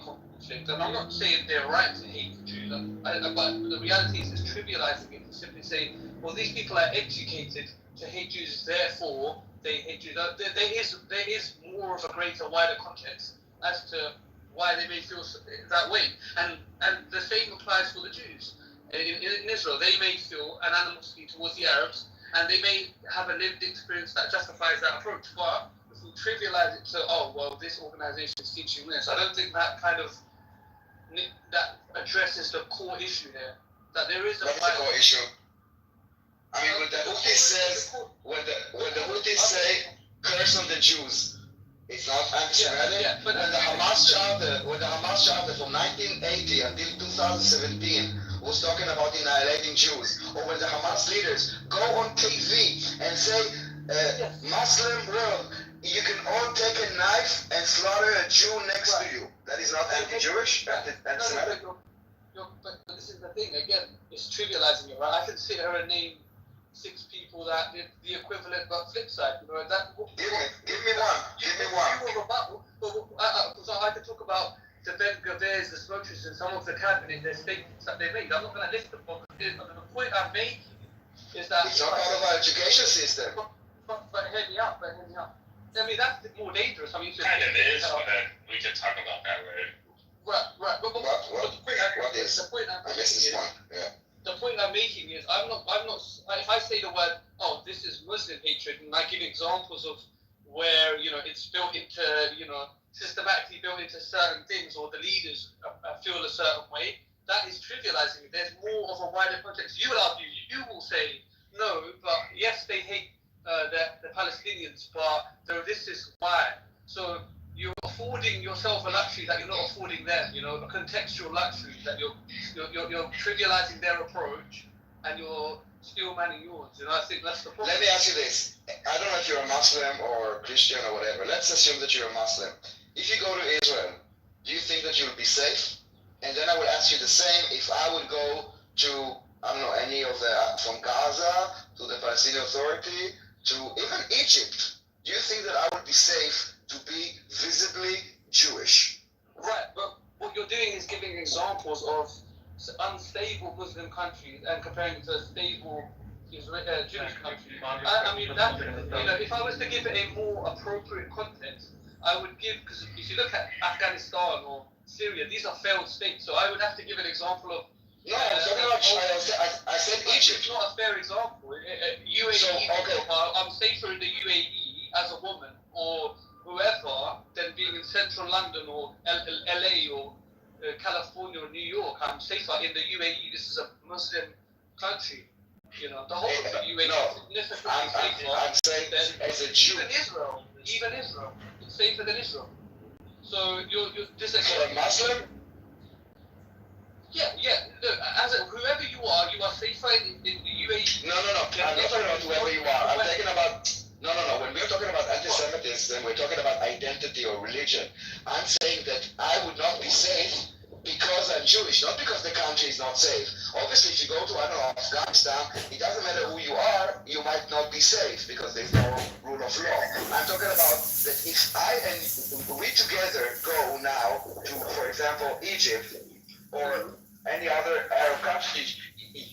Speaker 16: conflict, and I'm not saying they're right to hate the Jews, but the reality is it's trivializing it to simply say, well, these people are educated to hate Jews, therefore they hate Jews. There is more of a greater, wider context as to why they may feel that way, and the same applies for the Jews in Israel. They may feel an animosity towards the Arabs, and they may have a lived experience that justifies that approach. But if we trivialize it to, oh well, this organization is teaching this, I don't think that kind of that addresses the core issue here. That there is a
Speaker 1: What's the core issue? I mean, when the Houthis says, when the Houthis say, curse on the Jews, it's not anti-Semitic.
Speaker 16: Yeah, but
Speaker 1: when the Hamas charter from 1980 until 2017 was talking about annihilating Jews, or when the Hamas leaders go on TV and say, Muslim world, you can all take a knife and slaughter a Jew next to you. That is not anti-Jewish, anti-Semitic.
Speaker 16: But this is the thing, again, it's trivializing it, right? I can sit here and name 6 people that did the equivalent but flip side, you know, that...
Speaker 1: Give me one.
Speaker 16: So I could talk about the Ben Gavirs, the Smotrich, and some of the cabinet, their statements that they made. I'm not going to list them, but the point I'm making is that...
Speaker 1: It's not part of our education system.
Speaker 16: But hear me out. I mean, that's more dangerous. I mean,
Speaker 14: kind of is, but we can talk about that later.
Speaker 16: Right. But the point
Speaker 1: I missed this point. Yeah.
Speaker 16: The point I'm making is I'm not. If I say the word, oh, this is Muslim hatred, and I give examples of where, you know, it's built into, you know, systematically built into certain things, or the leaders feel a certain way, that is trivializing it. There's more of a wider context. You will argue, you will say no, but yes, they hate the Palestinians, but this is why. So you're affording yourself a luxury that you're not affording them, you know, a contextual luxury that you're trivializing their approach, and you're still manning yours. You know, I think that's the problem.
Speaker 1: Let me ask you this. I don't know if you're a Muslim or Christian or whatever. Let's assume that you're a Muslim. If you go to Israel, do you think that you'll be safe? And then I would ask you the same if I would go to, I don't know, any of from Gaza to the Palestinian Authority to even Egypt. Do you think that I would be safe to be visibly Jewish?
Speaker 16: Right, but what you're doing is giving examples of unstable Muslim countries and comparing it to a stable Jewish country. I mean, that, you know, if I was to give it a more appropriate context, I would give, because if you look at Afghanistan or Syria, these are failed states, so I would have to give an example of.
Speaker 1: No, I'm talking about, I said Egypt.
Speaker 16: It's not a fair example. UAE, so, okay. I'm safer in the UAE as a woman or whoever than being in central London or LA or California or New York. I'm safer in the UAE. This is a Muslim country. You know, the whole of the UAE is significantly safer.
Speaker 1: I'm saying as a Jew.
Speaker 16: Even Israel. It's safer than Israel. So you're
Speaker 1: for a Muslim?
Speaker 16: Yeah. Look, whoever you are safer in the UAE.
Speaker 1: No. I'm not talking about whoever you are. I'm talking about. No. When we're talking about anti-Semitism, we're talking about identity or religion. I'm saying that I would not be safe because I'm Jewish, not because the country is not safe. Obviously, if you go to, I don't know, Afghanistan, it doesn't matter who you are, you might not be safe because there's no rule of law. I'm talking about that if I and we together go now to, for example, Egypt or any other Arab country,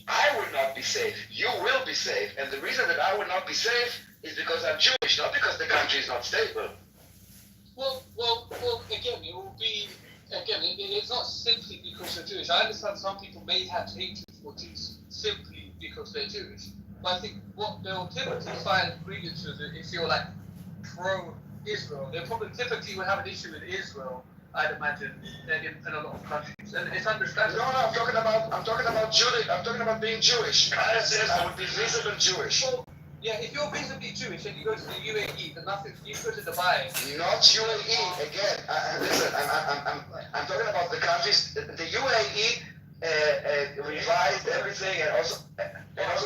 Speaker 1: I would not be safe. You will be safe. And the reason that I would not be safe is because I'm Jewish, not because the country is not stable.
Speaker 16: Well, again, it will be, it's not simply because you're Jewish. I understand some people may have hatred for Jews simply because they're Jewish. But I think what they'll typically find ingredients with it if you're like pro-Israel. They probably typically would have an issue with Israel, I'd imagine, in a lot of countries. And it's understandable.
Speaker 1: No, I'm talking about Jewish. I'm talking about being Jewish. I said I would be visible Jewish.
Speaker 16: Well,
Speaker 5: Yeah, if you're visibly Jewish and you go to the UAE, but nothing, you go to Dubai.
Speaker 1: Not UAE again. Listen, I'm talking about the countries. The UAE revised everything, and also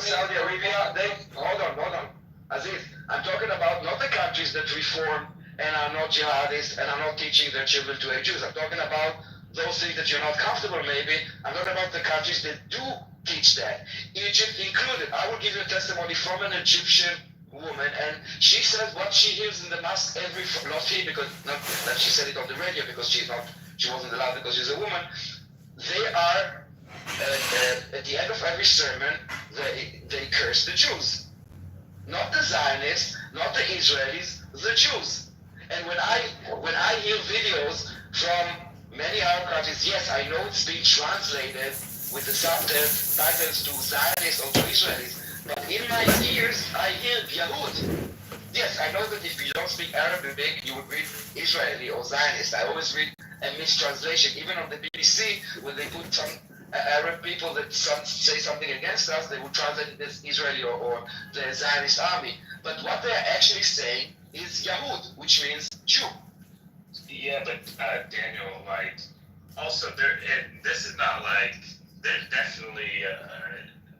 Speaker 1: Saudi Arabia. They hold on, Aziz. I'm talking about not the countries that reform and are not jihadists and are not teaching their children to hate Jews. I'm talking about those things that you're not comfortable maybe. I'm talking about the countries that do teach that. Egypt included. I will give you a testimony from an Egyptian woman, and she says what she hears in the mosque not he, because not that she said it on the radio because she wasn't allowed because she's a woman. They are at the end of every sermon they curse the Jews, not the Zionists, not the Israelis, the Jews. And when I hear videos from many Arab countries, yes, I know it's being translated with the subtitles to Zionists or to Israelis, but in my ears I hear Yahud. Yes, I know that if you don't speak Arabic, you would read Israeli or Zionist. I always read a mistranslation. Even on the BBC, when they put some Arab people that say something against us, they would translate it as Israeli or the Zionist army. But what they're actually saying is Yahud, which means Jew.
Speaker 14: Yeah, but Daniel, like, also this is not like, there's definitely,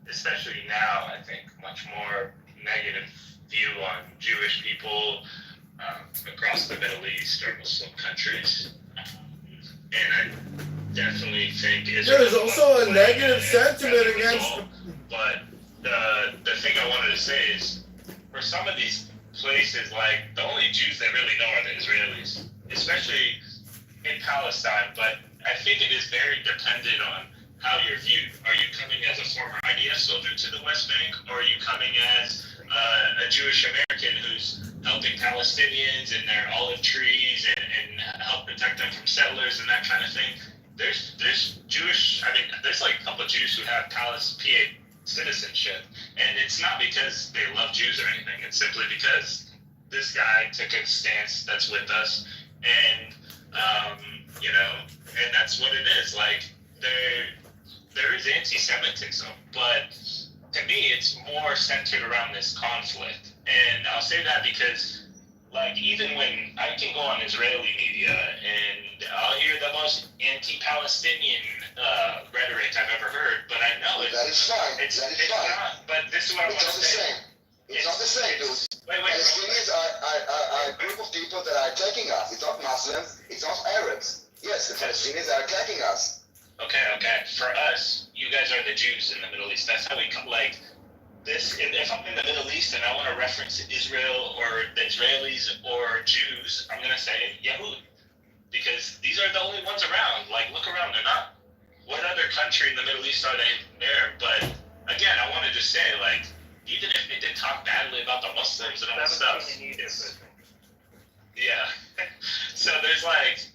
Speaker 14: especially now, I think, much more negative view on Jewish people across the Middle East or Muslim countries. And I definitely think
Speaker 4: there's also a negative sentiment against.
Speaker 14: But the thing I wanted to say is, for some of these places, like, the only Jews they really know are the Israelis, especially in Palestine. But I think it is very dependent on how you're viewed. Are you coming as a former IDF soldier to the West Bank, or are you coming as a Jewish American who's helping Palestinians and their olive trees and help protect them from settlers and that kind of thing? There's Jewish, I mean, there's like a couple of Jews who have PA citizenship, and it's not because they love Jews or anything. It's simply because this guy took a stance that's with us, and and that's what it is. Like, there is anti-Semitism, but to me, it's more centered around this conflict. And I'll say that because, like, even when I can go on Israeli media and I'll hear the most anti-Palestinian rhetoric I've ever heard, but I know
Speaker 1: that is fine.
Speaker 14: It's not. But this is what I want to say.
Speaker 1: It's not the same, dude. Palestinians are a group of people that are attacking us. It's not Muslims. It's not Arabs. Yes, the Palestinians are attacking us.
Speaker 14: Okay. For us, you guys are the Jews in the Middle East. That's how we come. Like this. If I'm in the Middle East and I want to reference Israel or the Israelis or Jews, I'm gonna say Yahud, because these are the only ones around. Like, look around. They're not. What other country in the Middle East are they there? But again, I wanted to say, like, even if they did talk badly about the Muslims and all that stuff, yeah. So there's like,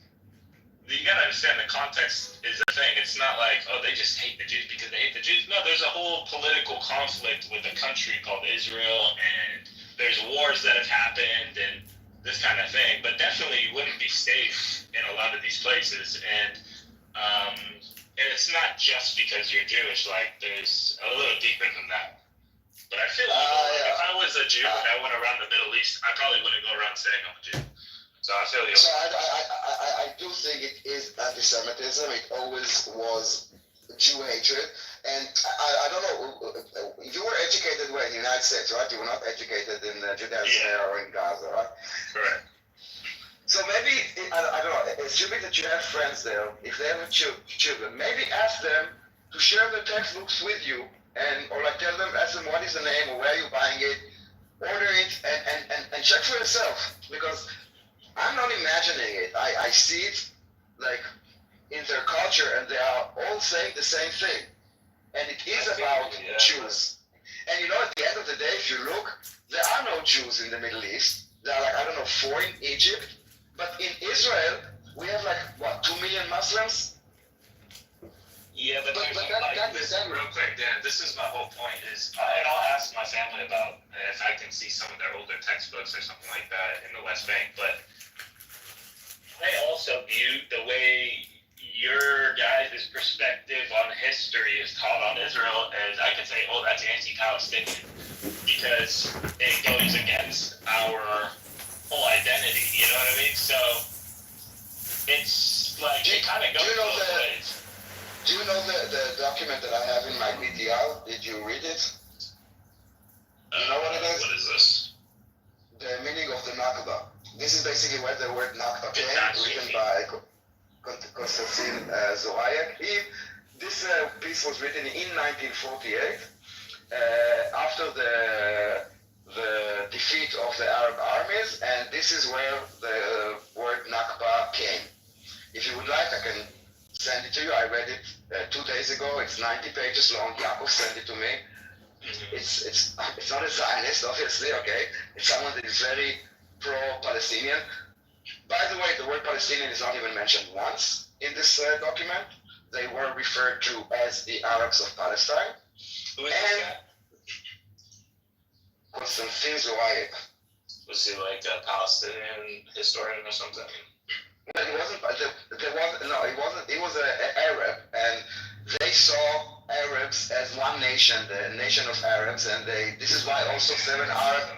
Speaker 14: you gotta understand the context is a thing. It's not like, oh, they just hate the Jews because they hate the Jews. No, there's a whole political conflict with a country called Israel, and there's wars that have happened and this kind of thing. But definitely you wouldn't be safe in a lot of these places. And it's not just because you're Jewish. Like, there's a little deeper than that. But I feel like if I was a Jew and I went around the Middle East, I probably wouldn't go around saying I'm a Jew. So I feel you.
Speaker 1: So I do think it is anti-Semitism. It always was Jew hatred. And I don't know, you were educated where? In the United States, right? You were not educated in Judea or in Gaza, right?
Speaker 14: Correct.
Speaker 1: So maybe, I don't know, assuming that you have friends there, if they have children, maybe ask them to share the textbooks with you, or like tell them, ask them what is the name or where are you buying it, order it, and check for yourself, because I'm not imagining it. I see it like in their culture, and they are all saying the same thing, and it is about Jews. And you know, at the end of the day, if you look, there are no Jews in the Middle East. There are like, I don't know, 4 in Egypt, but in Israel we have like what, 2 million Muslims?
Speaker 14: Yeah, but real quick, Dan, this is my whole point is, and I'll ask my family about if I can see some of their older textbooks or something like that in the West Bank, but I also view the way your guys' perspective on history is taught on Israel as, I could say, oh, that's anti-Palestinian, because it goes against our whole identity. You know what I mean? So it's like it kind of goes both ways.
Speaker 1: Do you know the document that I have in my PTR? Did you read it? You know what it is?
Speaker 14: What is this?
Speaker 1: The meaning of the Nakba. This is basically where the word Nakba came, written by Constantine Zoayak. This piece was written in 1948 after the defeat of the Arab armies, and this is where the word Nakba came. If you would like, I can send it to you. I read it 2 days ago. It's 90 pages long. Yaakov sent it to me. It's not a Zionist, obviously, okay? It's someone that is very pro-Palestinian. By the way, the word Palestinian is not even mentioned once in this document. They were referred to as the Arabs of Palestine.
Speaker 14: Who is this guy?
Speaker 1: Constantine Zoayak.
Speaker 14: Was he like a Palestinian historian or something?
Speaker 1: No, he wasn't. He wasn't. He was an Arab, and they saw Arabs as one nation, the nation of Arabs, and this is why also 7 Arab.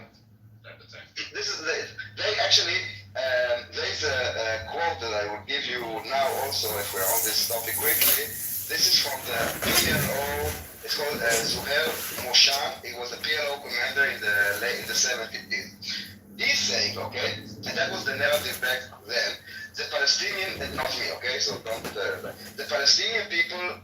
Speaker 1: This is they actually. There's a quote that I will give you now also, if we're on this topic quickly. This is from the PLO. It's called Zuhair Moshan. He was a PLO commander in the 70s. He's saying, okay, and that was the narrative back then. The Palestinian, not me, okay, so don't. The Palestinian people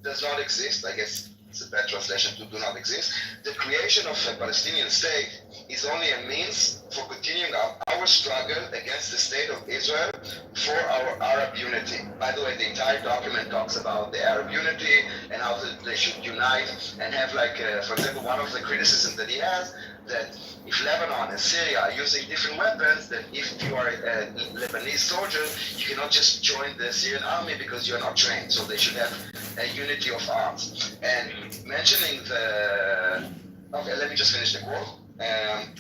Speaker 1: does not exist. I guess it's a bad translation to do not exist. The creation of a Palestinian state is only a means for continuing our struggle against the state of Israel for our Arab unity. By the way, the entire document talks about the Arab unity and how they should unite and have, like, for example, one of the criticisms that he has, that if Lebanon and Syria are using different weapons, that if you are a Lebanese soldier, you cannot just join the Syrian army because you're not trained. So they should have a unity of arms. And mentioning okay, let me just finish the quote.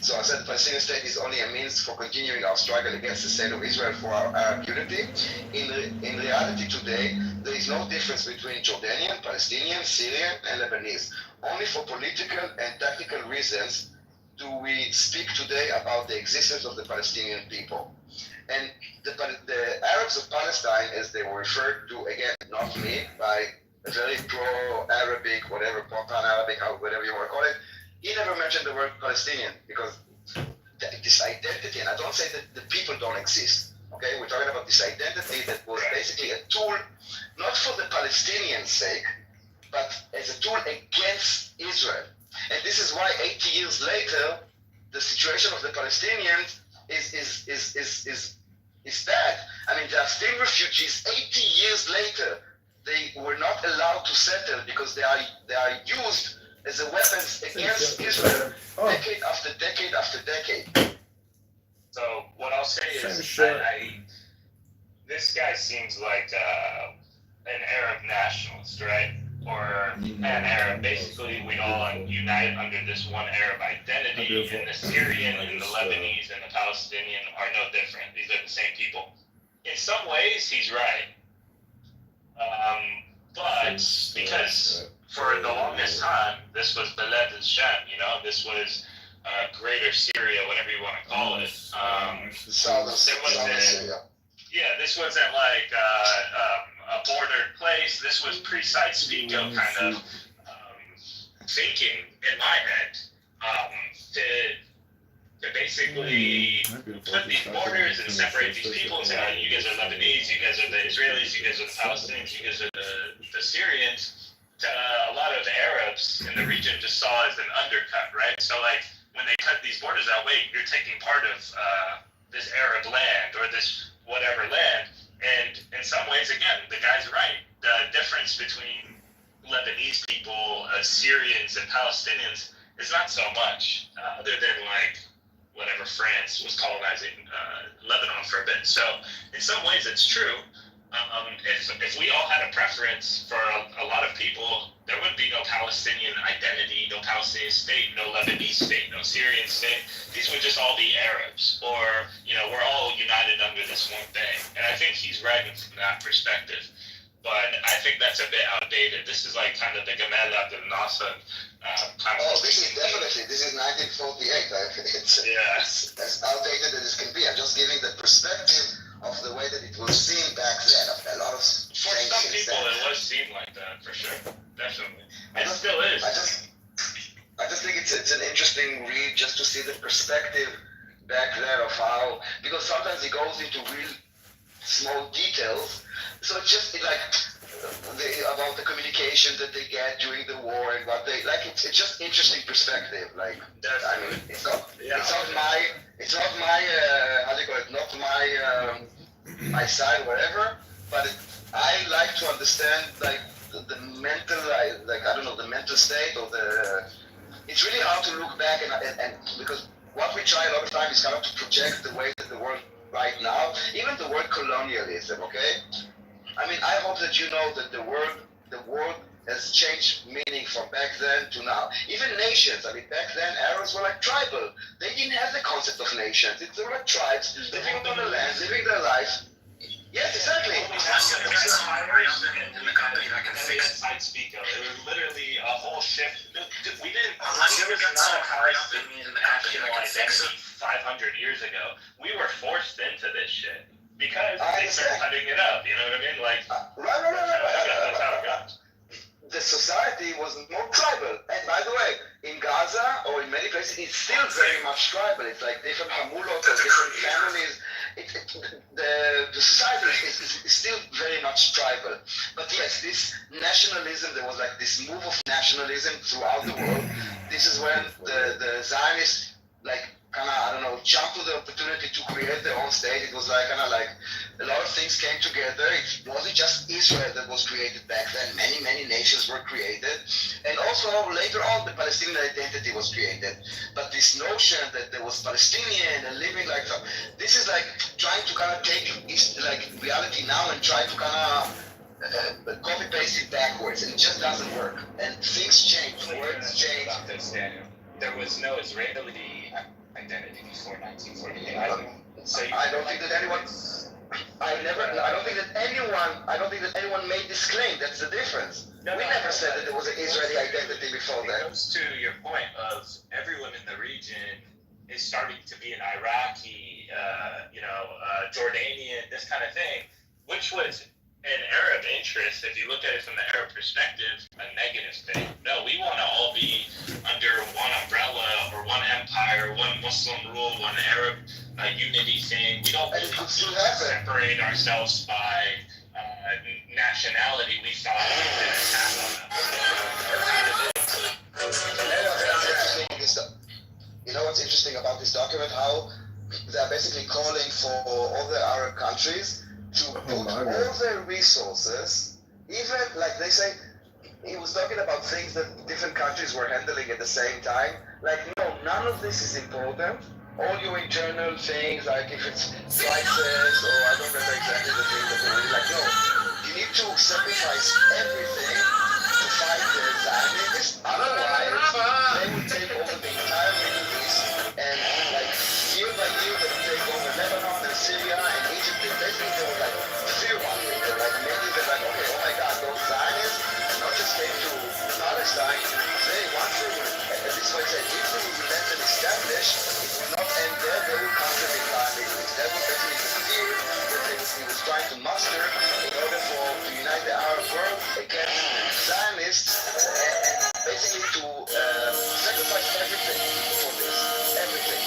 Speaker 1: So I said the Palestinian state is only a means for continuing our struggle against the state of Israel for our Arab unity. In reality today, there is no difference between Jordanian, Palestinian, Syrian, and Lebanese. Only for political and tactical reasons do we speak today about the existence of the Palestinian people. And the Arabs of Palestine, as they were referred to, again, not me, by a very pro-Arabic, whatever, pan-Arabic, whatever you want to call it, he never mentioned the word Palestinian, because this identity, and I don't say that the people don't exist, okay? We're talking about this identity that was basically a tool, not for the Palestinian sake, but as a tool against Israel. And this is why 80 years later, the situation of the Palestinians is bad. I mean, there are still refugees 80 years later. They were not allowed to settle because they are used as a weapons against Israel, decade after decade after decade.
Speaker 14: So what I'll say is, this guy seems like an Arab nationalist, right? Or an Arab. Basically, we all unite under this one Arab identity, and the Syrian and the Lebanese and the Palestinian are no different. These are the same people. In some ways, he's right. But because for the longest time, this was Beled al-Sham, you know, this was Greater Syria, whatever you want to call it. This wasn't like a bordered place. This was pre-Sykes-Picot kind of thinking in my head to basically put these borders and separate these people and say, oh, you guys are Lebanese, you guys are the Israelis, you guys are the Palestinians, you guys are the Syrians. A lot of Arabs in the region just saw as an undercut, right? So like when they cut these borders out, wait, you're taking part of this Arab land or this whatever land. And in some ways, again, the guy's right. The difference between Lebanese people, Syrians, and Palestinians is not so much, other than like whatever France was colonizing Lebanon for a bit. So in some ways, it's true. If we all had a preference for a lot of people, there would be no Palestinian identity, no Palestinian state, no Lebanese state, no Syrian state. These would just all be Arabs, or, you know, we're all united under this one thing. And I think he's right from that perspective. but I think that's a bit outdated. This is like kind of the Gamal Abdel Nasser kind of.
Speaker 1: Oh, this is 1948. It's as outdated as it can be. I'm just giving the perspective of the way that it was seen back then. A lot of
Speaker 14: For some people, it was seen like that for sure, definitely. It still is.
Speaker 1: I just think it's an interesting read just to see the perspective back there of how, because sometimes it goes into real small details. So it's just about the communication that they get during the war and what they like. It's just interesting perspective. Like, I mean, it's not my how do you call it? Not my side, whatever. But I like to understand like the mental, like I don't know, the mental state or the. It's really hard to look back and because what we try a lot of time is kind of to project the way that the world right now, even the word colonialism, okay? I mean, I hope that you know that the word has changed meaning from back then to now. Even nations, I mean, back then Arabs were like tribal. They didn't have the concept of nations. They were like tribes, living on the land, living their life. Yes, exactly.
Speaker 14: In the company that can fix it. It was literally a whole shift. We didn't. There was not a Palestinian national identity 500 years ago. We were forced into this shit because they started cutting it up. You know what I mean? Like, that's how it goes.
Speaker 1: The society was more tribal. And by the way, in Gaza or in many places, it's still very much tribal. It's like different hamulot or different families. The society is still very much tribal. But yes, this nationalism, there was like this move of nationalism throughout the world. This is when the Zionists, like, kind of, I don't know, jumped to the opportunity to create their own state. It was like, kind of like, a lot of things came together. It wasn't just Israel that was created back then. Many nations were created. And also, later on, the Palestinian identity was created. But this notion that there was Palestinian and living like some, this is like trying to kind of take like reality now and try to kind of copy-paste it backwards. And it just doesn't work. And things change, words change.
Speaker 10: About this, Daniel. There was no Israeli identity before 1948. I don't think that anyone
Speaker 1: made this claim. That's the difference. We never said that there was an Israeli identity before that.
Speaker 10: It goes to your point of everyone in the region is starting to be an Iraqi, Jordanian, this kind of thing, which was
Speaker 14: an Arab interest, if you look at it from the Arab perspective, a negative thing. No, we want to all be under one umbrella or one empire, one Muslim rule, one Arab unity thing. We don't really separate ourselves by nationality. We thought we could attack on them.
Speaker 1: You know what's interesting about this document? How they're basically calling for all the Arab countries to put all their resources, even like they say, he was talking about things that different countries were handling at the same time. Like, no, none of this is important. All your internal things, like if it's prices or I don't remember exactly the things that they were like, no, you need to sacrifice everything to fight the Zionists. Otherwise, they will take over the entire Middle East and like year by year they will take over Lebanon and Syria and Egypt. Basically, they were like fear-mongering. They're like, maybe they're like, okay, oh my God, those Zionists not just came to Palestine. They once they will, at this point, say, if we will let them establish, it will not end there. They will come to the entire Middle East. That was basically the fear that he was trying to muster in order to unite the Arab world against Zionists and basically to sacrifice everything for this. Everything.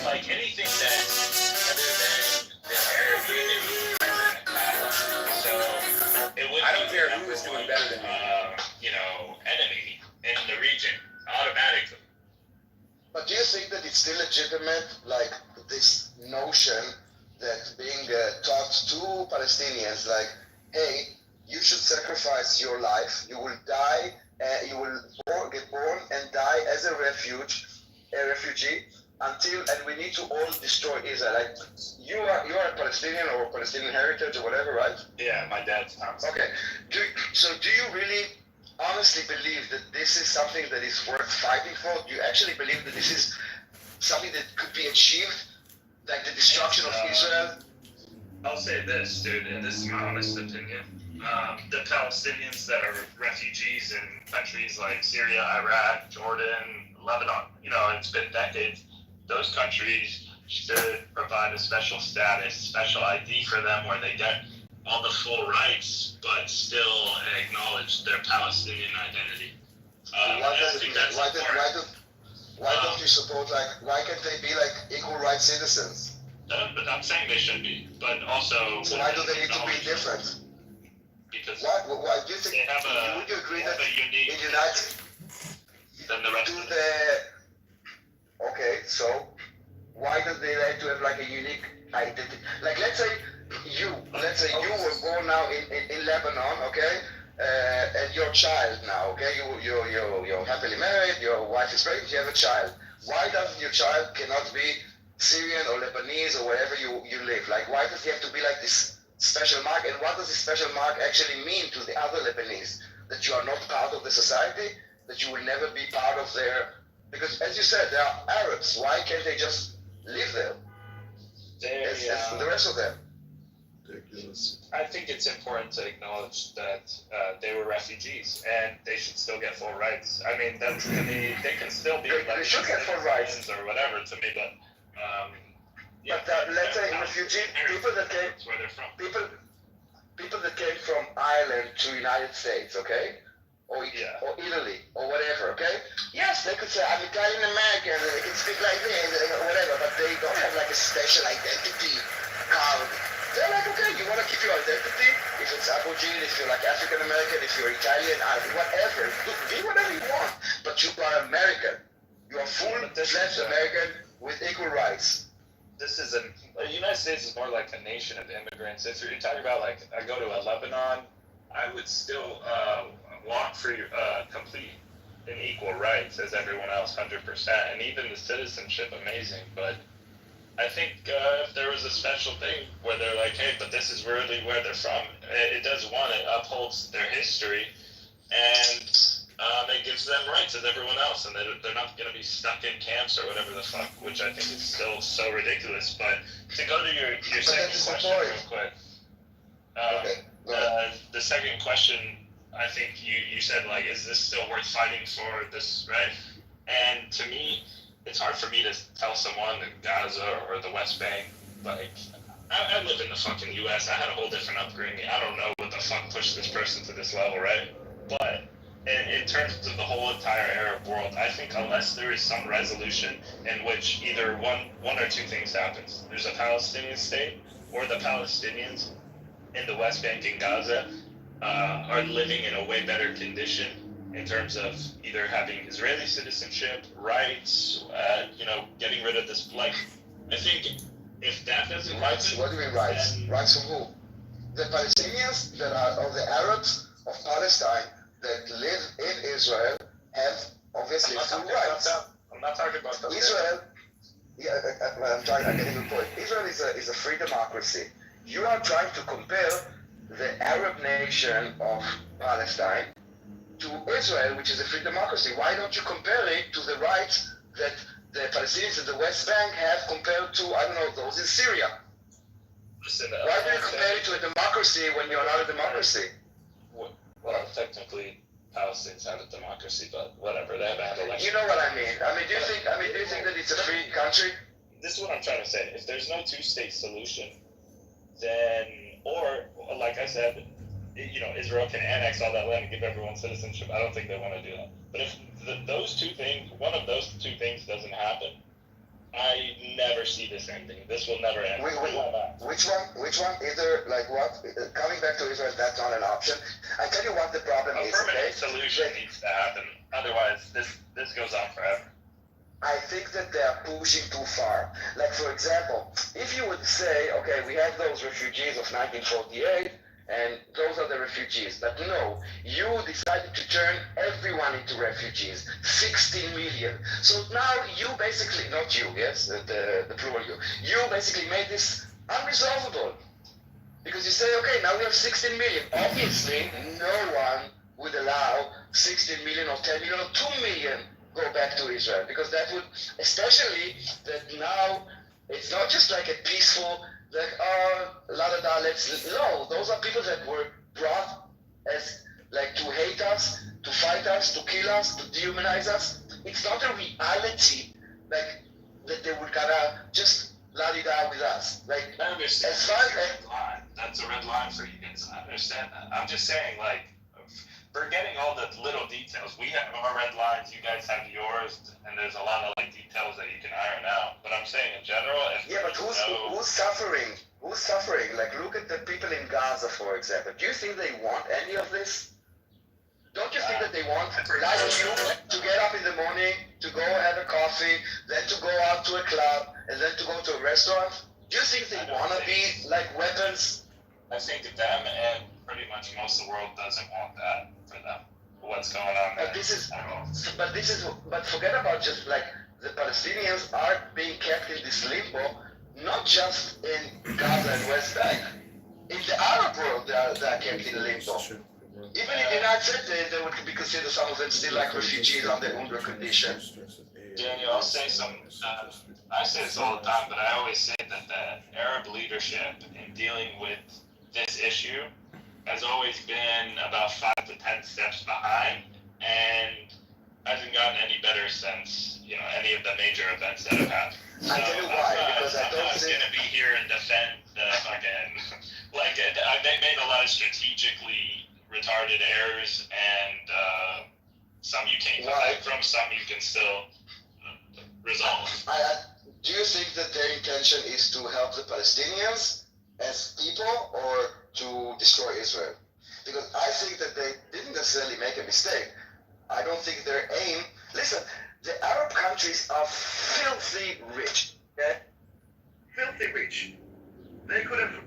Speaker 14: Like anything that's other than the Arab Unity, so it would.
Speaker 13: I don't care who is doing better than
Speaker 14: enemy in the region automatically.
Speaker 1: But do you think that it's still legitimate, like this notion that being taught to Palestinians, like, hey, you should sacrifice your life, you will die, you will get born and die as a refugee, and we need to all destroy Israel. Like you are a Palestinian or Palestinian heritage or whatever, right?
Speaker 14: Yeah, my dad's house.
Speaker 1: Okay. Do you really honestly believe that this is something that is worth fighting for? Do you actually believe that this is something that could be achieved, like the destruction of Israel?
Speaker 14: I'll say this, dude, and this is my honest opinion. The Palestinians that are refugees in countries like Syria, Iraq, Jordan, Lebanon, it's been decades. Those countries should provide a special status, special ID for them where they get all the full rights, but still acknowledge their Palestinian identity.
Speaker 1: Why don't you support, why can't they be equal rights citizens?
Speaker 14: But I'm saying they should be, but also.
Speaker 1: So why do they need to be different?
Speaker 14: Because
Speaker 1: why do you think?
Speaker 14: They have
Speaker 1: would you agree that
Speaker 14: a unique
Speaker 1: in United
Speaker 14: than the rest of
Speaker 1: okay, so why do they like to have a unique identity? Let's say you were born now in Lebanon, okay, and your child now, okay, you're happily married, your wife is pregnant, you have a child. Why doesn't your child cannot be Syrian or Lebanese or wherever you live? Why does he have to be this special mark? And what does this special mark actually mean to the other Lebanese? That you are not part of the society? That you will never be part of their... Because as you said, they are Arabs. Why can't they just live there? As the rest of them.
Speaker 4: Ridiculous.
Speaker 14: I think it's important to acknowledge that they were refugees and they should still get full rights. I mean, that's to me, they can still be
Speaker 1: they should get full rights
Speaker 14: or whatever to me, but
Speaker 1: let's say refugee people that came,
Speaker 14: where they're from.
Speaker 1: People that came from Ireland to United States, okay, or Italy or whatever, okay. Yes, they could say I'm Italian American, they can speak like this, or whatever, but they don't have a special identity card. They're okay, you want to keep your identity? If it's Aboriginal, if you're African American, if you're Italian, whatever, be whatever you want. But you are American. You are full-fledged American with equal rights.
Speaker 14: The United States is more like a nation of immigrants. If you're talking about I go to Lebanon, I would still want for complete and equal rights as everyone else, 100%, and even the citizenship, amazing. But I think if there was a special thing where they're hey, but this is really where they're from, it does one, it upholds their history, and it gives them rights as everyone else, and they're not going to be stuck in camps or whatever the fuck, which I think is still so ridiculous. But to go to your second question real quick, the second question, I think you said, is this still worth fighting for this, right? And to me, it's hard for me to tell someone in Gaza or the West Bank, I live in the fucking U.S., I had a whole different upbringing, I don't know what the fuck pushed this person to this level, right? But in terms of the whole entire Arab world, I think unless there is some resolution in which either one or two things happens, there's a Palestinian state, or the Palestinians in the West Bank and Gaza are living in a way better condition in terms of either having Israeli citizenship, rights, getting rid of this blight. I think if that doesn't happen...
Speaker 1: What do you mean rights? Rights from who? The Palestinians that are, or the Arabs of Palestine that live in Israel have obviously full rights.
Speaker 14: I'm not talking about that.
Speaker 1: Israel, I'm getting the point. Israel is a free democracy. You are trying to compare the Arab nation of Palestine to Israel, which is a free democracy. Why don't you compare it to the rights that the Palestinians in the West Bank have compared to, those in Syria?
Speaker 14: Listen,
Speaker 1: why do you compare it to a democracy when you're not a democracy?
Speaker 14: Well, technically, Palestinians have a democracy, but whatever, they haven't had elections.
Speaker 1: You know what I mean. Do you think that it's a free country?
Speaker 14: This is what I'm trying to say. If there's no two-state solution, then, or, like I said, Israel can annex all that land and give everyone citizenship. I don't think they want to do that. But if one of those two things doesn't happen, I never see this ending. This will never end.
Speaker 1: Which one? Either, coming back to Israel, that's not an option. I tell you what the problem is.
Speaker 14: A permanent solution needs to happen. Otherwise, this goes on forever.
Speaker 1: I think that they are pushing too far. For example, if you would say, okay, we have those refugees of 1948, and those are the refugees. But no, you decided to turn everyone into refugees, 16 million. So now you basically, not you, yes, the plural you basically made this unresolvable. Because you say, okay, now we have 16 million. Obviously, no one would allow 16 million or 10 million or 2 million go back to Israel. Because that would, especially that now it's not just like a peaceful, like, oh, la da da, let's, no, those are people that were brought as, like, to hate us, to fight us, to kill us, to dehumanize us. It's not a reality, like, that they would gotta just la-di-da with us. Like,
Speaker 14: I understand.
Speaker 1: as far as,
Speaker 14: That's a red line for you guys. I understand that. I'm just saying, like, forgetting all the little details. We have our red lines, you guys have yours, and there's a lot of, like, details that you can iron out. But I'm saying in general, if
Speaker 1: yeah, but who's suffering? Who's suffering? Like, look at the people in Gaza, for example. Do you think they want any of this? Don't you think that they want, like you, to get up in the morning, to go have a coffee, then to go out to a club, and then to go to a restaurant? Do you think they want to be like weapons?
Speaker 14: I think them and pretty much most of the world doesn't want that for them. What's going on there?
Speaker 1: But forget about just like the Palestinians are being kept in this limbo, not just in Gaza and West Bank. In the Arab world, they are kept in limbo. Even in the United States, they would be considered, some of them still like refugees under UNRWA conditions.
Speaker 14: Daniel, I'll say something. I say this all the time, but I always say that the Arab leadership in dealing with this issue has always been about 5 to 10 steps behind, and hasn't gotten any better since, you know, any of the major events that have happened. So
Speaker 1: I tell you why, because I
Speaker 14: I'm
Speaker 1: don't
Speaker 14: not
Speaker 1: think...
Speaker 14: going to be here and defend the fucking, like, they made a lot of strategically retarded errors, and some you can't come back from, some you can still resolve.
Speaker 1: Do you think that their intention is to help the Palestinians as people or to destroy Israel? Because I think that they didn't necessarily make a mistake. I don't think their aim... Listen, the Arab countries are filthy rich. Okay? Filthy rich. They could have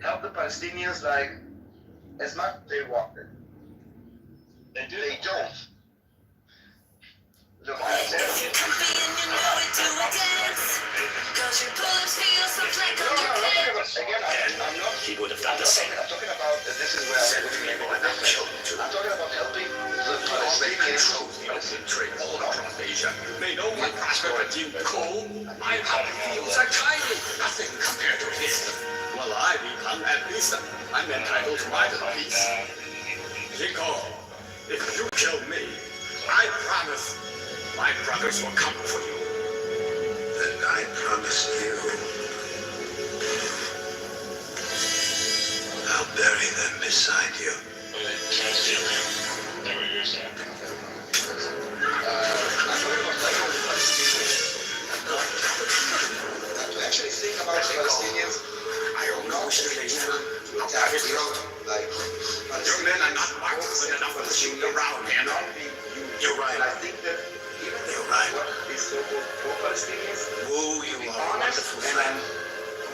Speaker 1: helped the Palestinians like as much as they wanted.
Speaker 14: They do.
Speaker 1: They don't. Look,
Speaker 17: he would have done the same.
Speaker 1: I'm talking about, this is where I'm talking about helping the Palestinians
Speaker 17: trade all across Asia. May no one prosper but you, Cole. My power fields are tiny, nothing compared to his. Well, I become at least I'm entitled to my little piece. Nico, if you kill me, I promise my brothers will come for you. And I promise you, I'll bury them beside you.
Speaker 1: To actually think about the Palestinians,
Speaker 17: I don't know
Speaker 1: like
Speaker 17: your men are not marked with enough of the shoot around, man. You're right.
Speaker 1: And I think that even what is so-called pro-Palestinians,
Speaker 17: oh, you are a wonderful friend.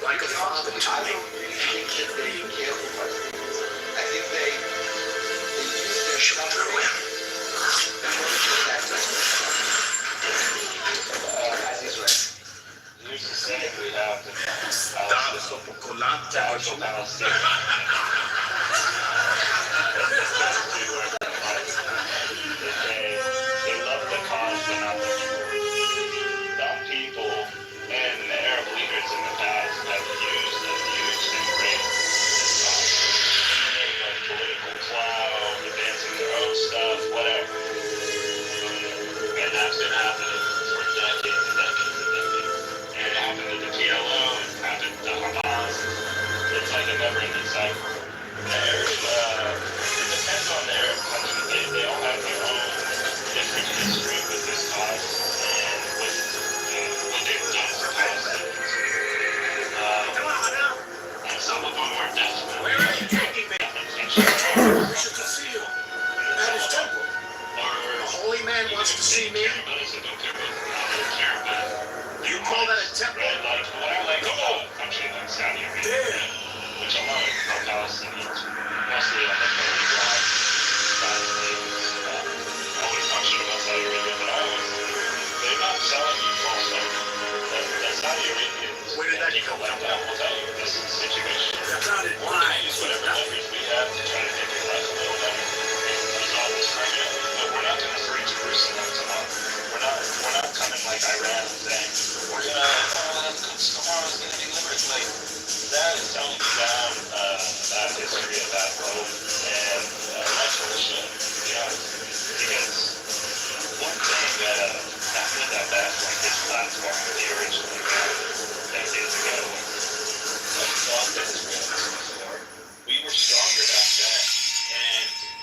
Speaker 17: Like a father to
Speaker 1: I
Speaker 17: me.
Speaker 1: don't really think that they care for Palestinians. I think they use their suffering as Israel.
Speaker 14: Here's the thing we have to they love the cause, but not the truth. Some people and the Arab leaders in the past have used and raped this cause in the name of political clout, advancing their own stuff, whatever. And that's been happening for decades and decades and decades. And it happened to the PLO, it happened to Hamas. It's like a never-ending cycle. It depends on the Arab countries. They all have their own different history with this cause and with what they've done for Palestinians. And some of them are definitely... Where are you taking me? I wish to see you. At his temple. A holy man wants to see me. You call that a temple? Like, what I like about a country like Saudi Arabia, which a lot of Palestinians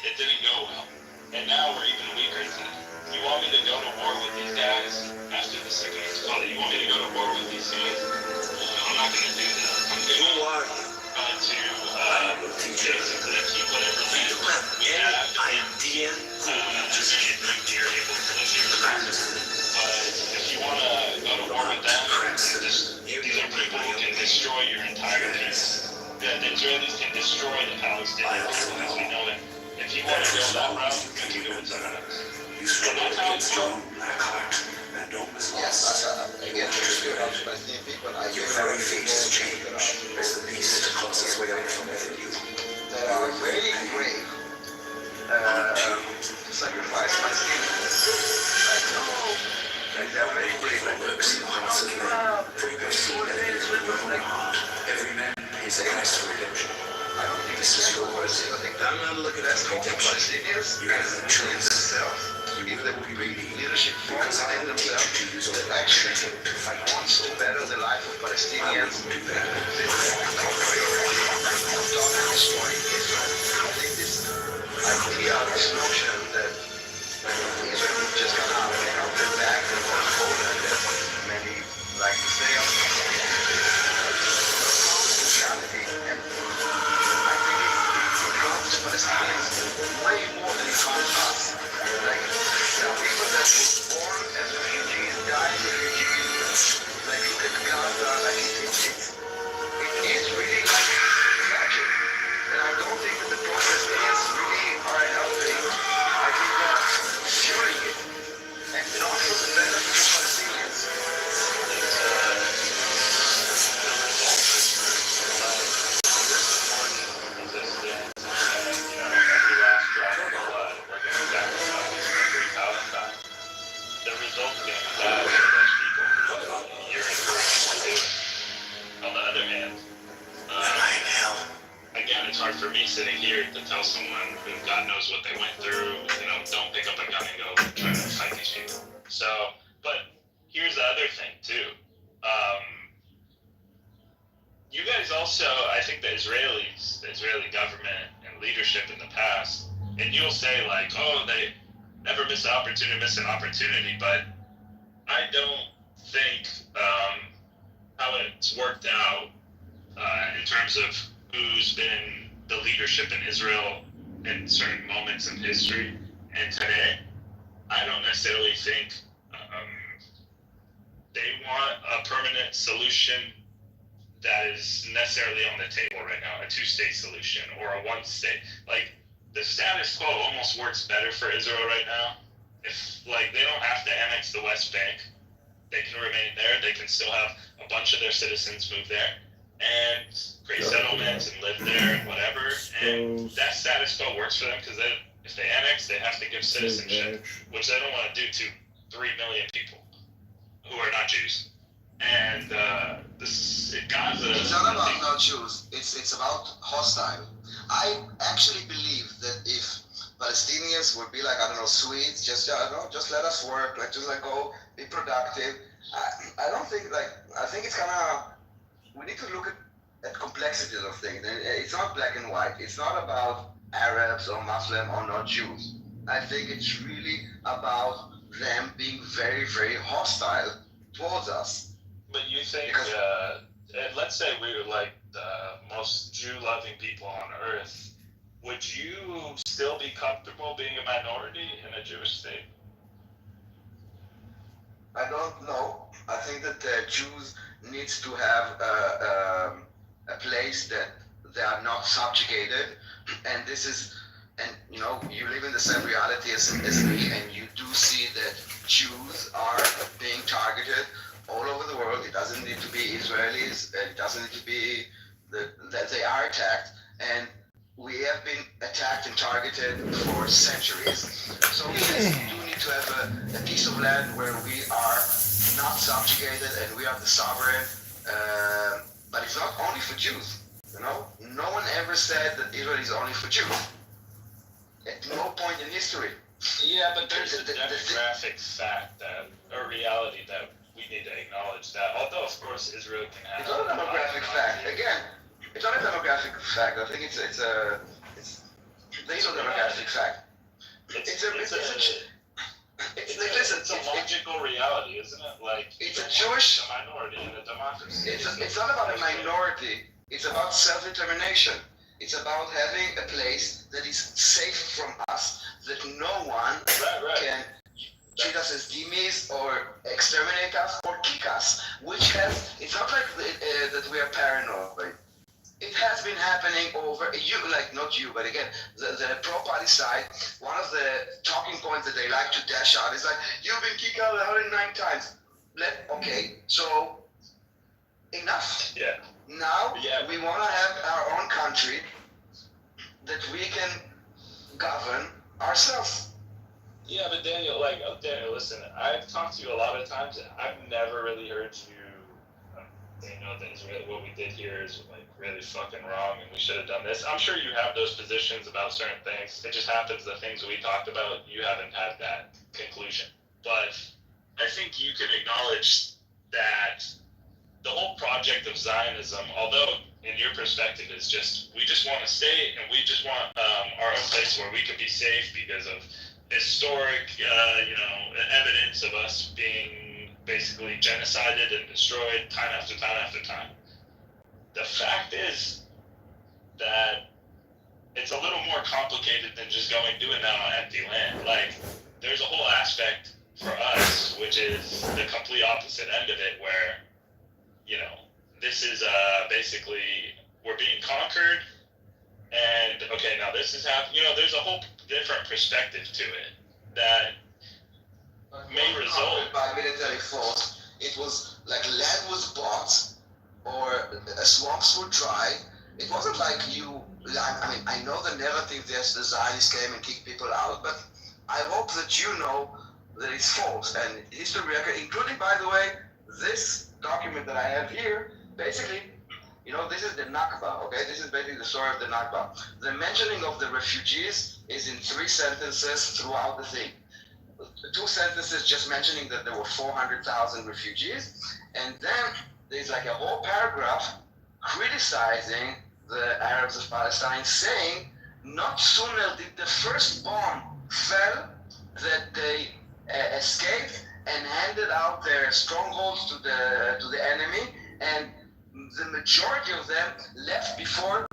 Speaker 14: it didn't go well. And now we're even weaker today. You want me to go to war with these guys after the second equality? You want me to go to war with these guys? I'm not going to do that. I'm going to basically keep whatever land we have.
Speaker 17: Idea who you just
Speaker 14: And you're able to live here. But if you want to go to war with them, these are people who can destroy your entire piece. The Israelis can destroy the Palestinian people as we know it. If you want to go that route, you can go with someone else. And that's how it's done.
Speaker 1: Yes, again, to the Palestinian people, I think that are very brave to sacrifice Palestinians. Like, they're very brave.
Speaker 17: Every man pays a price for redemption.
Speaker 1: I don't think this is true. I think that that's hope for Palestinians and themselves. If they would bring leadership forward within themselves, that actually wants to better the life of Palestinians, they will stop destroying Israel. I think this idea, this notion that Israel is just gonna pick up their bag and go to Poland, as many like to say, reality. And I think it harms Palestinians way more than it harms us. Like, there are people that were born as refugees, died as refugees. Like, look at Gaza, like it is really like tragic. And I don't think that the Palestinians really are helping. I think they're fueling it. And it also the benefit of Palestinians.
Speaker 14: The result of being bad for those people who you're encouraging to do it. On the other hand, again, it's hard for me sitting here to tell someone who God knows what they went through, don't pick up a gun and go try to fight these people. So, but here's the other thing too. You guys also, I think the Israeli government and leadership in the past, and you'll say like, oh, they never miss an opportunity, but I don't think how it's worked out in terms of who's been the leadership in Israel in certain moments in history and today. I don't necessarily think they want a permanent solution that is necessarily on the table right now, a two-state solution or a one-state. Like, the status quo almost works better for Israel right now. If, like, they don't have to annex the West Bank, they can remain there. They can still have a bunch of their citizens move there and create settlements and live there and whatever. And that status quo works for them because if they annex, they have to give citizenship, which they don't want to do to 3 million people who are not Jews. And Gaza.
Speaker 1: It's not about not Jews. It's about hostile. I actually believe that if Palestinians would be like, I don't know, Swedes, just let us work, go be productive. I don't think I think it's we need to look at complexities of things. It's not black and white. It's not about Arabs or Muslim or not Jews. I think it's really about them being very, very hostile towards us.
Speaker 14: But you think, let's say we were like the most Jew-loving people on earth, would you still be comfortable being a minority in a Jewish state?
Speaker 1: I don't know. I think that Jews needs to have a place that they are not subjugated, and this is, and you live in the same reality as me, and you do see that Jews are being targeted all over the world. It doesn't need to be Israelis. It doesn't need to be that they are attacked, and we have been attacked and targeted for centuries. So yes, we do need to have a piece of land where we are not subjugated and we are the sovereign. But it's not only for Jews. No one ever said that Israel is only for Jews. At no point in history.
Speaker 14: Yeah, but there's a demographic fact or reality that we need to acknowledge that. Although, of course, Israel can have.
Speaker 1: It's not a demographic fact. Again, it's not a demographic fact. I think it's They know demographic fact. It's
Speaker 14: a logical reality, isn't it? Like,
Speaker 1: it's a Jewish
Speaker 14: a minority in a democracy.
Speaker 1: It's not about a minority. It's about self-determination. It's about having a place that is safe from us, that no one can treat us as dhimmis or exterminate us or kick us. Which has, it's not like that we are paranoid. It has been happening over, not you, but again, the pro-party side, one of the talking points that they like to dash out is like, you've been kicked out 109 times. Okay, so enough.
Speaker 14: Yeah.
Speaker 1: Now we want to have our own country that we can govern ourselves.
Speaker 14: Yeah, but Daniel, listen, I've talked to you a lot of times. I've never really heard you say, no, what we did here is like really fucking wrong, and we should have done this. I'm sure you have those positions about certain things. It just happens the things we talked about, you haven't had that conclusion. But I think you can acknowledge that the whole project of Zionism, although in your perspective is just, we just want to stay and we just want our own place where we can be safe because of historic, evidence of us being basically genocided and destroyed time after time after time. The fact is that it's a little more complicated than just doing that on empty land. Like, there's a whole aspect for us, which is the complete opposite end of it, where this is basically we're being conquered, and okay, now this is happening. There's a whole different perspective to it that may result
Speaker 1: by military force. It was like land was bought, or swamps were dry. It wasn't like I know the narrative. Yes, the Zionists came and kicked people out, but I hope that you know that it's false. And history record, including, by the way, this document that I have here. Basically, this is the Nakba, okay? This is basically the story of the Nakba. The mentioning of the refugees is in 3 sentences throughout the thing. 2 sentences just mentioning that there were 400,000 refugees, and then there's like a whole paragraph criticizing the Arabs of Palestine, saying not sooner did the first bomb fell that they escaped and handed out their strongholds to the enemy, and the majority of them left before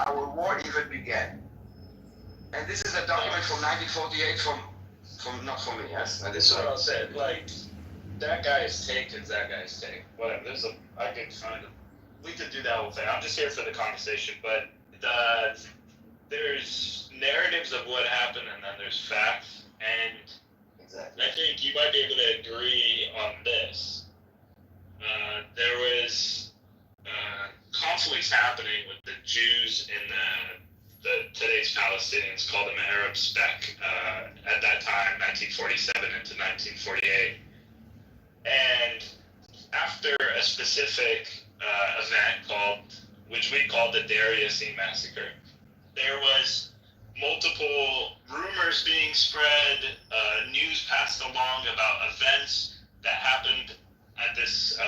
Speaker 1: our war even began. And this is a document from 1948 from not from me, yes? And
Speaker 14: this is what I'll say. Like, that guy's take is that guy's take. Whatever. We could do that whole thing. I'm just here for the conversation, but there's narratives of what happened, and then there's facts, and exactly. I think you might be able to agree on this. There was conflicts happening with the Jews in the today's Palestinians, called them Arab Spec, at that time, 1947 into 1948. And after a specific event which we called the Deir Yassin Massacre, there was multiple rumors being spread, news passed along about events that happened at this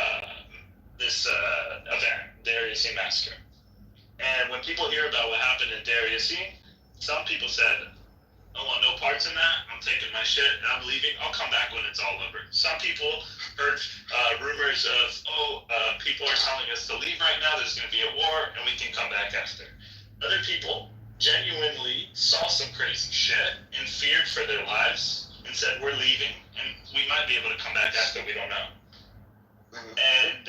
Speaker 14: event, Deir Yassin Massacre. And when people hear about what happened in Deir Yassin, some people said, I want no parts in that, I'm taking my shit and I'm leaving, I'll come back when it's all over. Some people heard rumors of, people are telling us to leave right now, there's going to be a war, and we can come back after. Other people genuinely saw some crazy shit and feared for their lives and said, we're leaving, and we might be able to come back after, we don't know. And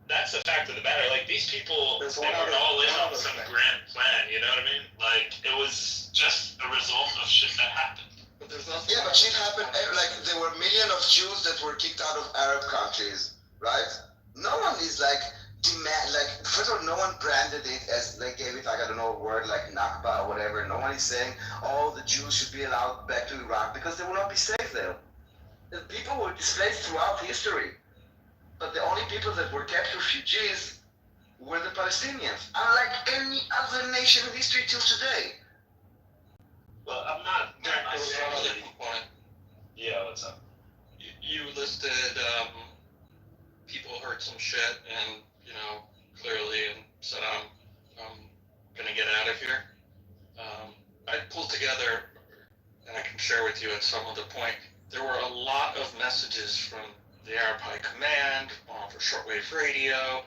Speaker 14: that's the fact of the matter. Like, these people, they weren't all in on some grand plan, you know what I mean? Like, it was just a result of shit that happened.
Speaker 1: But shit happened. Like, there were millions of Jews that were kicked out of Arab countries, right? No one is first of all, no one branded it as, they gave it, I don't know, a word like Nakba or whatever. No one is saying, the Jews should be allowed back to Iraq, because they will not be safe there. The people were displaced throughout history. But the only people that were kept refugees were the Palestinians, unlike any other nation in history till today.
Speaker 14: Well, I'm not saying. Yeah, what's up?
Speaker 18: You listed people heard some shit and, clearly and said, I'm gonna get out of here.
Speaker 8: and I can share with you at some other point, there were a lot of messages from the Arab High Command for shortwave radio,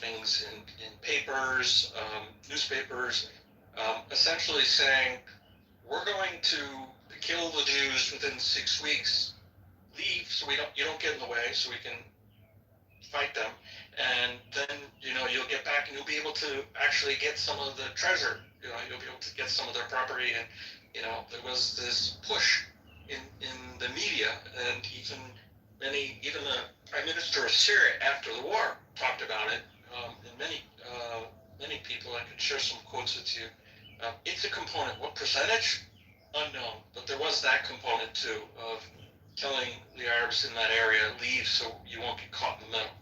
Speaker 8: things in papers, newspapers, essentially saying, we're going to kill the Jews within 6 weeks, leave so you don't get in the way so we can fight them, and then you'll get back and you'll be able to actually get some of the treasure. You'll be able to get some of their property, and there was this push in the media, and even the Prime Minister of Syria after the war talked about it, and many people. I could share some quotes with you. It's a component. What percentage? Unknown, but there was that component too of telling the Arabs in that area, leave so you won't get caught in the middle.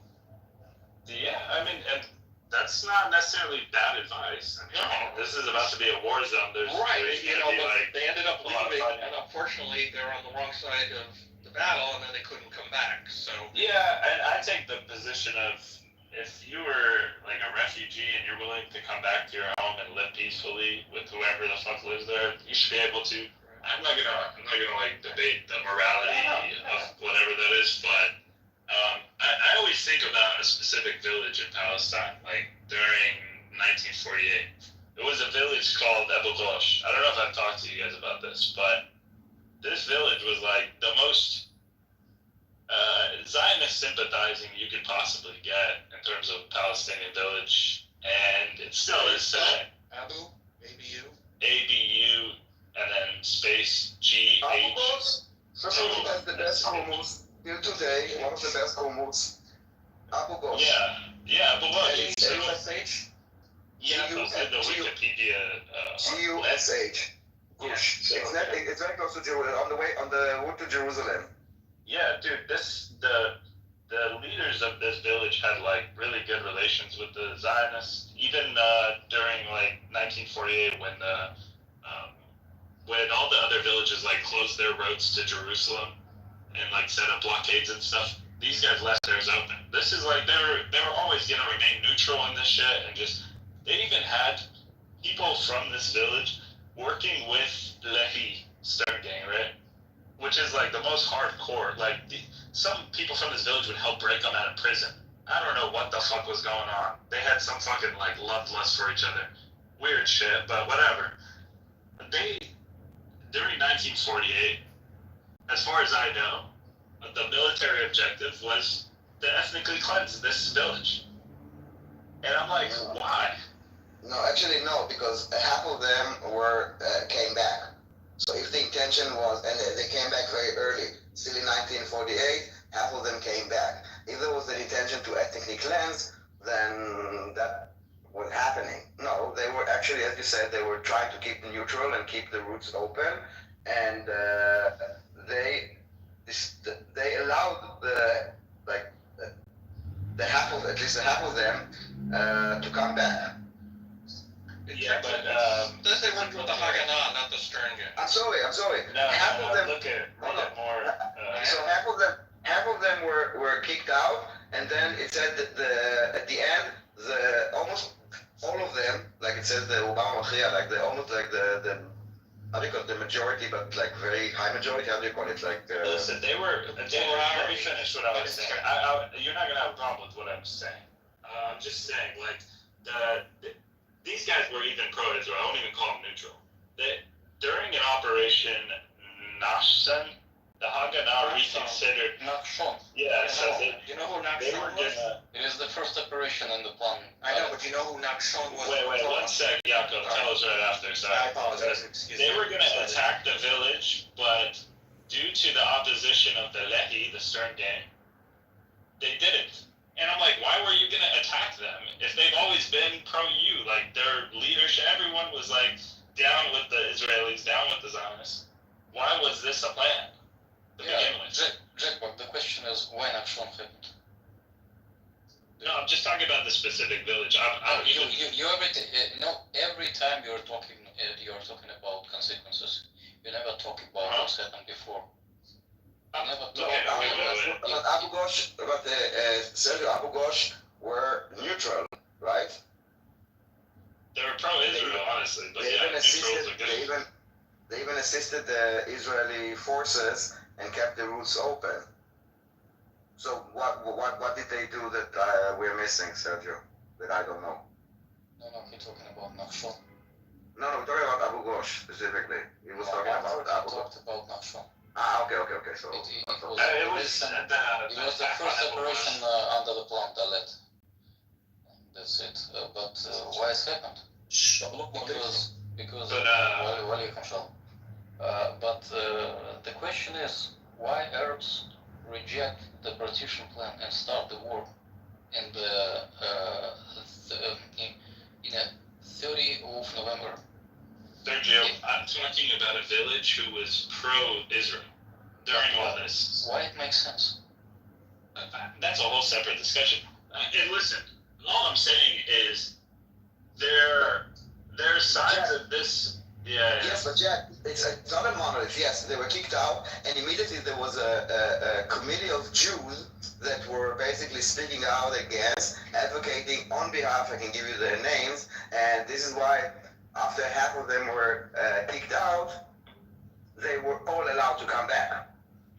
Speaker 14: Yeah, I mean, and that's not necessarily bad advice. I mean, this is about to be a war zone. There's
Speaker 8: but
Speaker 14: like
Speaker 8: they ended up leaving, and unfortunately, they're on the wrong side of the battle, and then they couldn't come back. So
Speaker 14: yeah, and I take the position of if you were like a refugee and you're willing to come back to your home and live peacefully with whoever the fuck lives there, you should be able to. I'm not gonna like debate the morality of whatever that is, but I always think about a specific village in Palestine, like during 1948. There was a village called Abu Ghosh. I don't know if I've talked to you guys about this, but this village was like the most Zionist sympathizing you could possibly get in terms of Palestinian village, and it still is today.
Speaker 8: Abu, ABU,
Speaker 14: and then space G H.
Speaker 1: First of all, that's the best hummus till today. One of the best hummus. Abu Ghosh.
Speaker 14: Yeah, Abu Ghosh.
Speaker 8: G-U-S-H?
Speaker 14: Yeah, that's in the Wikipedia.
Speaker 1: G-U-S-H. Gush.
Speaker 14: Yeah,
Speaker 1: It's very close to Jerusalem, on the road to Jerusalem.
Speaker 14: Yeah, dude, the leaders of this village had like really good relations with the Zionists, even during like 1948 when all the other villages like closed their roads to Jerusalem and like set up blockades and stuff. These guys left theirs open. This is like they were always gonna remain neutral in this shit, and just they even had people from this village working with Lehi Stern Gang, right? Which is like the most hardcore. Like some people from this village would help break them out of prison. I don't know what the fuck was going on. They had some fucking like love lust for each other. Weird shit, but whatever. During 1948, as far as I know, the military objective was to ethnically cleanse this village. And I'm like, why?
Speaker 1: No, actually no, because half of them came back. So if the intention was, and they came back very early, still in 1948, half of them came back. If there was an intention to ethnically cleanse, then that was happening. No, they were actually, as you said, they were trying to keep neutral and keep the routes open, and they allowed at least half of them to come back.
Speaker 14: Yeah, but
Speaker 8: they went with the Haganah, not the Stern Gang.
Speaker 1: I'm sorry.
Speaker 14: No,
Speaker 1: half of them.
Speaker 14: Look at more.
Speaker 1: So half of them were kicked out, and then it said that at the end, almost all of them, like it says the Obama Machia, like the how do you call it, the majority, but like very high majority. How do you call it? Like
Speaker 14: listen, let me finish what I was saying. You're not gonna have a problem with what I'm saying. I'm just saying, like these guys were even pro-Israel. I won't even call them neutral. During an Operation Nachshon, the Haganah reconsidered.
Speaker 8: Nachshon.
Speaker 14: Yeah, so
Speaker 8: you know who Nachshon was? It is the first operation in the plan. I know, but you know who Nachshon was?
Speaker 14: Wait, 1 sec, Yaakov. Tell us right after. Sorry.
Speaker 8: I apologize. Excuse me.
Speaker 14: They were going to attack the village, but due to the opposition of the Lehi, the Stern Gang, they didn't. And I'm like, why were you going to attack them if they've always been pro-you? Like, their leadership, everyone was like down with the Israelis, down with the Zionists. Why was this a plan to begin with?
Speaker 8: Jack, but the question is, why Nachshon happened?
Speaker 14: No, I'm just talking about the specific village.
Speaker 8: Every time you're talking about consequences. You never talk about what's happened before.
Speaker 1: But Abu Ghosh, Sergio Abu Ghosh were neutral, right?
Speaker 14: They were pro-Israel, honestly, but
Speaker 1: they
Speaker 14: yeah,
Speaker 1: even assisted,
Speaker 14: neutrals are good.
Speaker 1: They even assisted the Israeli forces and kept the routes open. So what did they do that we're missing, Sergio? That I don't know.
Speaker 10: No, he's talking about Nafshon.
Speaker 1: No, we're talking about Abu Ghosh specifically. He was talking about Abu Ghosh.
Speaker 10: Talked about Nafshon.
Speaker 1: Okay. So
Speaker 10: It was the first operation under the plan, Dalet. That's it. But why it happened? Because well, you can show. But the question is, why Arabs reject the partition plan and start the war in the in a 30 of November?
Speaker 14: Sergio, I'm talking about a village who was pro-Israel during all this.
Speaker 10: Why it makes sense?
Speaker 14: That's a whole separate discussion. And listen, all I'm saying is there are sides of this. Yeah.
Speaker 1: Yes, but Jack, it's not a monolith. Yes, they were kicked out, and immediately there was a committee of Jews that were basically speaking out against, advocating on behalf. I can give you their names, and this is why after half of them were kicked out, they were all allowed to come back.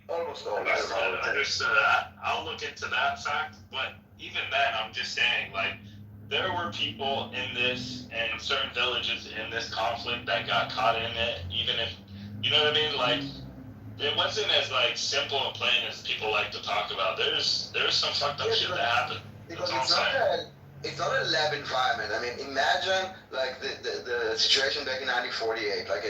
Speaker 1: Almost all.
Speaker 14: Understood. I'll look into that fact, but even then, I'm just saying, like, there were people in this and certain villages in this conflict that got caught in it, even if, you know what I mean? Like, it wasn't as, like, simple and plain as people like to talk about. There's some fucked up shit that happened.
Speaker 1: Because it's not a lab environment. I mean, imagine, like, the situation back in 1948, like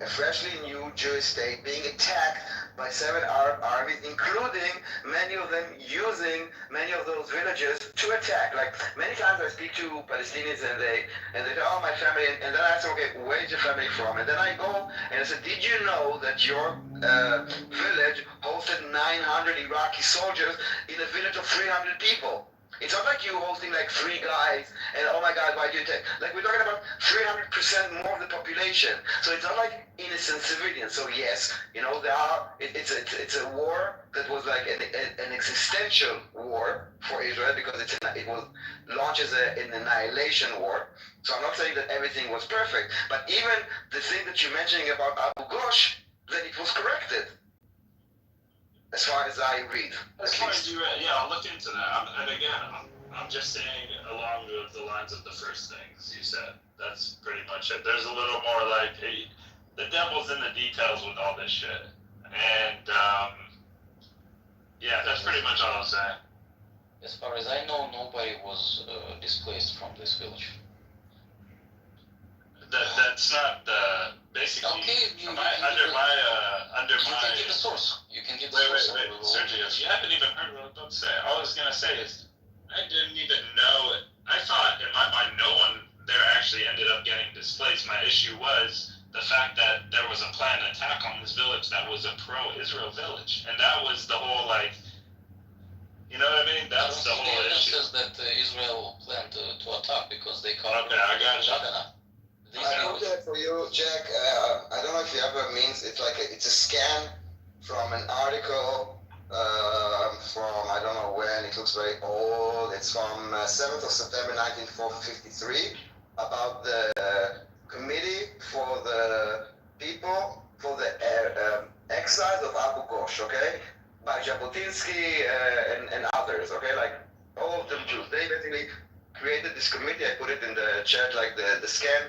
Speaker 1: a freshly new Jewish state being attacked by 7 Arab armies, including many of them using many of those villages to attack. Like, many times I speak to Palestinians and they say, oh, my family, and then I say, okay, where is your family from? And then I go and I say, did you know that your village hosted 900 Iraqi soldiers in a village of 300 people? It's not like you hosting like 3 guys and oh my God, why do you take? Like, we're talking about 300% more of the population. So it's not like innocent civilians. So yes, you know, it's a war that was like an existential war for Israel because it was launched as an annihilation war. So I'm not saying that everything was perfect, but even the thing that you're mentioning about Abu Ghosh, then it was corrected. As far as I read.
Speaker 14: As far as you read, yeah, I'll look into that. And again, I'm just saying along the lines of the first things you said. That's pretty much it. There's a little more like, hey, the devil's in the details with all this shit. And, yeah, that's pretty much all I'm saying.
Speaker 10: As far as I know, nobody was displaced from this village.
Speaker 14: That's not basically.
Speaker 10: Okay,
Speaker 14: under my.
Speaker 10: You can give the source. You can give the source.
Speaker 14: Wait, Sergio, you haven't even heard what I'm about to say. All I was gonna say is, I didn't even know. I thought in my mind, no one there actually ended up getting displaced. My issue was the fact that there was a planned attack on this village that was a pro-Israel village, and that was the whole like. You know what I mean? That's the whole issue.
Speaker 10: Says that Israel planned to attack because they caught.
Speaker 14: Okay, I got you.
Speaker 1: I put that for you, Jack. I don't know if you ever means it's like it's a scan from an article from I don't know when. It looks very old. It's from 7th of September 1953 about the committee for the people for the exiles of Abu Ghosh. Okay, by Jabotinsky and others. Okay, like all of them Jews. They basically created this committee. I put it in the chat, like the scan.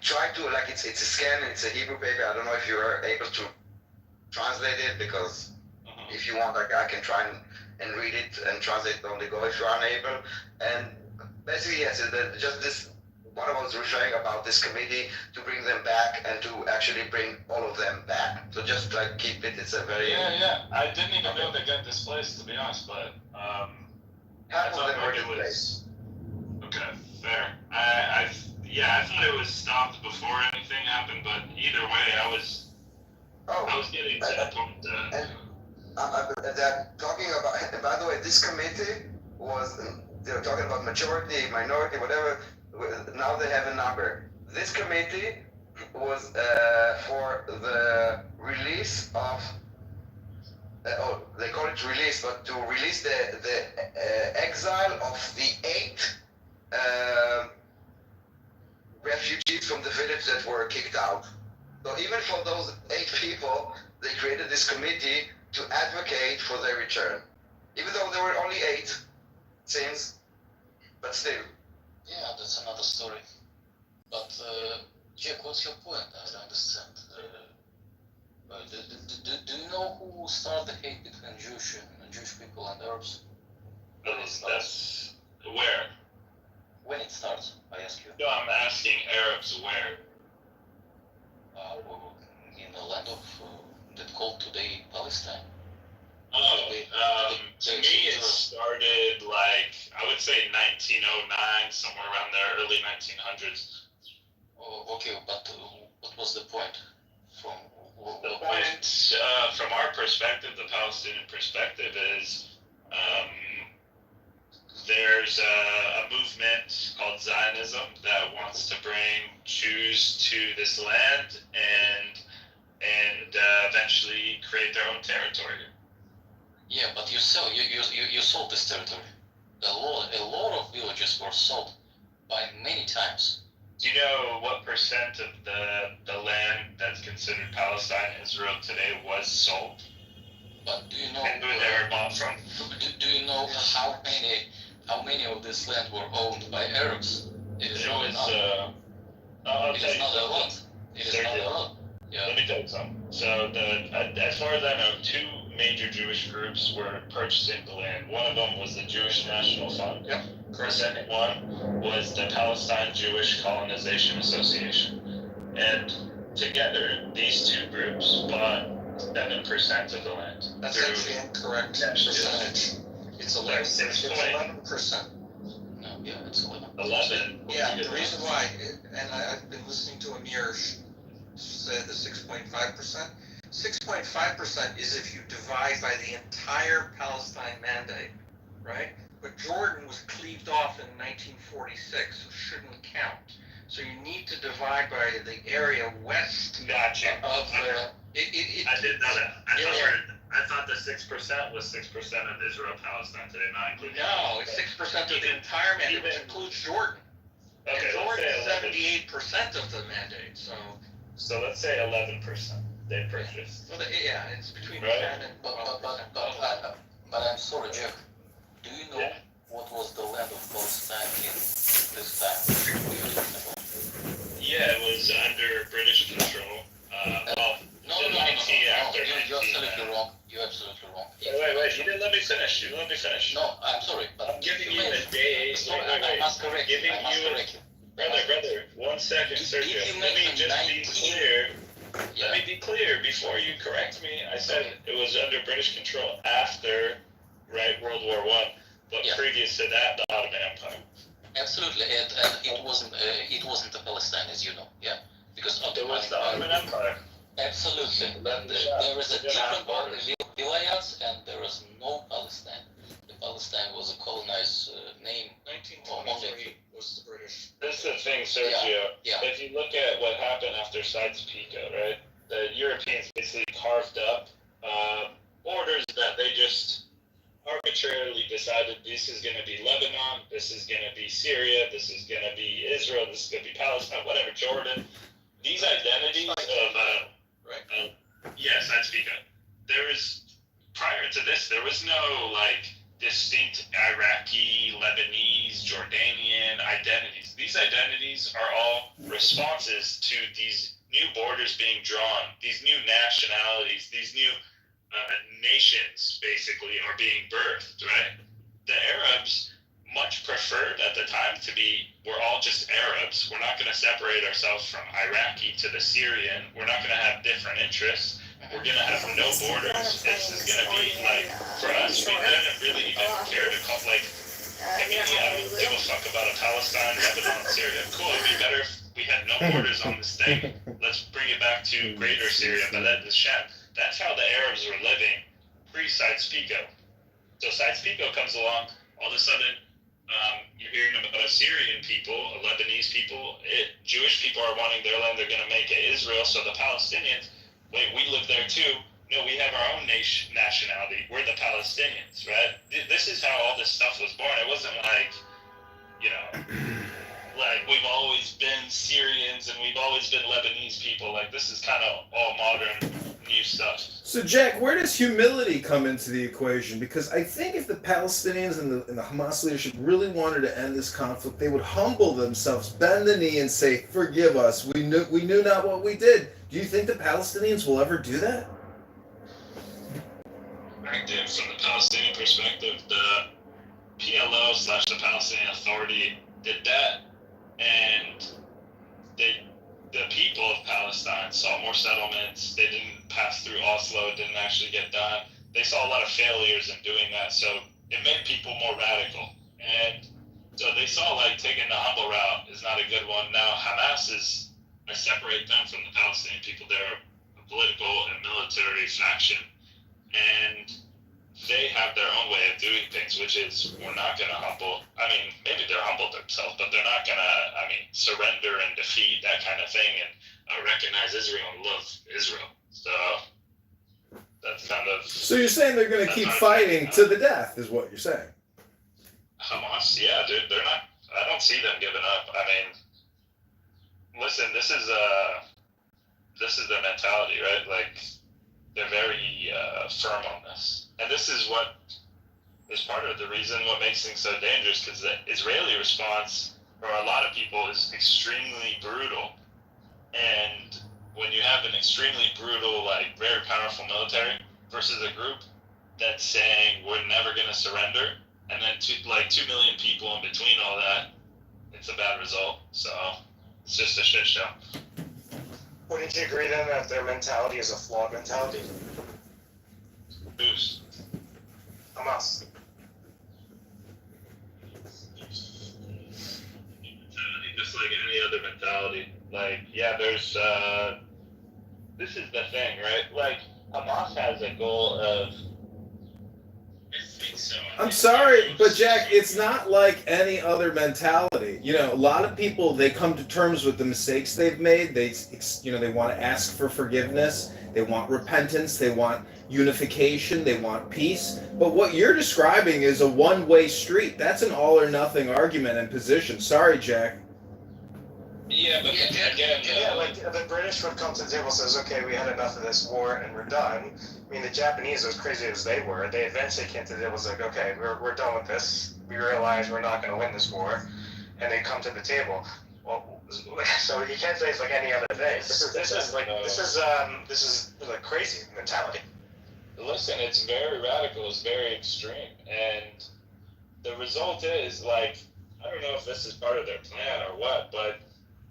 Speaker 1: Try to, like, it's a scan, it's a Hebrew paper. I don't know if you are able to translate it, because if you want, like, I can try and read it and translate it on the go if you're unable. And basically, yes, just this, what I was referring about this committee to bring them back and to actually bring all of them back. So just, like, keep it, it's a very...
Speaker 14: Yeah. I didn't even know they got displaced, to be honest, but...
Speaker 1: half of them were displaced.
Speaker 14: Okay, fair. I thought it was stopped before anything happened, but either way, I was getting to the point
Speaker 1: that talking about, by the way, this committee was, they were talking about majority, minority, whatever, now they have a number. This committee was for the release of, they call it release, but to release the exile of the 8 refugees from the village that were kicked out. So even for those 8 people, they created this committee to advocate for their return. Even though there were only 8, since, but still.
Speaker 10: Yeah, that's another story. But Jack, what's your point? I don't understand. Do you know who started the hate between Jewish people and Arabs?
Speaker 14: That's where?
Speaker 10: When it starts, I ask you.
Speaker 14: No, I'm asking Arabs where.
Speaker 10: In the land of that called today Palestine.
Speaker 14: To me it started like, I would say 1909, somewhere around there, early 1900s.
Speaker 10: Oh, okay, but what was the point? From
Speaker 14: our perspective, the Palestinian perspective is there's a movement called Zionism that wants to bring Jews to this land and eventually create their own territory.
Speaker 10: Yeah, but you sold this territory. A lot of villages were sold by many times.
Speaker 14: Do you know what percent of the land that's considered Palestine, Israel today was sold?
Speaker 10: But do you know
Speaker 14: and who they were bought from?
Speaker 10: Do you know how many of this land were owned by Arabs? It is not a lot. It is not a lot. Yeah.
Speaker 14: Let me tell you something. So as far as I know, 2 major Jewish groups were purchasing the land. One of them was the Jewish National Fund.
Speaker 10: Yep.
Speaker 14: The second one was the Palestine Jewish Colonization Association. And together, these 2 groups bought 7% of the land.
Speaker 13: That's actually incorrect percentage. It's 11%.
Speaker 10: No, yeah, it's 11.
Speaker 14: 11.
Speaker 13: Yeah, the reason why, and I've been listening to Amir say the 6.5%. 6.5% is if you divide by the entire Palestine mandate, right? But Jordan was cleaved off in 1946, so shouldn't count. So you need to divide by the area west of the.
Speaker 14: I didn't know that. I thought the 6% was 6% of Israel Palestine today, not including.
Speaker 13: No, it's 6% of the entire mandate, which includes Jordan.
Speaker 14: Okay,
Speaker 13: and Jordan is 78% of the mandate, so.
Speaker 14: So let's say 11% they purchased.
Speaker 13: Well, yeah, it's between 10 and 12%.
Speaker 10: But I'm sorry, Jack. Do you know what was the land of Palestine in this time?
Speaker 14: Yeah, it was under British control.
Speaker 10: No, you're absolutely wrong. You're absolutely wrong.
Speaker 14: Wait, you didn't let me finish.
Speaker 10: No, I'm sorry, but
Speaker 14: I'm giving you a day.
Speaker 10: I must correct you.
Speaker 14: Brother, 1 second, Sergio. Let me just be clear. Let me be clear before you correct me. I said it was under British control after, World War I, but previous to that, the Ottoman Empire.
Speaker 10: Absolutely, and it wasn't the Palestine, as you know, because
Speaker 14: it was the Ottoman Empire.
Speaker 10: Absolutely. There is a different vilayats, and there is no Palestine. The Palestine was a colonized name.
Speaker 13: 1923 was the British.
Speaker 14: This is the thing, Sergio. If you look at what happened after Sykes-Picot, right? The Europeans basically carved up borders that they just arbitrarily decided this is going to be Lebanon, this is going to be Syria, this is going to be Israel, this is going to be Palestine, whatever, Jordan. These identities of Sykes-Picot. Prior to this, there was no distinct Iraqi, Lebanese, Jordanian identities. These identities are all responses to these new borders being drawn, these new nationalities, these new nations basically are being birthed, right? The Arabs much preferred at the time to be, we're all just Arabs. We're not going to separate ourselves from Iraqi to the Syrian. We're not going to have different interests. We're going to have no borders. This is going to be for us, we didn't really even care to call, I don't give a fuck about a Palestine, Lebanon, Syria. Cool, it'd be better if we had no borders on this thing. Let's bring it back to greater Syria, but then the Shem. That's how the Arabs were living pre-Sykes-Picot. So Sykes-Picot comes along, all of a sudden, you're hearing about Syrian people, Lebanese people, Jewish people are wanting their land, they're going to make it Israel, so the Palestinians, wait, we live there too. No, we have our own nationality. We're the Palestinians, right? This is how all this stuff was born. It wasn't we've always been Syrians and we've always been Lebanese people. This is kind
Speaker 4: So, Jack, where does humility come into the equation? Because I think if the Palestinians and the Hamas leadership really wanted to end this conflict, they would humble themselves, bend the knee, and say, "Forgive us. We knew not what we did." Do you think the Palestinians will ever do that?
Speaker 14: Perspective, from the Palestinian perspective, the PLO / the Palestinian Authority did that, and the people of Palestine saw more settlements. They didn't pass through Oslo. It didn't actually get done. They saw a lot of failures in doing that, so it made people more radical. And so they saw like taking the humble route is not a good one. Now Hamas is, I separate them from the Palestinian people. They're a political and military faction, and they have their own way of doing things, which is we're not going to humble. I mean, maybe they're humbled themselves, but they're not going to, surrender and defeat, that kind of thing, and recognize Israel and love Israel. So that's kind of...
Speaker 4: So you're saying they're going to keep fighting to the death, is what you're saying?
Speaker 14: Hamas, yeah, dude, they're not... I don't see them giving up. I mean, listen, this is their mentality, right? Like, they're very firm on this. And this is what is part of the reason what makes things so dangerous, because the Israeli response, for a lot of people, is extremely brutal. And when you have an extremely brutal, like, very powerful military versus a group that's saying, we're never going to surrender, and then 2 million people in between all that, it's a bad result. So it's just a shit show.
Speaker 5: Wouldn't you agree then that their mentality is a flawed mentality?
Speaker 14: Who's?
Speaker 5: Hamas.
Speaker 14: Just like any other mentality. Like, yeah, there's, this is the thing, right? Like, Hamas has a goal of...
Speaker 4: I'm sorry, but Jack, it's not like any other mentality. You know, a lot of people, they come to terms with the mistakes they've made. They want to ask for forgiveness. They want repentance. They want unification. They want peace. But what you're describing is a one-way street. That's an all or nothing argument and position. Sorry, Jack.
Speaker 14: Yeah, but again...
Speaker 5: Yeah, like, the British would come to the table and says, okay, we had enough of this war and we're done. I mean, the Japanese, as crazy as they were, they eventually came to the table and was like, okay, we're done with this. We realize we're not going to win this war. And they come to the table. Well, so you can't say it's like any other day. This is like crazy mentality.
Speaker 14: Listen, it's very radical, it's very extreme. And the result is, like, I don't know if this is part of their plan or what, but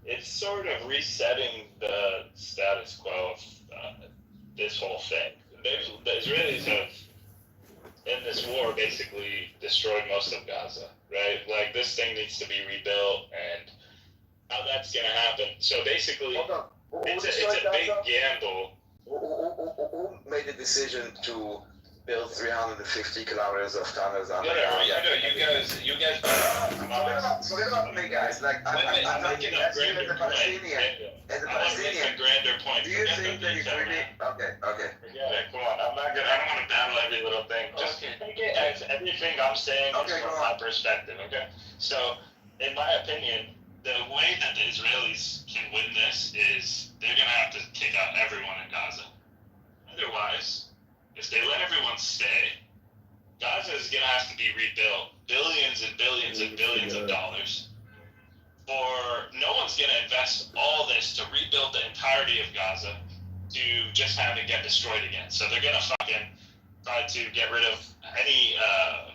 Speaker 14: it's sort of resetting the status quo of this whole thing. The Israelis have, in this war, basically destroyed most of Gaza, right? Like, this thing needs to be rebuilt, and how that's going to happen. So basically, it's a big gamble.
Speaker 1: Who made the decision to build 350 kilometers of tunnels under
Speaker 14: Whatever, you guys
Speaker 1: forget about me, guys. Like, I'm
Speaker 14: making a grander point.
Speaker 1: As a Palestinian, do you think that it's really... Okay.
Speaker 14: Yeah, come on. I don't want to battle every little thing. Just take it as everything I'm saying is from my perspective, okay? So, in my opinion, the way that the Israelis can win this is they're going to have to kick out everyone in Gaza. Otherwise, if they let everyone stay, Gaza is going to have to be rebuilt billions and billions and billions of dollars. No one's going to invest all this to rebuild the entirety of Gaza to just have it get destroyed again. So they're going to fucking try to get rid of any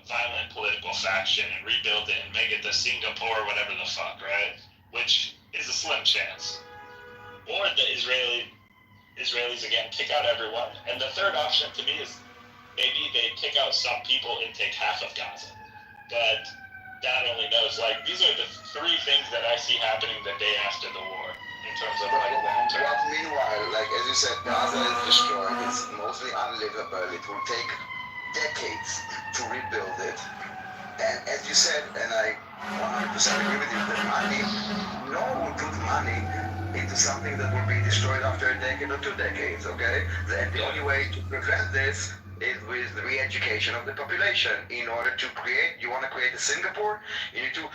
Speaker 14: violent political faction and rebuild it and make it the Singapore, whatever the fuck, right? Which is a slim chance. Or the Israelis again kick out everyone. And the third option to me is maybe they kick out some people and take half of Gaza. But God only knows. Like, these are the 3 things that I see happening the day after the war in terms of like long term.
Speaker 1: But meanwhile, like as you said, Gaza is destroyed. It's mostly unlivable. It will take decades to rebuild it. And as you said, and I 100% agree with you, no one will put money into something that will be destroyed after a decade or 2 decades, okay? And the only way to prevent this is with the re-education of the population. In order to create, you want to create a Singapore, you need to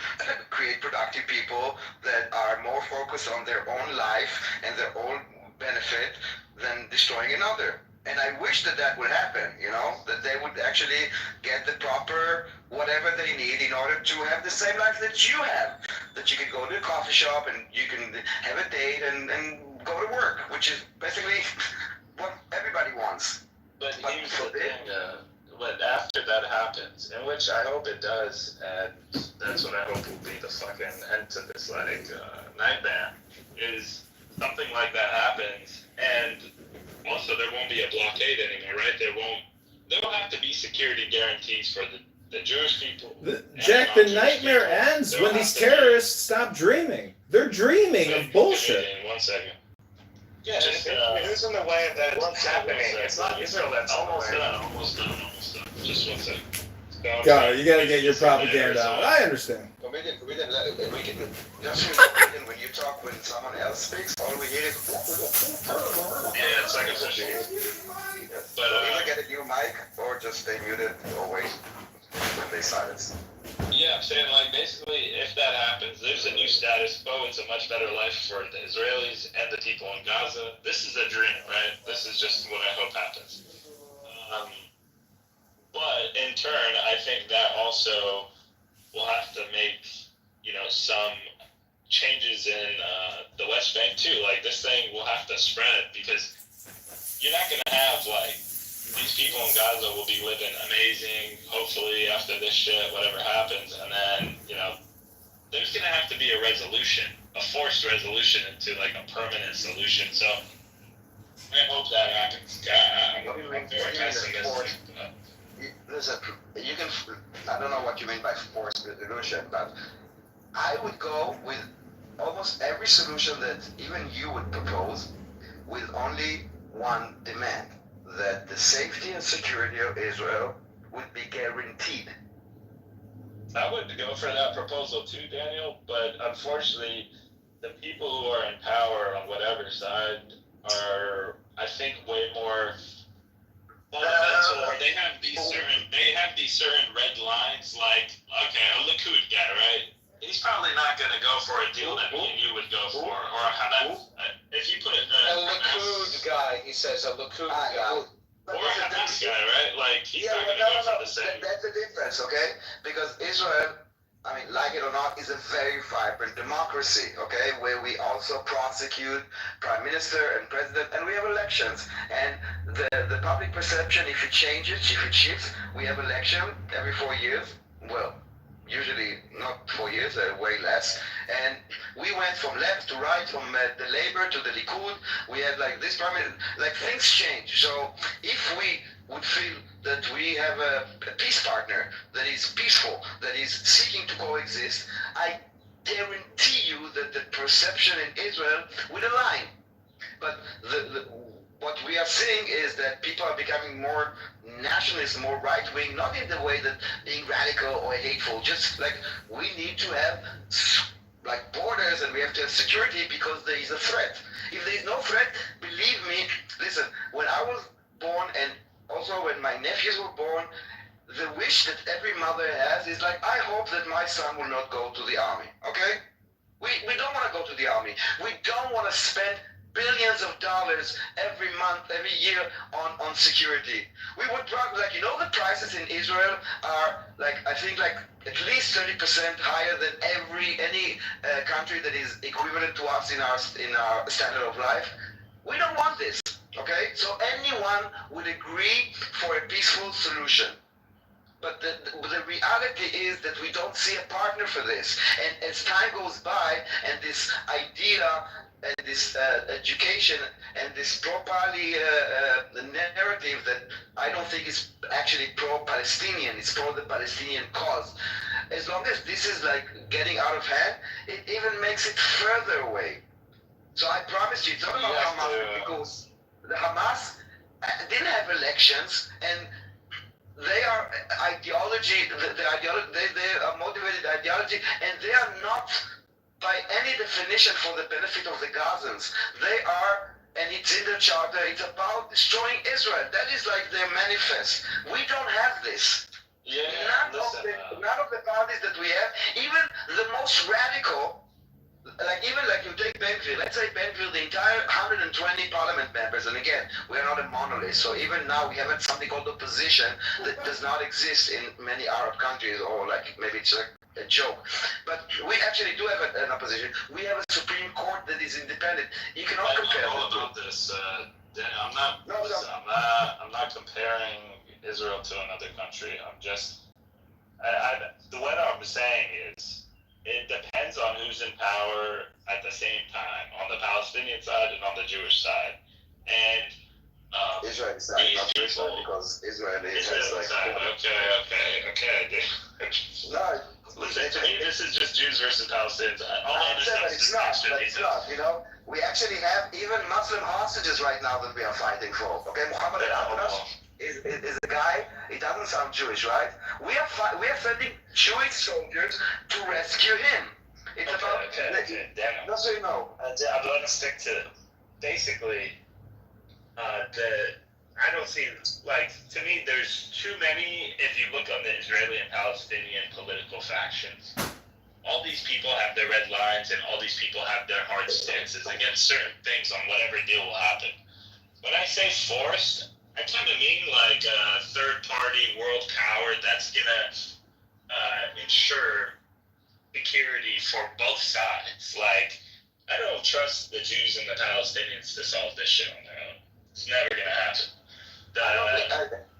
Speaker 1: create productive people that are more focused on their own life and their own benefit than destroying another. And I wish that that would happen, you know, that they would actually get the proper whatever they need in order to have the same life that you have. That you can go to a coffee shop and you can have a date and go to work, which is basically what everybody wants.
Speaker 14: But here's the thing, when after that happens, and which I hope it does, and that's what I hope will be the fucking end to this nightmare, is something like that happens, and also there won't be a blockade anymore, right? There will have to be security guarantees for the Jewish people.
Speaker 4: Jack, the nightmare ends when these terrorists stop dreaming. They're dreaming of bullshit.
Speaker 14: One second.
Speaker 2: Yeah, who's in the way of that happening? It's not Israel that's
Speaker 14: almost done. Just 1 second.
Speaker 4: God, you gotta get your propaganda out. I understand.
Speaker 1: Comedian, when you talk when someone else speaks, all we hear is
Speaker 14: yeah, it's like a fishing.
Speaker 1: But either get a new mic or just stay muted or wait when they silence.
Speaker 14: Yeah, I'm saying like basically if that happens, there's a new status quo. It's a much better life for the Israelis and the people in Gaza. This is a dream, right? This is just what I hope happens. But in turn, I think that also will have to make, you know, some changes in the West Bank too. Like this thing will have to spread because you're not going to have like these people in Gaza will be living amazing, hopefully after this shit, whatever happens, and then, you know, there's going to have to be a resolution, a forced resolution into like a permanent solution. So I hope that happens. I'm very pessimistic.
Speaker 1: Listen, you can, I don't know what you mean by forced resolution, but I would go with almost every solution that even you would propose with only one demand, that the safety and security of Israel would be guaranteed.
Speaker 14: I would go for that proposal too, Daniel, but unfortunately, the people who are in power on whatever side are, I think, way more fundamental. They have these certain red lines, like, okay, a Likud guy, right? He's probably not going to go for a deal that me and you would go for, or if you put it
Speaker 13: a Likud guy, he says, a Likud guy.
Speaker 14: Or a Hamas guy, right? Like, he's not going to go for the same.
Speaker 1: That's the difference, okay? Because Israel, I mean, like it or not, is a very vibrant democracy, okay? Where we also prosecute prime minister and president, and we have elections. And the public perception, if it changes, if it shifts, we have election every 4 years. Well, usually not 4 years, way less. And we went from left to right, from the Labour to the Likud. We had like this parliament, like things change. So if we would feel that we have a peace partner that is peaceful, that is seeking to coexist, I guarantee you that the perception in Israel would align. But what we are seeing is that people are becoming more nationalist, more right-wing, not in the way that being radical or hateful, just like we need to have like borders and we have to have security because there is a threat. If there is no threat, believe me, listen, when I was born and also when my nephews were born, the wish that every mother has is like, I hope that my son will not go to the army, okay? We don't want to go to the army. We don't want to spend billions of dollars every month, every year on security. We would probably, like, you know, the prices in Israel are like, I think like at least 30% higher than any country that is equivalent to us in our standard of life. We don't want this, okay? So anyone would agree for a peaceful solution. But the reality is that we don't see a partner for this. And as time goes by and this idea and this education and this pro-Pali narrative that I don't think is actually pro-Palestinian, it's pro the Palestinian cause. As long as this is like getting out of hand, it even makes it further away. So I promise you, it's not about Hamas, because the Hamas didn't have elections, and they are ideology, they are motivated ideology, and they are not by any definition for the benefit of the Gazans. They are, and it's in the charter, it's about destroying Israel. That is like their manifest. We don't have this.
Speaker 14: Yeah,
Speaker 1: none of the parties that we have, even the most radical like even like you take Benfield, let's say Benfield, the entire 120 parliament members, and again, we're not a monolith, so even now we have something called opposition that does not exist in many Arab countries, or like maybe it's a joke. But we actually do have an opposition. We have a Supreme Court that is independent. You cannot compare
Speaker 14: all
Speaker 1: the two.
Speaker 14: about this. I'm not comparing Israel to another country. I'm just, the way I'm saying is, it depends on who's in power at the same time, on the Palestinian side and on the Jewish side. And
Speaker 1: Israeli side, not Jewish side, because Israel is like...
Speaker 14: side. Okay.
Speaker 1: No,
Speaker 14: listen, to me, this is just Jews versus Palestinians. All I understand
Speaker 1: but it's not, you know. We actually have even Muslim hostages right now that we are fighting for. Okay, Muhammad al-Abbas is a guy, he doesn't sound Jewish, right? We are sending Jewish soldiers to rescue him. It's about...
Speaker 14: Daniel.
Speaker 1: Just so you know.
Speaker 14: I'm going to stick to, basically, I don't see, like, to me, there's too many, if you look on the Israeli and Palestinian political factions, all these people have their red lines and all these people have their hard stances against certain things on whatever deal will happen. When I say forced, I kind of mean like a third-party world power that's going to ensure security for both sides. Like, I don't trust the Jews and the Palestinians to solve this shit on their own. It's never going to happen.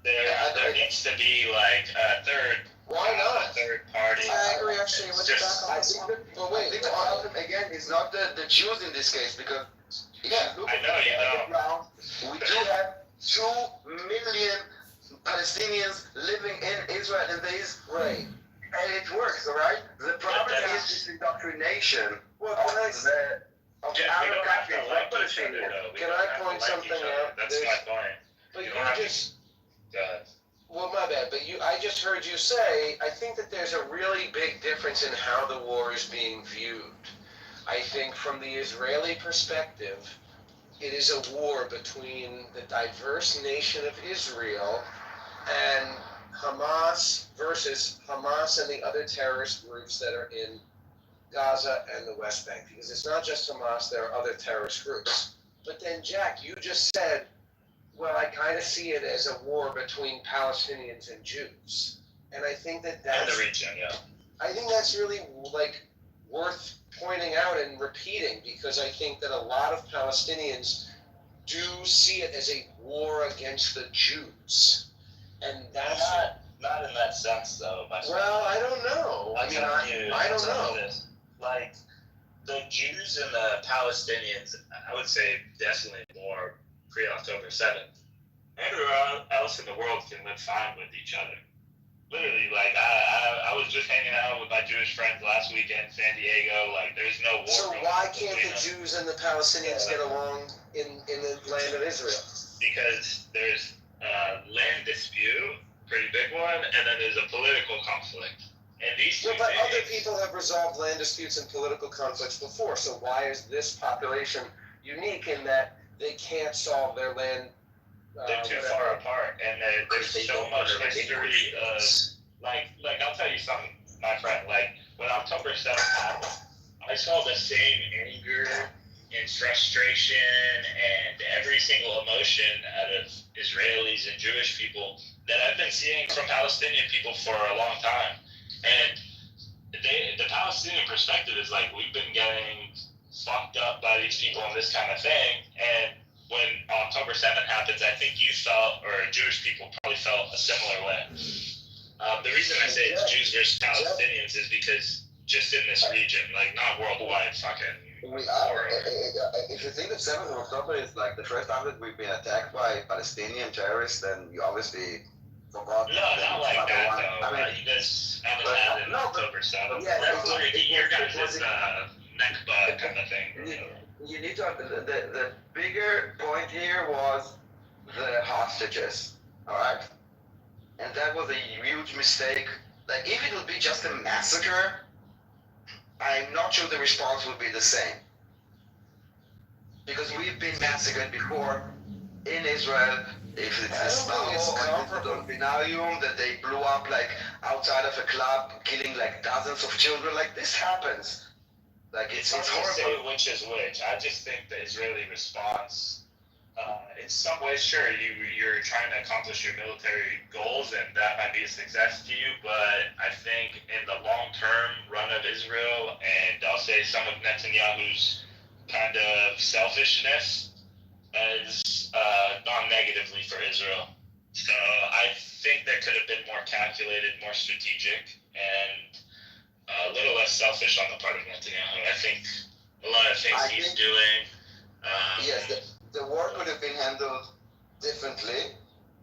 Speaker 14: There needs to be like a third.
Speaker 13: Why not?
Speaker 14: Third party.
Speaker 5: I agree actually with you back on this one.
Speaker 1: But wait, I think the problem again is not the Jews in this case, because if you look at the ground, we do have 2 million Palestinians living in Israel, and there is
Speaker 13: right,
Speaker 1: and it works, all right. The problem is this indoctrination of the Arab countries like Palestine.
Speaker 13: Can I point something out?
Speaker 14: That's my point.
Speaker 13: But you just... Well, my bad, but I just heard you say, I think that there's a really big difference in how the war is being viewed. I think from the Israeli perspective, it is a war between the diverse nation of Israel and Hamas versus Hamas and the other terrorist groups that are in Gaza and the West Bank. Because it's not just Hamas, there are other terrorist groups. But then, Jack, you just said, well, I kind of see it as a war between Palestinians and Jews. And I think that's...
Speaker 14: And the region, yeah.
Speaker 13: I think that's really, like, worth pointing out and repeating, because I think that a lot of Palestinians do see it as a war against the Jews. And that's...
Speaker 14: Not in that sense, though.
Speaker 13: Well, I don't know. I don't know.
Speaker 14: This. Like, the Jews and the Palestinians, I would say definitely more pre-October 7th. Everyone else in the world can live fine with each other. Literally, like, I was just hanging out with my Jewish friends last weekend in San Diego. Like, there's no war.
Speaker 13: So why can't the Jews and the Palestinians get along in the land of Israel?
Speaker 14: Because there's a land dispute, pretty big one, and then there's a political conflict. And these two
Speaker 13: but other people have resolved land disputes and political conflicts before, so why is this population unique in that they can't solve their land?
Speaker 14: They're too far apart, and there's so much history of, like I'll tell you something, my friend, like, when October 7th happened, I saw the same anger and frustration and every single emotion out of Israelis and Jewish people that I've been seeing from Palestinian people for a long time. And the Palestinian perspective is like, we've been getting fucked up by these people and this kind of thing, and when October 7th happens, I think you felt, or Jewish people probably felt a similar way. The reason I say it's Jews versus Palestinians is because just in this region, like, not worldwide, fucking.
Speaker 1: If you think that 7th of October is like the first time that we've been attacked by Palestinian terrorists, then you obviously forgot.
Speaker 14: No, not like that, though. I mean, you guys haven't had an October 7th. Yeah, your guys' Nakba kind of thing.
Speaker 1: You need to, the bigger point here was the hostages, alright? And that was a huge mistake. Like, if it would be just a massacre, I'm not sure the response would be the same. Because we've been massacred before in Israel. If it's the Binarium that they blew up like outside of a club, killing like dozens of children, like this happens. Like
Speaker 14: It's
Speaker 1: it's
Speaker 14: hard to say
Speaker 1: horrible.
Speaker 14: which is which. I just think the Israeli response, in some ways, sure, you're trying to accomplish your military goals, and that might be a success to you. But I think in the long-term run of Israel, and I'll say some of Netanyahu's kind of selfishness, has gone negatively for Israel. So I think there could have been more calculated, more strategic, and a little less selfish on the part of Netanyahu. I think a lot of things he's doing.
Speaker 1: Yes, the war could have been handled differently,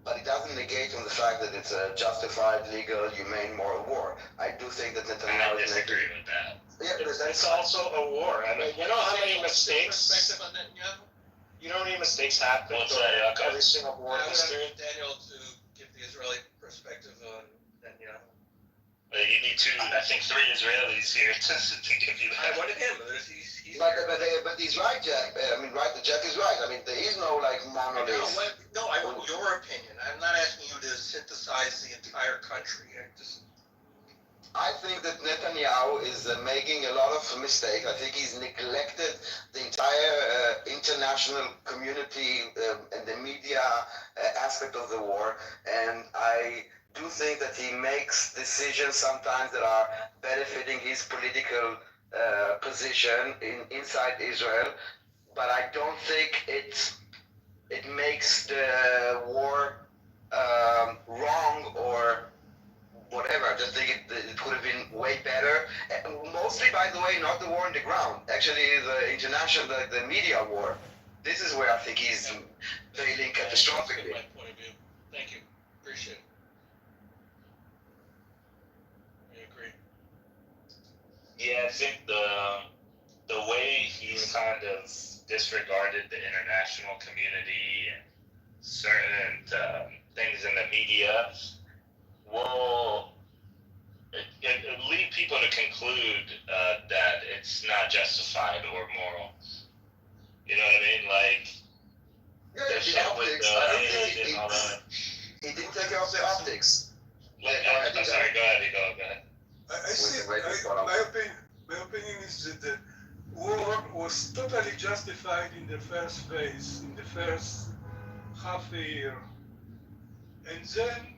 Speaker 1: but it doesn't negate from the fact that it's a justified, legal, humane, moral war. I do think that Netanyahu
Speaker 14: I disagree with that.
Speaker 1: Yeah,
Speaker 13: But it's also a war. I mean, you know how many mistakes? You know how many mistakes happen in every single war
Speaker 8: I would
Speaker 13: history?
Speaker 8: like Daniel to give the Israeli perspective on Netanyahu.
Speaker 14: You need I think 3 Israelis here to give you that.
Speaker 8: I wanted him.
Speaker 1: But he's right, Jack. I mean, right. Jack is right. I mean, there is no like monolith.
Speaker 8: No, I want your opinion. I'm not asking you to synthesize the entire country.
Speaker 1: I think that Netanyahu is making a lot of mistakes. I think he's neglected the entire international community and the media aspect of the war. And I do think that he makes decisions sometimes that are benefiting his political position inside Israel. But I don't think it makes the war wrong or whatever. I just think it could have been way better. Mostly, by the way, not the war on the ground. Actually, the international, the media war. This is where I think he's failing catastrophically.
Speaker 8: My point of view. Thank you. Appreciate it. I agree.
Speaker 14: Yeah, I think the way he's kind of disregarded the international community and certain things in the media will lead people to conclude that it's not justified or moral. You know what I mean? Like, the shit with the and all that.
Speaker 1: He didn't take care of the optics.
Speaker 14: I'm sorry, go ahead.
Speaker 19: My opinion is that the war was totally justified in the first phase, in the first half a year. And then,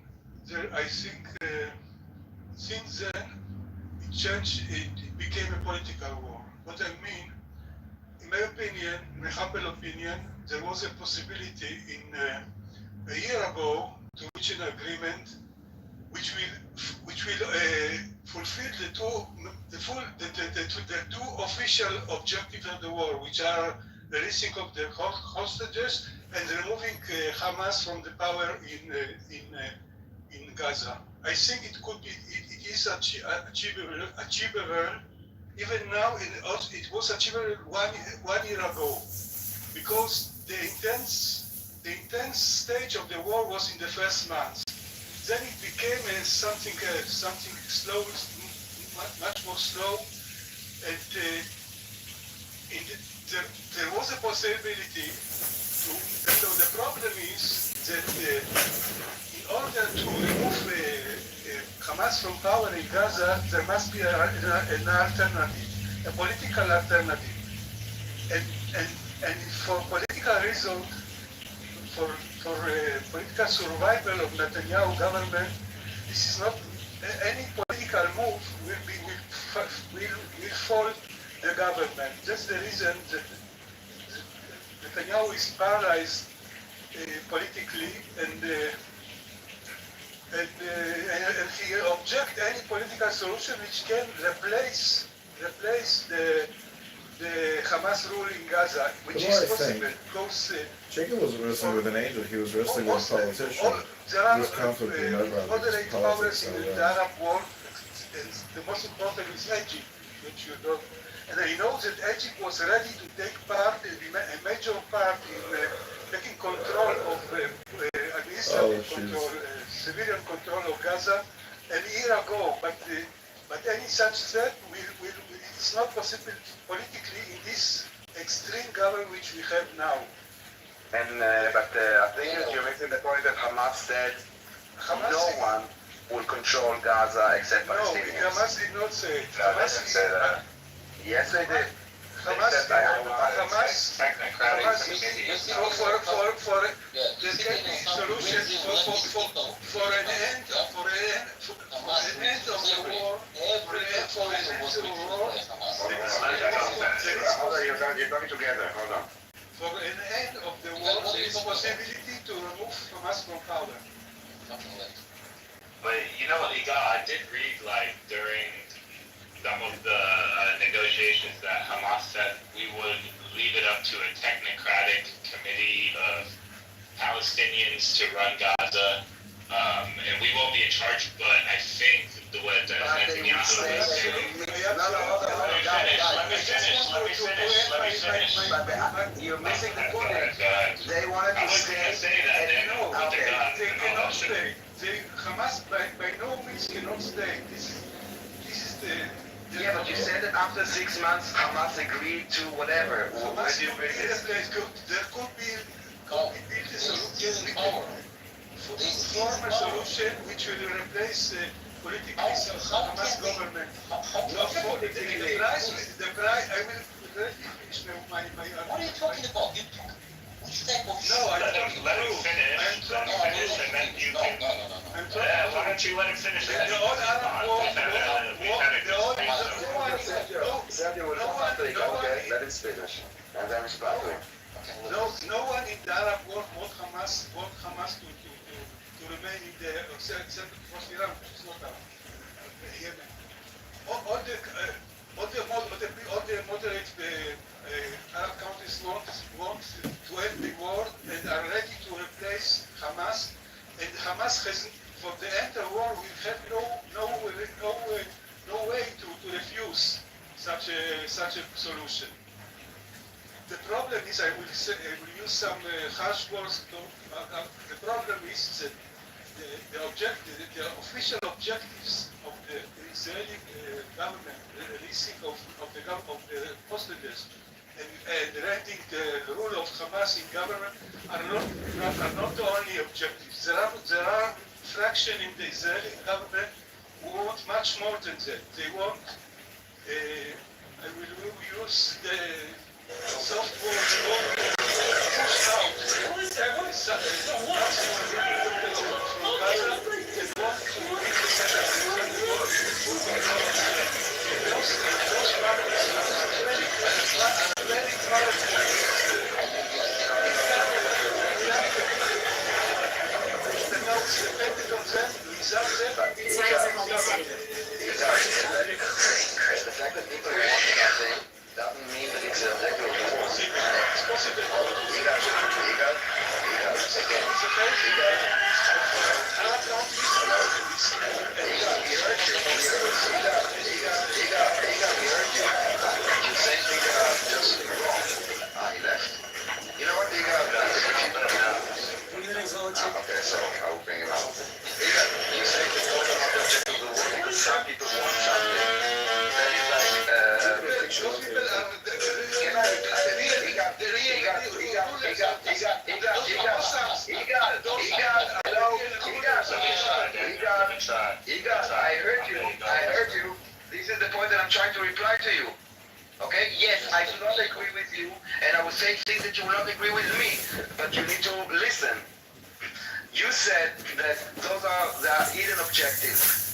Speaker 19: I think, since then, it changed, it became a political war. What I mean, in my opinion, in my humble opinion, there was a possibility a year ago to reach an agreement which will fulfill the two official objectives of the war, which are the releasing of the hostages and removing Hamas from the power in Gaza. I think it is achievable. Even now, it was achievable one year ago, because the intense stage of the war was in the first month. Then it became something slow, much more slow, and there was a possibility to. So the problem is that in order to remove Hamas from power in Gaza, there must be an alternative, a political alternative, and for political reasons. For political survival of Netanyahu government, this is not any political move will fall the government. That's the reason that Netanyahu is paralyzed politically, and he objects any political solution which can replace the Hamas rule in Gaza, which is possible because.
Speaker 4: Jacob wasn't wrestling with an angel, he was wrestling with a politician.
Speaker 19: There are
Speaker 4: This conflict we know about
Speaker 19: moderate
Speaker 4: is
Speaker 19: powers
Speaker 4: politics.
Speaker 19: in the Arab world. The most important is Egypt, which you don't. And I know that Egypt was ready to take part, a major part in taking control of administrative control, civilian control of Gaza a year ago. But any such step it's not possible politically in this extreme government which we have now.
Speaker 1: And but I think you're making the point that Hamas said no one will control Gaza except Palestinians.
Speaker 19: No, Hamas did not say it.
Speaker 1: No, they didn't say that. Yes, they did.
Speaker 19: Hamas, for there can be solution for an end of the war,
Speaker 1: You're coming together. Hold on.
Speaker 19: For an end of the war, there is possibility to remove Hamas from power.
Speaker 14: But you know what, Igal, I did read like during some of the negotiations that Hamas said we would leave it up to a technocratic committee of Palestinians to run Gaza, and we won't be in charge. But I think the way that Netanyahu was saying. Let me finish.
Speaker 1: You're missing the point. They wanted to stay.
Speaker 19: They cannot stay. Hamas by no means cannot stay. This is the.
Speaker 1: Yeah, but you said that after 6 months Hamas agreed to whatever. Where do you bring this?
Speaker 19: There could be a solution. Form a solution which will replace politically Hamas government. Not politically. The price. I will finish my
Speaker 17: What are you talking about?
Speaker 19: No, I'm talking
Speaker 14: let him finish. Let him finish, and then you can. Why don't you let him finish?
Speaker 1: Sergio will okay, let him finish. And then respond to him.
Speaker 19: No one in the Arab world want Hamas to remain in the except for Iran, which is not Arab. Yemen. All the moderate Arab countries want to end the war and are ready to replace Hamas. And Hamas has, for the end of the war, will have no way to refuse such a solution. The problem is, I will use some harsh words. The problem is that the official objectives of the Israeli government, the releasing of the hostages and ending the rule of Hamas in government are not the only objectives. There are fraction in the Israeli government who want much more than that. They want, I will use the soft words, push out.
Speaker 1: The fact that people want nothing doesn't mean that it's a legal war. It's possible. You know what, okay, so I will bring him out. You say the total objective of the war because some people want something. That is I heard you. This is the point that I'm trying to reply to you. Okay? Yes, I do not agree with you, and I will say things that you will not agree with me, but you need to listen. You said that those are the hidden objectives.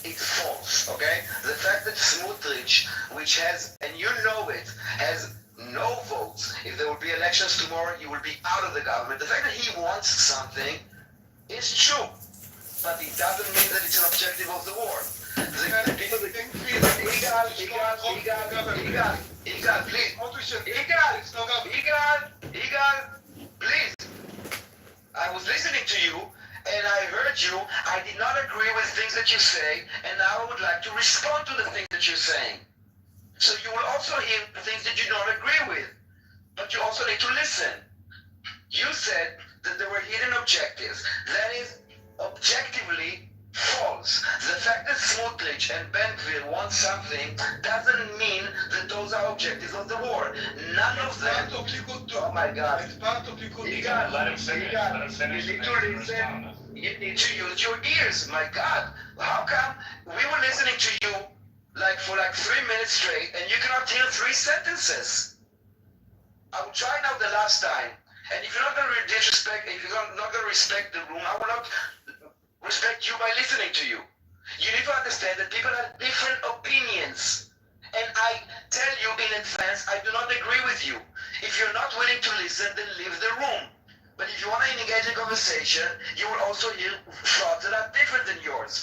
Speaker 1: It's false, okay? The fact that Smotrich, which has, and you know it, has no votes, if there will be elections tomorrow, he will be out of the government. The fact that he wants something is true, but it doesn't mean that it's an objective of the war. The people that think please. I was listening to you, and I heard you. I did not agree with things that you say, and now I would like to respond to the things that you're saying. So you will also hear the things that you don't agree with, but you also need to listen. You said that there were hidden objectives. That is objectively false. The fact that Smotrich and Ben-Gvir want something doesn't mean that those are objectives of the war. None of them. Oh my God.
Speaker 14: Let him finish.
Speaker 1: You need to listen. You need to use your ears. My God. How come we were listening to you like for like 3 minutes straight, and you cannot hear 3 sentences. I will try now the last time. And if you're not going to disrespect, if you're not going to respect the room, I will not respect you by listening to you. You need to understand that people have different opinions. And I tell you in advance, I do not agree with you. If you're not willing to listen, then leave the room. But if you want to engage in conversation, you will also hear thoughts that are different than yours.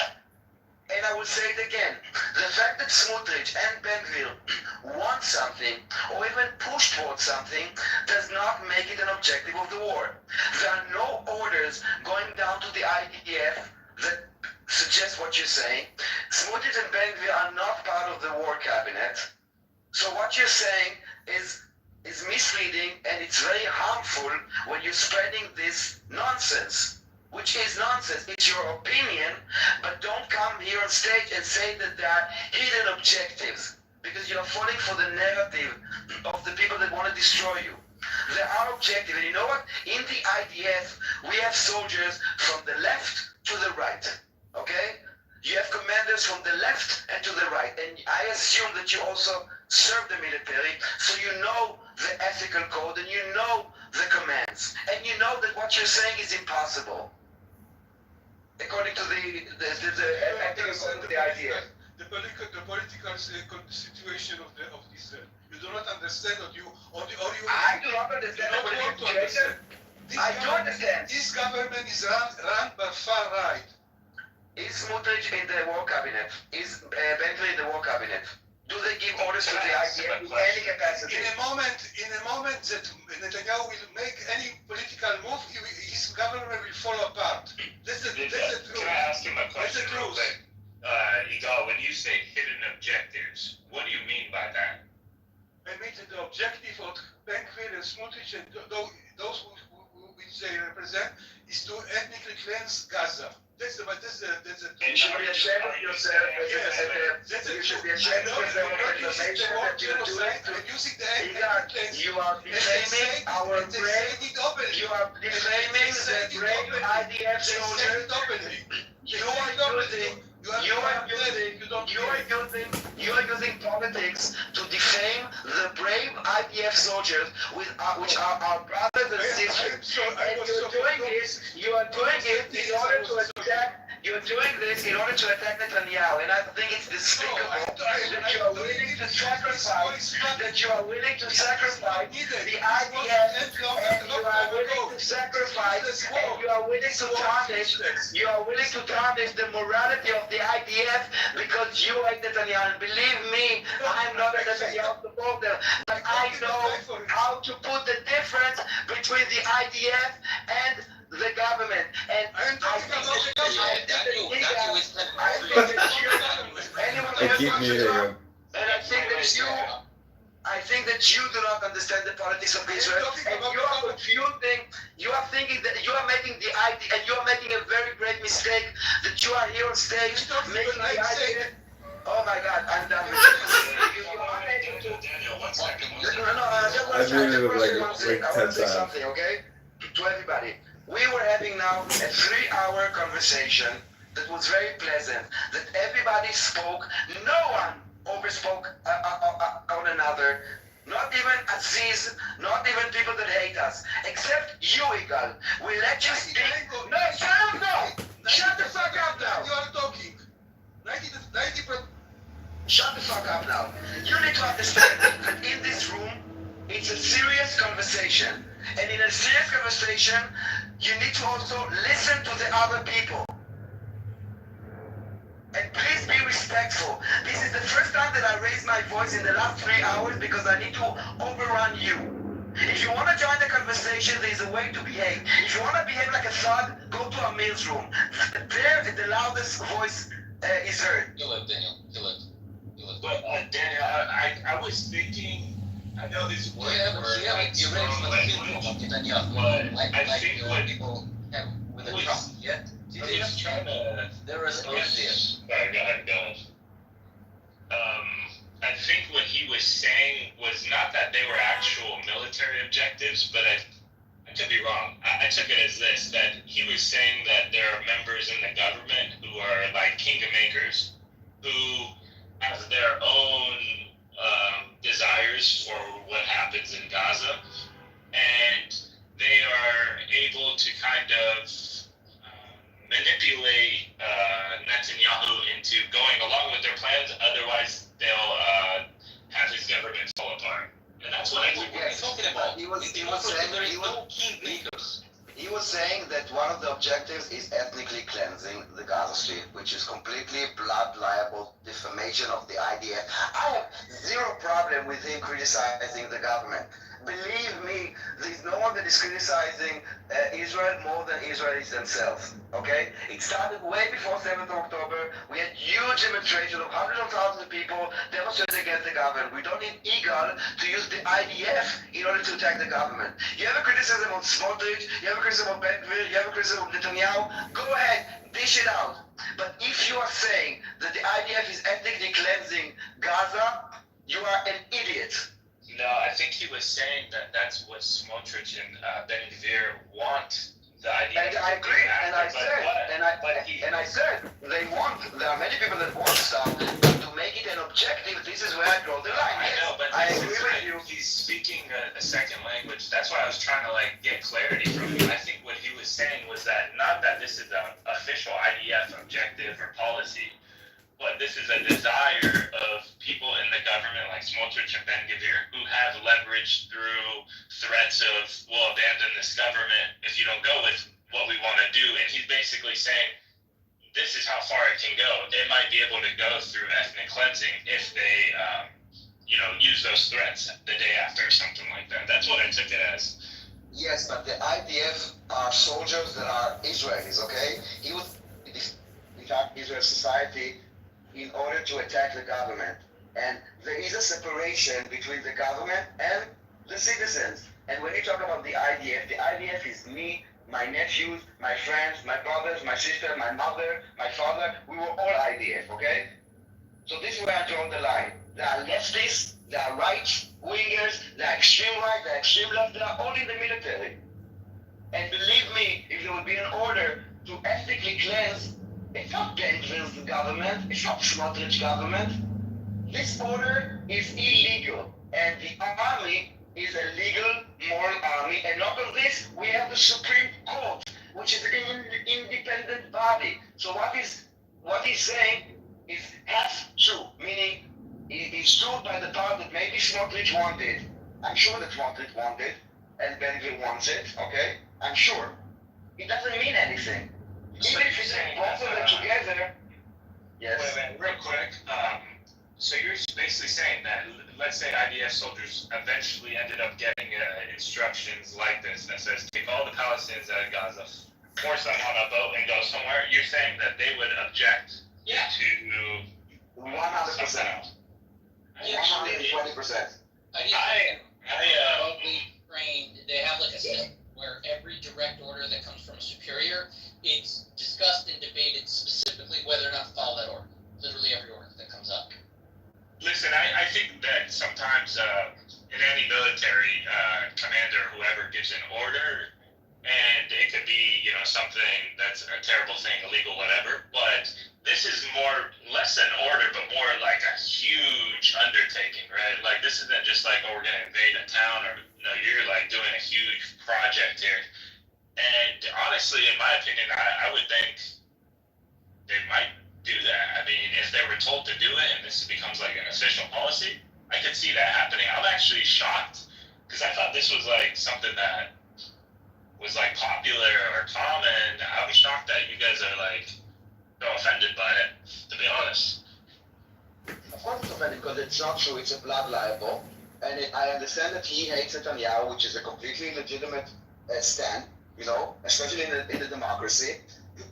Speaker 1: And I will say it again. The fact that Smotrich and Ben-Gvir want something, or even push towards something, does not make it an objective of the war. There are no orders going down to the IDF that suggest what you're saying. Smotrich and Ben-Gvir are not part of the war cabinet. So what you're saying is misleading, and it's very harmful when you're spreading this nonsense. Which is nonsense. It's your opinion, but don't come here on stage and say that there are hidden objectives, because you're falling for the narrative of the people that want to destroy you. There are objectives, and you know what? In the IDF, we have soldiers from the left to the right, okay? You have commanders from the left and to the right, and I assume that you also serve the military, so you know the ethical code, and you know the commands, and you know that what you're saying is impossible. According to the idea.
Speaker 19: The political situation of this. You do not understand, or you.
Speaker 1: I do not understand the political situation. I do understand.
Speaker 19: This government is run by far right.
Speaker 1: Is Smotrich in the war cabinet? Is Ben-Gvir in the war cabinet? Do they give orders to the IDF in any capacity?
Speaker 19: In a moment that Netanyahu will make any political move, his government will fall apart. That's the truth.
Speaker 14: Can I ask him a question?
Speaker 19: That's the truth.
Speaker 14: Igal, when you say hidden objectives, what do you mean by that?
Speaker 19: I mean that the objective of Ben-Gvir and Smotrich and those which they represent is to ethnically cleanse Gaza. That's the
Speaker 1: you should be ashamed of yourself. You should be ashamed of yourself of the information that you're doing. You are defaming our brave. You are defaming the brave IDF soldiers. You are using politics to defame the brave IDF soldiers, which are our brothers and sisters. And you are doing it in order to attack. You're doing this in order to attack Netanyahu, and I think it's despicable that you are willing to sacrifice. That you are willing to sacrifice the IDF, and you are willing to sacrifice, and you are willing to tarnish. You are willing to tarnish the morality of the IDF because you like Netanyahu. And believe me, I'm not a Netanyahu supporter, but I know how to put the difference between the IDF and the government. And I think that you do not understand the politics of Israel, and you are confusing. You are thinking that you are making the idea, and you are making a very great mistake that you are here on stage making the idea. Oh my God, I'm done with it.
Speaker 14: Daniel, 1 second.
Speaker 4: I muted it like 10 times.
Speaker 1: Something, okay? To everybody. We were having now a 3-hour conversation that was very pleasant, that everybody spoke, no one overspoke on another, not even Aziz, not even people that hate us, except you, Igal. We let you speak. No, shut up now! Shut the fuck up now!
Speaker 19: You are talking. 90%.
Speaker 1: Shut the fuck up now. You need to understand that in this room, it's a serious conversation. And in a serious conversation, you need to also listen to the other people. And please be respectful. This is the first time that I raised my voice in the last 3 hours because I need to overrun you. If you want to join the conversation, there is a way to behave. If you want to behave like a thug, go to Amir's room. There, the loudest voice is heard.
Speaker 10: You live, Daniel. You live.
Speaker 14: But Daniel, I was thinking. I know this word I think what
Speaker 7: people have with a Trump yet.
Speaker 14: I was trying to.
Speaker 7: There is
Speaker 14: Sorry, go ahead. I think what he was saying was not that they were actual military objectives, but I could be wrong. I took it as this, that he was saying that there are members in the government who are like kingdom makers, who have their own desires for what happens in Gaza, and they are able to kind of manipulate Netanyahu into going along with their plans. Otherwise, they'll have his government fall apart. And that's what I think.
Speaker 1: Yes, he was saying that one of the objectives is ethnically cleansing the Gaza Strip, which is completely blood libel defamation of the IDF. I have zero problem with him criticizing the government. Believe me, there's no one that is criticizing Israel more than Israelis themselves. Okay? It started way before 7th of October. We had huge demonstrations of hundreds of thousands of people demonstrating against the government. We don't need Eagle to use the IDF in order to attack the government. You have a criticism on Smotrich, you have a criticism on Ben-Gvir, you have a criticism on Netanyahu, go ahead, dish it out. But if you are saying that the IDF is ethnically cleansing Gaza, you are an idiot.
Speaker 14: No, I think he was saying that that's what Smotrich and Ben-Gvir want the IDF.
Speaker 1: And I agree, and I said, they want, there are many people that want stuff, but to make it an objective, this is where I draw the line.
Speaker 14: I know, but
Speaker 1: I agree with you.
Speaker 14: He's speaking a second language. That's why I was trying to get clarity from him. I think what he was saying was that not that this is an official IDF objective or policy, but this is a desire of people in the government like Smotrich and Ben-Gvir who have leverage through threats of, we'll abandon this government if you don't go with what we want to do. And he's basically saying, this is how far it can go. They might be able to go through ethnic cleansing if they, use those threats the day after or something like that. That's what I took it as.
Speaker 1: Yes, but the IDF are soldiers that are Israelis, okay? He would attack Israel society in order to attack the government. And there is a separation between the government and the citizens. And when you talk about the IDF is me, my nephews, my friends, my brothers, my sister, my mother, my father. We were all IDF, okay? So this is where I draw the line. There are leftists, there are right-wingers, there are extreme right, there are extreme left, they are all in the military. And believe me, if there would be an order to ethnically cleanse, it's not Ben-Gvir's government, it's not Smotrich's government. This order is illegal, and the army is a legal, moral army, and not only this, we have the Supreme Court, which is an independent body. So what he's saying is half true, meaning it is true by the part that maybe Smotrich wanted. I'm sure that Smotrich wanted, and Ben-Gvir wants it, okay? I'm sure. It doesn't mean anything.
Speaker 14: So
Speaker 1: even if you say both of them together, yes.
Speaker 14: Wait, real quick. So you're basically saying that, let's say IDF soldiers eventually ended up getting instructions like this that says, take all the Palestinians out of Gaza, force them on a boat and go somewhere. You're saying that they would object to
Speaker 1: 100%. 120%.
Speaker 20: Remotely trained. They have a system where every direct order that comes from a superior, it's discussed and debated specifically whether or not to follow that order. Literally every order that comes up.
Speaker 14: Listen, I think that sometimes in any military commander, whoever gives an order, and it could be, something that's a terrible thing, illegal, whatever, but this is less an order, but more like a huge undertaking, right? Like, this isn't just like, oh, we're going to invade a town, or, no, you're doing a huge project here. And honestly, in my opinion, I would think they might do that. I mean, if they were told to do it and this becomes an official policy, I could see that happening. I'm actually shocked because I thought this was something that was popular or common. I was shocked that you guys are so offended by it, to be honest.
Speaker 1: Of course it's offended because it's not true. It's a blood libel. And I understand that he hates Netanyahu, which is a completely legitimate stand, especially in the democracy.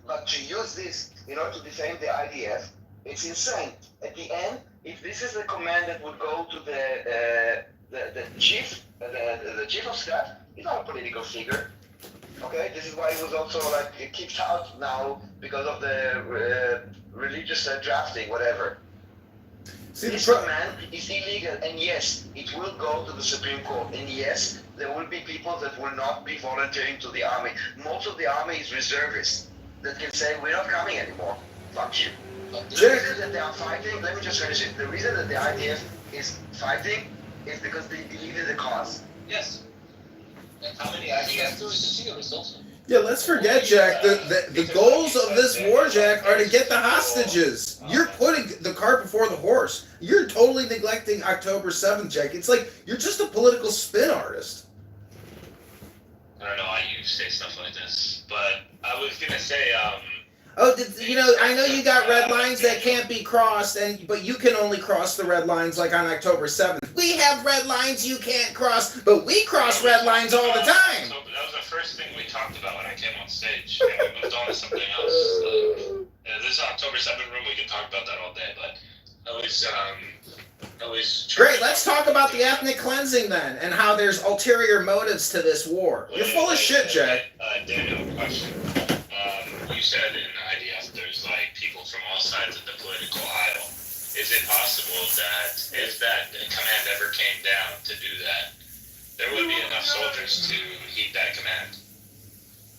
Speaker 1: But to use this in order to defame the IDF, it's insane. At the end, if this is the command that would go to the chief of staff, he's not a political figure. Okay, this is why he was also kicked out now because of the religious drafting, whatever. This command is illegal, and yes, it will go to the Supreme Court, and yes, there will be people that will not be volunteering to the army. Most of the army is reservists that can say, we're not coming anymore. Fuck you. The reason that they are fighting, let me just finish it. The reason that the IDF is fighting is because they believe in the cause.
Speaker 20: Yes. And how many IDF?
Speaker 4: Yeah, let's forget, Jack. The goals of this war, Jack, are to get the hostages. You're putting the cart before the horse. You're totally neglecting October 7th, Jack. It's like you're just a political spin artist.
Speaker 14: I don't know why you say stuff like this, but I was gonna say,
Speaker 4: Oh, I know you got red lines that can't be crossed, but you can only cross the red lines like on October 7th. We have red lines you can't cross, but we cross red lines all the time.
Speaker 14: So that was the first thing we talked about when I came on stage, and we moved on to something else. This October 7th room, we can talk about that all day, but I was
Speaker 4: Great, let's talk about the ethnic cleansing then, and how there's ulterior motives to this war. You're full of shit, Jack.
Speaker 14: Daniel, question. You said in the IDF there's like people from all sides of the political aisle. Is it possible that if that command ever came down to do that, there would be enough soldiers to heed that command?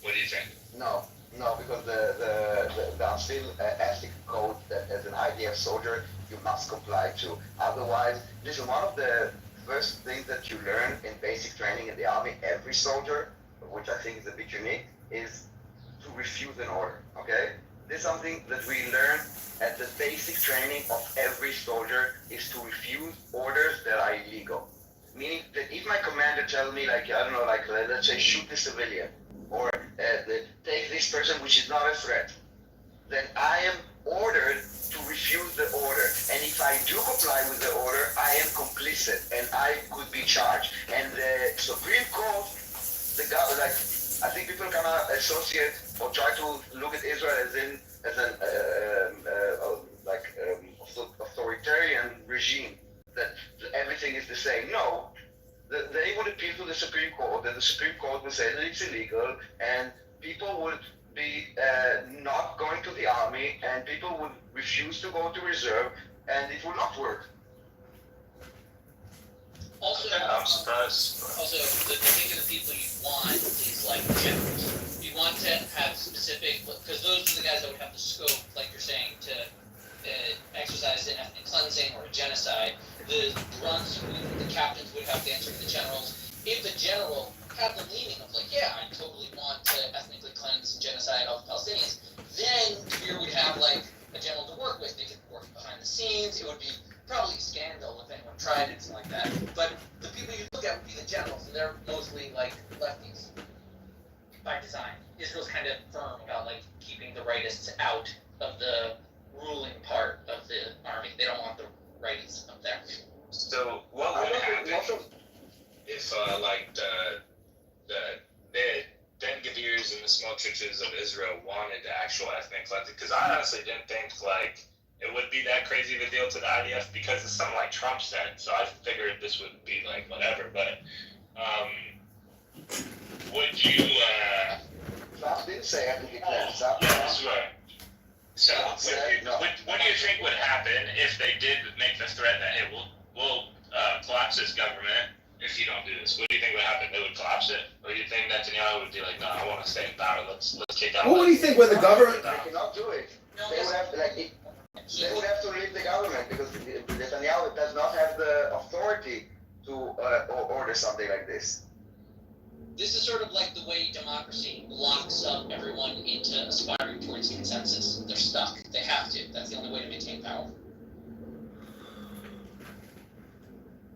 Speaker 14: What do you think?
Speaker 1: No, because there are still ethic code that as an IDF soldier you must comply to. Otherwise, listen, one of the first things that you learn in basic training in the army, every soldier, which I think is a bit unique, is to refuse an order, okay? This is something that we learn at the basic training of every soldier, is to refuse orders that are illegal. Meaning that if my commander tells me, like, I don't know, like, let's say shoot the civilian, or take this person which is not a threat, then I am ordered to refuse the order. And if I do comply with the order, I am complicit and I could be charged. And the Supreme Court, I think people kind of associate or try to look at Israel as an authoritarian regime, that everything is the same. No, they would appeal to the Supreme Court, and the Supreme Court would say that it's illegal, and people would be not going to the army, and people would refuse to go to reserve, and it would not work.
Speaker 20: Also,
Speaker 14: I'm surprised.
Speaker 20: Also, the particular people you want is like generals. You want to have specific, because those are the guys that would have the scope, like you're saying, to exercise an ethnic cleansing or a genocide. The grunts, the captains would have to answer to the generals. If the general had the leaning of like, yeah, I totally want to ethnically cleanse and genocide all the Palestinians, then Kabir would have like a general to work with. They could work behind the scenes. It would be probably a scandal if anyone tried anything like that. But the people you look at would be the generals, and they're mostly like lefties by design. Israel's kind of firm about like keeping the rightists out of the ruling part of the army. They don't want the rightists up there.
Speaker 14: So what would happen if like the Ben-Gavirs and the small churches of Israel wanted actual ethnic cleansing? Because I honestly didn't think like it would be that crazy of a deal to the IDF because it's something like Trump said. So I figured this would be like whatever. But would you?
Speaker 1: Trump didn't say ethnic cleansing.
Speaker 14: That's right. So what do you think would happen if they did make the threat that hey, we'll collapse this government if you don't do this? What do you think would happen? They would collapse it, or do you think Netanyahu would be like, no, I want to stay in power. Let's kick out.
Speaker 4: Well, what do you think when the government?
Speaker 1: They cannot do it. They would have to they would have to leave the government because Netanyahu does not have the authority to order something like this.
Speaker 20: This is sort of like the way democracy locks up everyone into aspiring towards consensus. They're stuck. They have to. That's the only way to maintain power.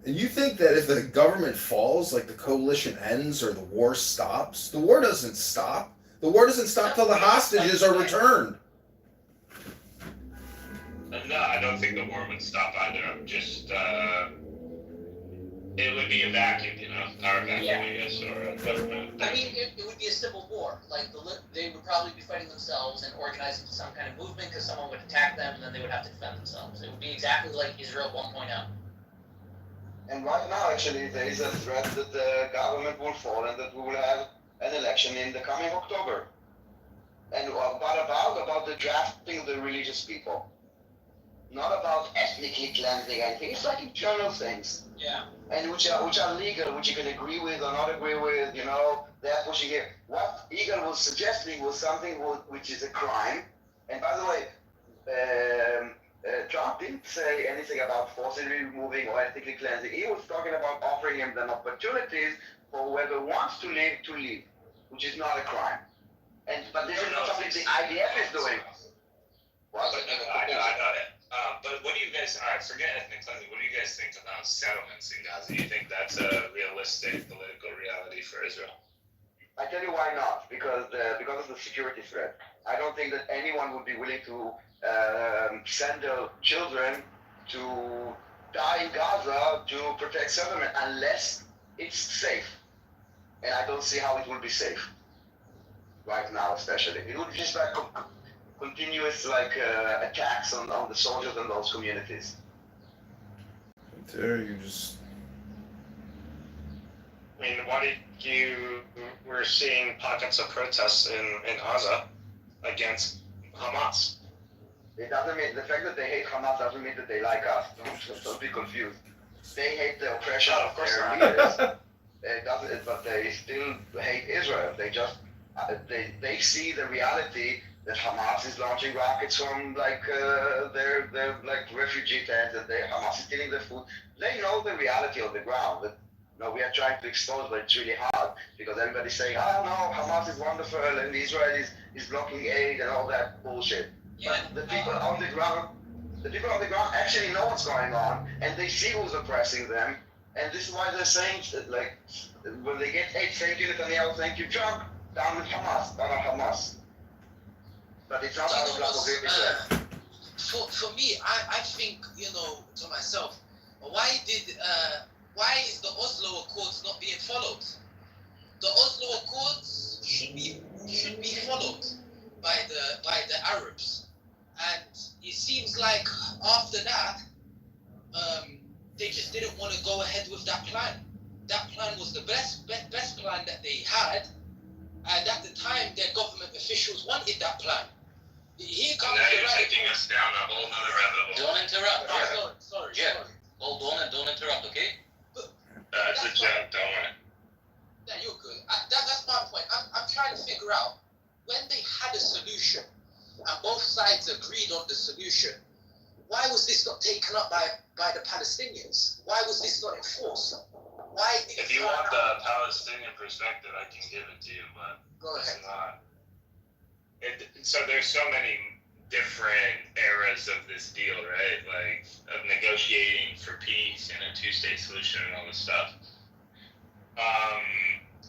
Speaker 4: And you think that if the government falls, like the coalition ends or the war stops? The war doesn't stop. The war doesn't stop till the hostages are returned.
Speaker 14: No, I don't think the war would stop either. Just it would be a vacuum, power vacuum, I guess, or a government.
Speaker 20: I mean, it would be a civil war. Like they would probably be fighting themselves and organizing some kind of movement because someone would attack them, and then they would have to defend themselves. It would be exactly like Israel 1.0.
Speaker 1: And right now, actually, there is a threat that the government will fall and that we will have an election in the coming October. And what about the drafting of the religious people? Not about ethnically cleansing anything. It's like internal things.
Speaker 20: Yeah.
Speaker 1: And which are legal, which you can agree with or not agree with, they're pushing it. What Eagle was suggesting was something which is a crime. And by the way, Trump didn't say anything about forcibly removing or ethnically cleansing. He was talking about offering him them opportunities for whoever wants to leave, which is not a crime. But this is not something the IDF is doing.
Speaker 14: Well, but I know that. But what do you guys? All right, forget ethnic cleansing. What do you guys think about settlements in Gaza? Do you think that's a realistic political reality for Israel?
Speaker 1: I tell you why not. Because of the security threat. I don't think that anyone would be willing to send their children to die in Gaza to protect settlement unless it's safe. And I don't see how it will be safe right now, especially. It would be just like continuous attacks on the soldiers in those communities.
Speaker 4: There you just.
Speaker 14: I mean, we're seeing pockets of protests in Gaza against Hamas.
Speaker 1: It doesn't mean, the fact that they hate Hamas doesn't mean that they like us. Don't be confused. They hate the oppression of their leaders. It doesn't, but they still hate Israel. They just, they see the reality that Hamas is launching rockets from their refugee tents, and Hamas is stealing their food. They know the reality of the ground. That, we are trying to expose, but it's really hard because everybody's saying, "Oh no, Hamas is wonderful and Israel is blocking aid and all that bullshit."
Speaker 20: Yeah.
Speaker 1: But the people on the ground actually know what's going on, and they see who's oppressing them, and this is why they're saying, when they get aid, thank you Netanyahu, thank you Trump, down with Hamas, down on Hamas. But it's not out of love of Israel.
Speaker 19: For me, I think, to myself, why is the Oslo Accords not being followed? The Oslo Accords should be followed by the Arabs, and it seems like after that, they just didn't want to go ahead with that plan. That plan was the best plan that they had, and at the time, their government officials wanted that plan. Here comes
Speaker 14: now
Speaker 19: the
Speaker 14: you're taking us down a whole nother rabbit hole.
Speaker 20: Don't interrupt.
Speaker 19: Sorry.
Speaker 20: Hold on and don't interrupt, okay?
Speaker 14: It's a joke, don't worry.
Speaker 19: Yeah, you're good. That's my point. I'm trying to figure out when they had a solution and both sides agreed on the solution. Why was this not taken up by the Palestinians? Why was this not enforced? Why?
Speaker 14: If you want the Palestinian perspective, I can give it to you, but
Speaker 19: go ahead.
Speaker 14: It's not. So there's so many different eras of this deal, right? Like of negotiating for peace and a two-state solution and all this stuff.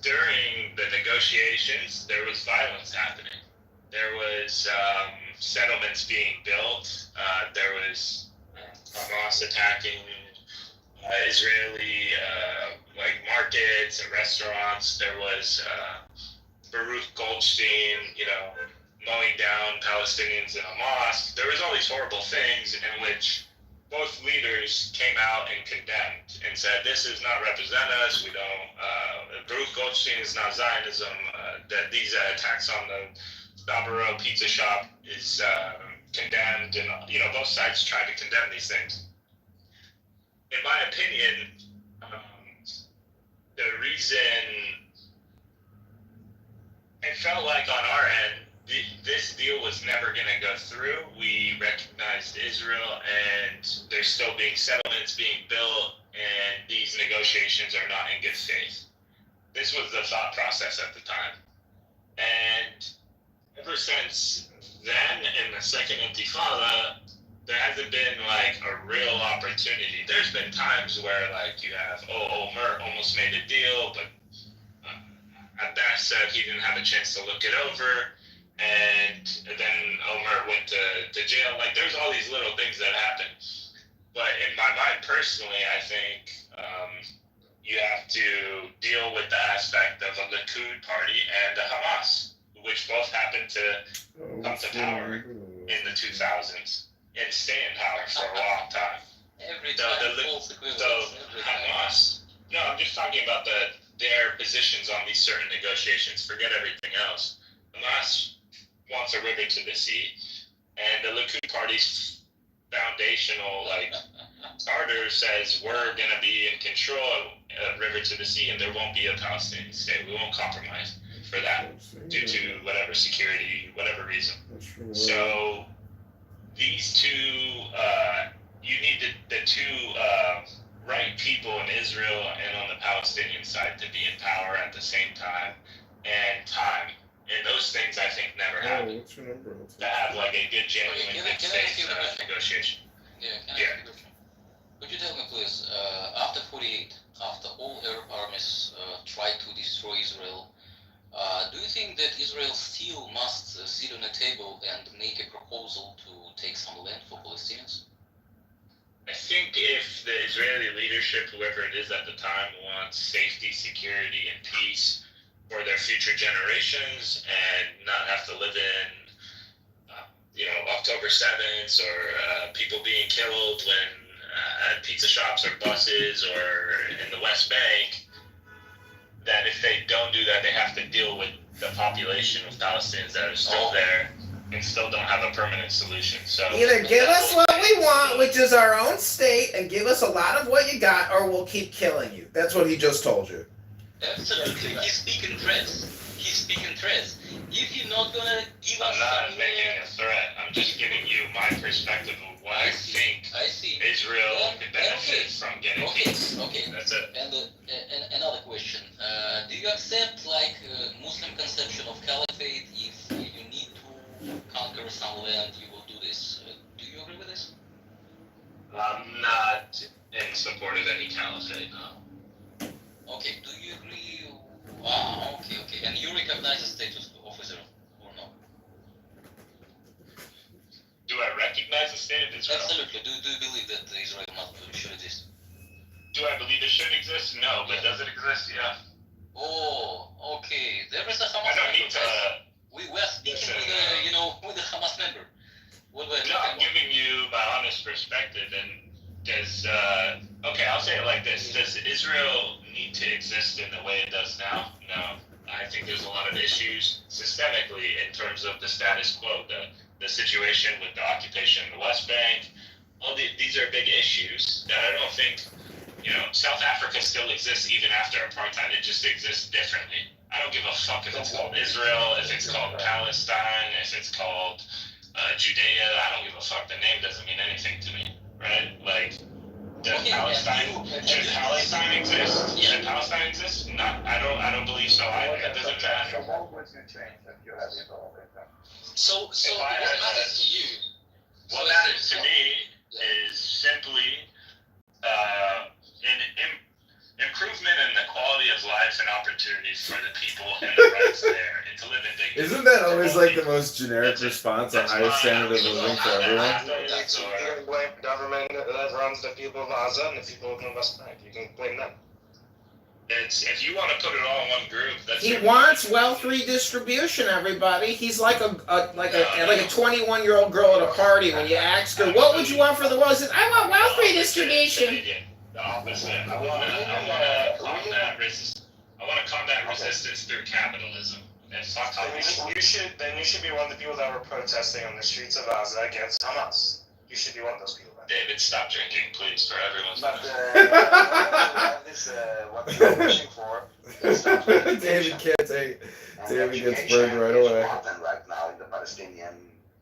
Speaker 14: During the negotiations, there was violence happening. There was settlements being built. There was Hamas attacking Israeli markets and restaurants. There was Baruch Goldstein, mowing down Palestinians in a mosque. There was all these horrible things in which both leaders came out and condemned and said, this does not represent us. We don't, Baruch Goldstein is not Zionism. That these attacks on the Barbaro pizza shop is condemned. And, both sides tried to condemn these things. In my opinion, the reason it felt like on our end, this deal was never going to go through. We recognized Israel, and there's still being settlements being built, and these negotiations are not in good faith. This was the thought process at the time. And ever since then, in the second Intifada, there hasn't been a real opportunity. There's been times where you have, Omer almost made a deal, but Abbas said he didn't have a chance to look it over. And then Omer went to jail. There's all these little things that happen. But in my mind, personally, I think you have to deal with the aspect of a Likud party and a Hamas, which both happened to come to power in the 2000s and stay in power for a long time. Hamas, no, I'm just talking about their positions on these certain negotiations. Forget everything else. Hamas wants a river to the sea, and the Likud party's foundational charter says we're going to be in control of a river to the sea, and there won't be a Palestinian state. We won't compromise for that due to whatever security, whatever reason. So these two, you need the two right people in Israel and on the Palestinian side to be in power at the same time, and time. And those things I think never happen.
Speaker 4: What's your number?
Speaker 14: To have like a good, genuine, good faith negotiation.
Speaker 10: Yeah, can I ask you a question? Could you tell me, please, after 48, after all Arab armies tried to destroy Israel, do you think that Israel still must sit on a table and make a proposal to take some land for Palestinians?
Speaker 14: I think if the Israeli leadership, whoever it is at the time, wants safety, security, and peace for their future generations and not have to live in, October 7th or people being killed when at pizza shops or buses or in the West Bank, that if they don't do that, they have to deal with the population of Palestinians that are still there and still don't have a permanent solution. So
Speaker 19: either give us what we want, which is our own state, and give us a lot of what you got, or we'll keep killing you.
Speaker 4: That's what he just told you.
Speaker 10: Absolutely. He's speaking threats. If you're not gonna give us,
Speaker 14: I'm not making a threat. I'm just giving you my perspective of what I think Israel could benefit from getting peace.
Speaker 10: Okay.
Speaker 14: That's it.
Speaker 10: And another question: do you accept Muslim conception of caliphate? If you need to conquer some land, you will do this. Do you agree with this?
Speaker 14: I'm not in support of any caliphate. No.
Speaker 10: Okay. Do you agree? Okay. And you recognize the status of Israel or no?
Speaker 14: Do I recognize the state of Israel?
Speaker 10: Absolutely. Do you believe that Israel should exist?
Speaker 14: Do I believe it should exist? No, but does it exist? Yeah.
Speaker 10: Oh, okay. There is a Hamas
Speaker 14: I don't
Speaker 10: member.
Speaker 14: need to.
Speaker 10: We were speaking with a Hamas member. What were
Speaker 14: No, I'm giving you my honest perspective, and I'll say it like this: does Israel need to exist in the way it does now? No. I think there's a lot of issues systemically in terms of the status quo, the situation with the occupation in the West Bank. These are big issues that I don't think, South Africa still exists even after apartheid. It just exists differently. I don't give a fuck if it's called Israel, if it's called Palestine, if it's called Judea. I don't give a fuck. The name doesn't mean anything to me, right? Like, should Palestine exist? Should Palestine exist? I don't believe so either. It doesn't matter.
Speaker 8: What would you change if you had the ability?
Speaker 10: So what matters to you?
Speaker 14: What matters to me is simply an improvement in the quality of lives and opportunities for the people and the rights there, and to live in dignity.
Speaker 4: Isn't that always like the most generic response, a higher standard of living for everyone?
Speaker 8: You can blame the government that runs the people of Gaza and the people of the West Bank. You can blame them.
Speaker 14: If you want to put it all in one group, that's
Speaker 19: He wants wealth redistribution, everybody. He's like a 21-year-old girl at a party. When you ask her, what would you want for the world? She says, I want wealth redistribution.
Speaker 14: The opposite. I want to combat resistance through capitalism. And fuck communism.
Speaker 8: You should be one of the people that were protesting on the streets of Gaza against Hamas. You should be one of those people.
Speaker 14: David, stop drinking, please, for everyone's
Speaker 1: What you're pushing for.
Speaker 4: David gets burned right away.
Speaker 1: Right now in the Palestinian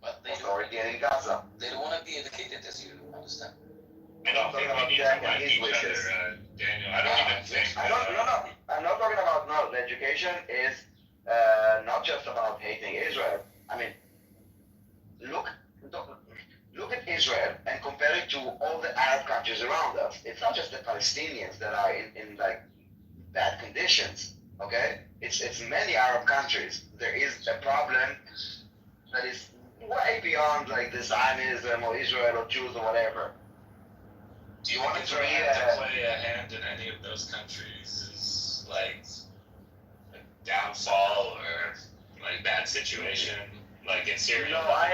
Speaker 1: Authority and in Gaza.
Speaker 10: They don't want to be educated, as you understand.
Speaker 14: I don't think we need to like each other, Daniel. I don't even think.
Speaker 1: I'm not talking about no. The education is not just about hating Israel. I mean, look at Israel and compare it to all the Arab countries around us. It's not just the Palestinians that are in like bad conditions. Okay, it's many Arab countries. There is a problem that is way beyond like the Zionism or Israel or Jews or whatever.
Speaker 14: Do you want Israel to play a hand in any of those countries? Is like a downfall or like bad situation, like in Syria?
Speaker 1: I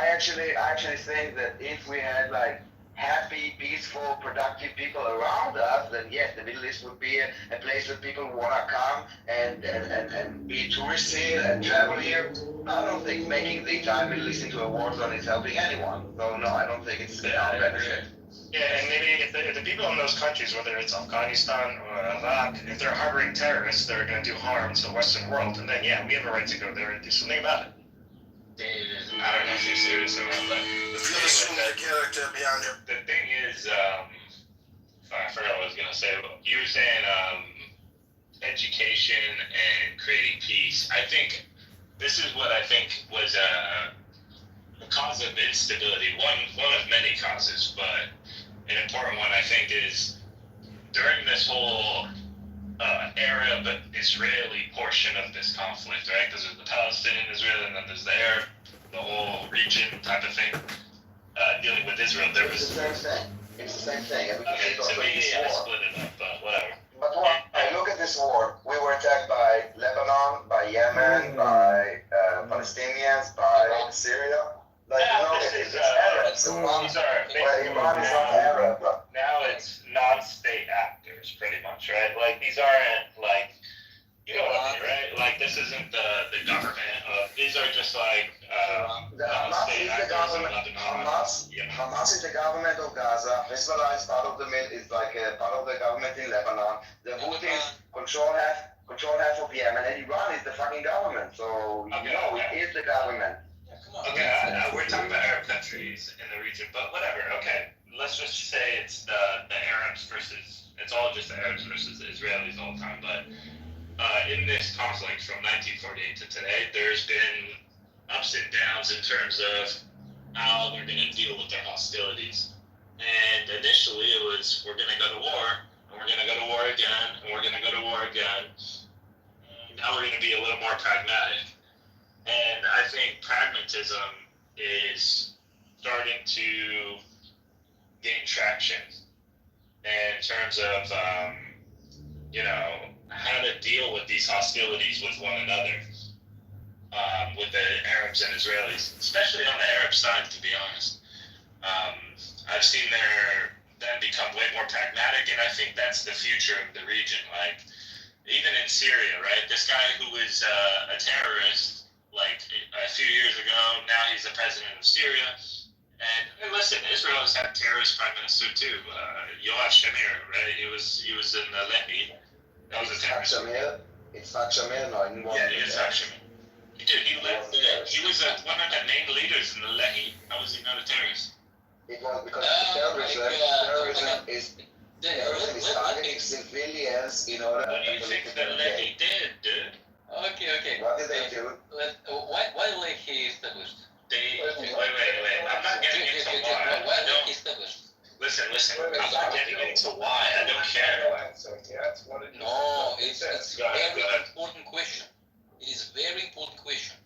Speaker 1: actually think that if we had like happy, peaceful, productive people around us, then yes, the Middle East would be a place that people want to come and be tourists here and travel here. I don't think making the entire Middle East into a war zone is helping anyone. So no, I don't think it's our benefit.
Speaker 8: Yeah, and maybe if the people in those countries, whether it's Afghanistan or Iraq, if they're harboring terrorists that are going to do harm to the Western world, and then yeah, we have a right to go there and do something about it.
Speaker 14: David, I don't know obviously serious about that. The thing is, I forgot what I was gonna say. You were saying education and creating peace. I think this is what I think was a cause of instability. One of many causes, but an important one I think is during this whole Arab Israeli portion of this conflict, right? Because there's the Palestinian Israel and then there's the Arab, the whole region type of thing. Dealing with Israel, there was
Speaker 1: It's the same thing. It's the same thing. And we can
Speaker 14: okay,
Speaker 1: see also
Speaker 14: to
Speaker 1: in
Speaker 14: me,
Speaker 1: this
Speaker 14: I
Speaker 1: war.
Speaker 14: split it up, but whatever.
Speaker 1: But I look at this war. We were attacked by Lebanon, by Yemen, by Palestinians, by Syria. Like, you know, it's Arabs.
Speaker 14: These are
Speaker 1: Well, Iran is not Arab.
Speaker 14: now it's non-state actors, pretty much, right? Like these aren't like, you know what I mean, right? Like this isn't the government. These are just like
Speaker 1: The Hamas
Speaker 14: non-state
Speaker 1: is the
Speaker 14: actors in
Speaker 1: government.
Speaker 14: Lebanon.
Speaker 1: Hamas is the government of Gaza. Hezbollah is part of the part of the government in Lebanon. The Houthis control half of Yemen, and Iran is the fucking government. So it is the government.
Speaker 14: Okay, we're talking about Arab countries in the region, but whatever. Okay, let's just say it's the Arabs versus. It's all just the Arabs versus the Israelis all the time, but. In this conflict from 1948 to today, there's been ups and downs in terms of how they're going to deal with their hostilities. And initially it was, we're going to go to war, and we're going to go to war again, and we're going to go to war again. Now we're going to be a little more pragmatic. And I think pragmatism is starting to gain traction in terms of, how to deal with these hostilities with one another, with the Arabs and Israelis, especially on the Arab side, to be honest. I've seen them become way more pragmatic, and I think that's the future of the region. Like, even in Syria, right? This guy who was a terrorist, like, a few years ago, now he's the president of Syria. And listen, Israel has had a terrorist prime minister too, Yoav Shamir, right? He was in the Lehi. That was a terrorist.
Speaker 1: It's Fak Shamir, no,
Speaker 14: yeah, it's Fak Shamir. Dude, he was one of the main leaders in the Lehi. How was he not a terrorist?
Speaker 1: It was because terrorism is targeting civilians in order.
Speaker 14: What do you think the Lehi did, dude?
Speaker 20: Okay.
Speaker 1: What did they do?
Speaker 20: Why Lehi established?
Speaker 14: Wait. I'm not getting into why.
Speaker 20: Why Lehi established?
Speaker 14: Listen. I'm not getting into why. I don't care.
Speaker 20: No, it's a very important question. It is a very important question.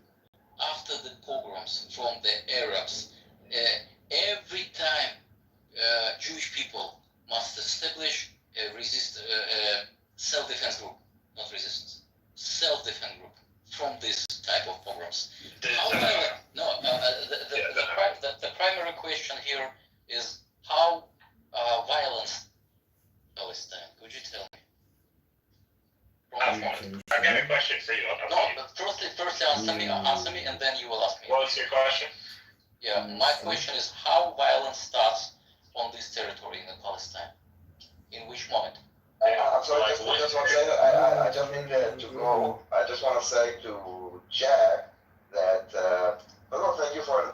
Speaker 20: After the pogroms from the Arabs, every time Jewish people must establish a self-defense group, not resistance, self-defense group from this type of pogroms. The primary question here is how violence Palestine. Could you tell me?
Speaker 14: I got a question for you.
Speaker 20: First answer me, and then you will ask me.
Speaker 14: What was your question?
Speaker 20: Yeah, my question is how violence starts on this territory in Palestine. In which moment?
Speaker 1: I'm sorry, I just want to say to Jack that thank you for a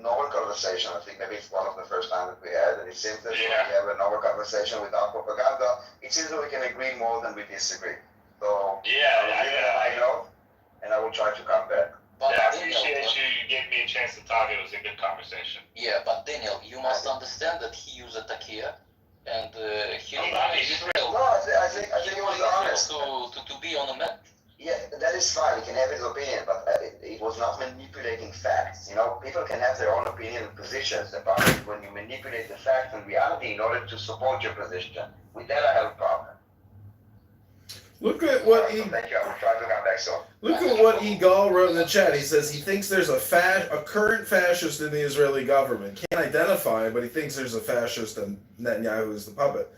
Speaker 1: novel conversation. I think maybe it's one of the first time that we had, and it seems that when we have a novel conversation without propaganda, it seems that we can agree more than we disagree. So I know, and I will try to come back.
Speaker 14: But I appreciate you gave me a chance to talk. It was a good conversation.
Speaker 20: Yeah, but Daniel, you must understand that he used a takia, and he Israel.
Speaker 1: No, I think it was honest
Speaker 20: to be on the map.
Speaker 1: Yeah, that is fine. He can have his opinion, but it was not manipulating facts. People can have their own opinion and positions. The problem is when you manipulate the facts and reality in order to support your position. With that, I have a problem.
Speaker 4: Look at what
Speaker 1: thank you. I will try to come back soon.
Speaker 4: Look at what Igal wrote in the chat. He says he thinks there's a current fascist in the Israeli government. Can't identify, but he thinks there's a fascist and Netanyahu is the puppet.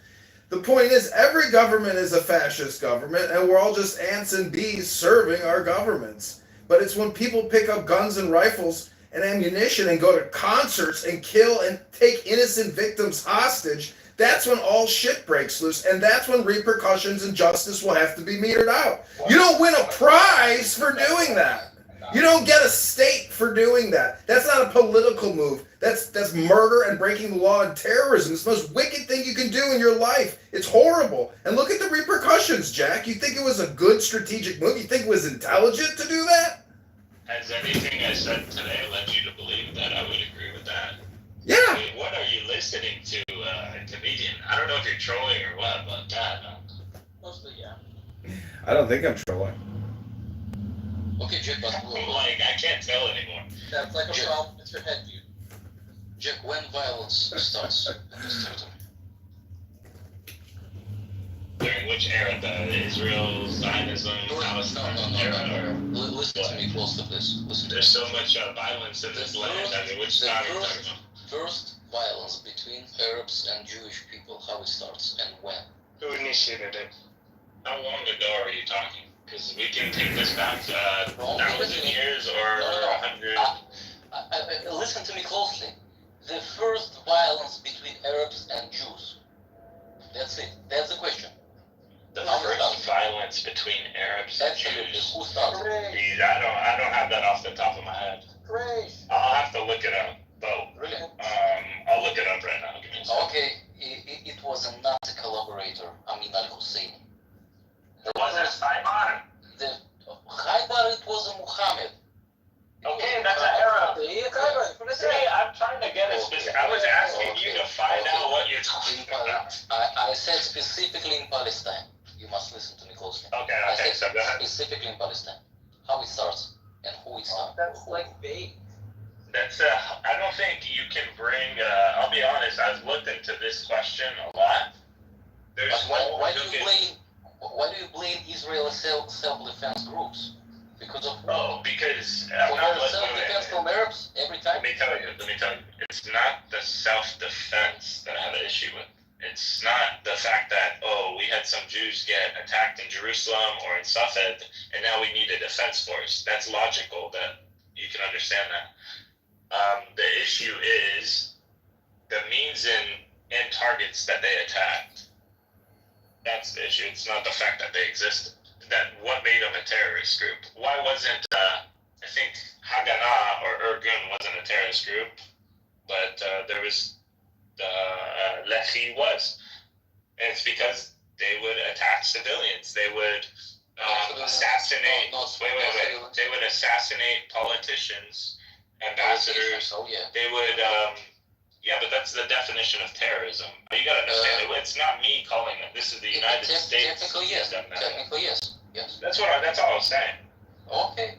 Speaker 4: The point is, every government is a fascist government, and we're all just ants and bees serving our governments. But it's when people pick up guns and rifles and ammunition and go to concerts and kill and take innocent victims hostage, that's when all shit breaks loose, and that's when repercussions and justice will have to be metered out. You don't win a prize for doing that. You don't get a state for doing that. That's not a political move. That's murder and breaking the law and terrorism. It's the most wicked thing you can do in your life. It's horrible. And look at the repercussions, Jack. You think it was a good strategic move? You think it was intelligent to do that?
Speaker 14: Has anything I said today led you to believe that? I would agree with that.
Speaker 4: Yeah.
Speaker 14: I mean, what are you listening to, a comedian? I don't know if you're trolling or what, but God, no.
Speaker 20: Mostly, yeah.
Speaker 4: I don't think I'm trolling.
Speaker 10: Okay, Jack, but
Speaker 14: Like, I can't tell anymore.
Speaker 20: That's like a problem. It's your head view.
Speaker 10: Jack, when violence starts in this territory?
Speaker 14: During which era? The Israel, Zionism, Palestine era?
Speaker 10: Listen to me closely, please. Listen to
Speaker 14: There's so much violence in this land. I mean, which time are you talking about?
Speaker 10: First violence between Arabs and Jewish people, how it starts and when?
Speaker 14: Who initiated it? How long ago are you talking? Because we can take this back 1,000 years or 100.
Speaker 10: Listen to me closely. The first violence between Arabs and Jews. That's it. That's the question.
Speaker 14: The first violence between Arabs and Jews.
Speaker 10: Who started?
Speaker 14: I don't have that off the top of my head. I'll have to look it up. Though.
Speaker 10: Really?
Speaker 14: I'll look it up right now. Give me a second.
Speaker 10: Okay, it was a Nazi collaborator, Amin al-Husseini.
Speaker 14: Was it Saibar?
Speaker 10: Khaybar, it was a Muhammad.
Speaker 14: Okay, that's an Arab. See, I'm trying to get it specific. I was asking you to find out what you're talking about.
Speaker 10: I said specifically in Palestine. You must listen to me closely.
Speaker 14: Okay, so go ahead.
Speaker 10: Specifically in Palestine. How it starts and who it starts.
Speaker 20: That's like bait.
Speaker 14: That's I don't think you can bring. I'll be honest. I've looked into this question a lot. There's
Speaker 10: why do you blame Israeli self-defense groups? Because of
Speaker 14: because
Speaker 10: self-defense from Arabs every time.
Speaker 14: Let me tell you. It's not the self-defense that I have an issue with. It's not the fact that we had some Jews get attacked in Jerusalem or in Safed, and now we need a defense force. That's logical. That you can understand that. The issue is the means and targets that they attacked. That's the issue. It's not the fact that they existed. That what made them a terrorist group. Why wasn't, I think Haganah or Irgun wasn't a terrorist group, but there was, Lehi was. And it's because they would attack civilians. They would assassinate, they would assassinate politicians, ambassadors.
Speaker 10: Oh, yeah.
Speaker 14: They would, but that's the definition of terrorism. You gotta understand, it's not me calling it. This is the United States.
Speaker 10: Technically, yes. Technically, yes.
Speaker 14: That's all I was saying.
Speaker 10: Okay.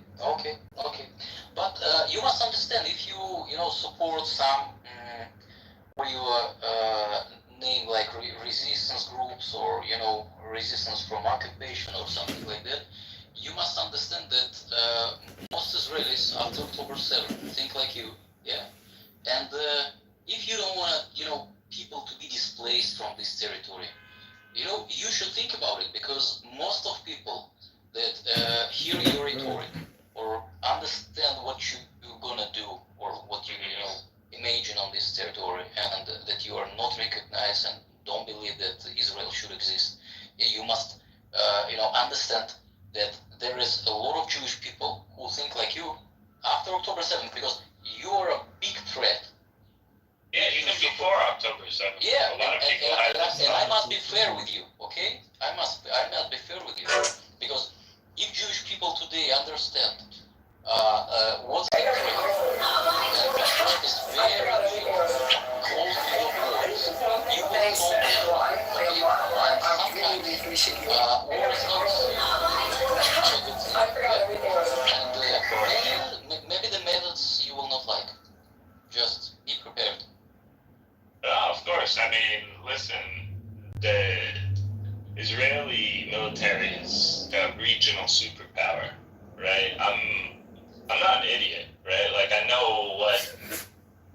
Speaker 10: But you must understand, if you support some where you name like resistance groups or resistance from occupation or something like that, you must understand that most Israelis after October 7th think like you, yeah. And if you don't want people to be displaced from this territory, you should think about it, because most of people that hear your rhetoric or understand what you're gonna do or what you imagine on this territory, and that you are not recognized and don't believe that Israel should exist, you must understand that there is a lot of Jewish people who think like you after October 7th, because you are a big threat.
Speaker 14: Yeah, even before October 7th.
Speaker 10: Yeah,
Speaker 14: a lot of people had this
Speaker 10: and I must be fair with you, okay? I must be fair with you, because if Jewish people today understand what's the threat, and the threat is very close to your borders, you will solve it. And sometimes war is not a good thing, and maybe the methods you will not like. Just be prepared.
Speaker 14: Of course. I mean, listen, the Israeli military is a regional superpower, right? I'm not an idiot, right? Like, I know what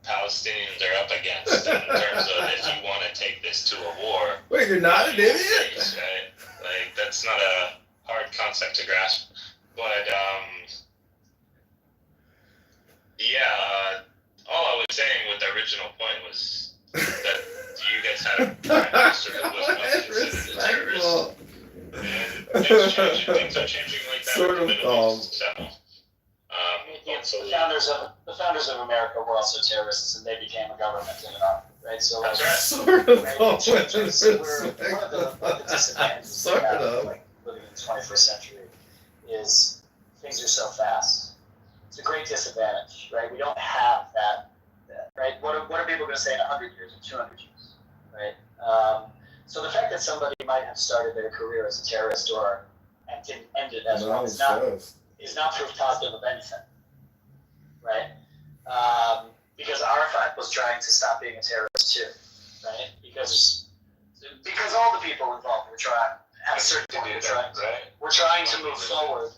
Speaker 14: Palestinians are up against in terms of if you want to take this to a war.
Speaker 4: Wait, you're not an idiot?
Speaker 14: Right? Like, that's not a hard concept to grasp. But, all I was saying with the original point was that you guys had a prime minister who was not considered a terrorist. And things are changing like that.
Speaker 4: Sort of
Speaker 14: So,
Speaker 2: The founders founders of America were also terrorists, and they became a government in and of, right? So like,
Speaker 4: Sort of.
Speaker 2: right,
Speaker 4: Oh,
Speaker 2: so
Speaker 4: in
Speaker 2: one of the disadvantages
Speaker 4: Sort
Speaker 2: we have,
Speaker 4: of.
Speaker 2: like living in the 21st century is things are so fast. It's a great disadvantage, right? We don't have that right? What are people going to say in 100 years or 200 years, right? So the fact that somebody might have started their career as a terrorist and didn't end it as one is not proof positive of anything, right? Because Arafat was trying to stop being a terrorist too, right? Because all the people involved were trying at a certain point. We're trying to move forward,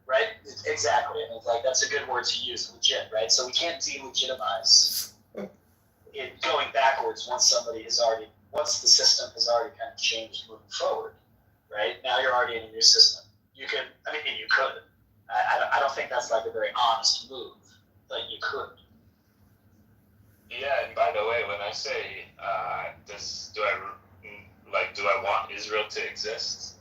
Speaker 2: right? Exactly, and it's like that's a good word to use, legit, right? So we can't delegitimize it going backwards once the system has already kind of changed moving forward, right? Now you're already in a new system. You could. I don't think that's like a very honest move, but you could.
Speaker 14: Yeah, and by the way, when I say do I want Israel to exist?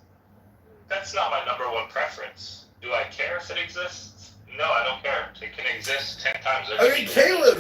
Speaker 14: That's not my number one preference. Do I care if it exists? No, I don't care. It can exist 10 times.
Speaker 4: I mean, Caleb,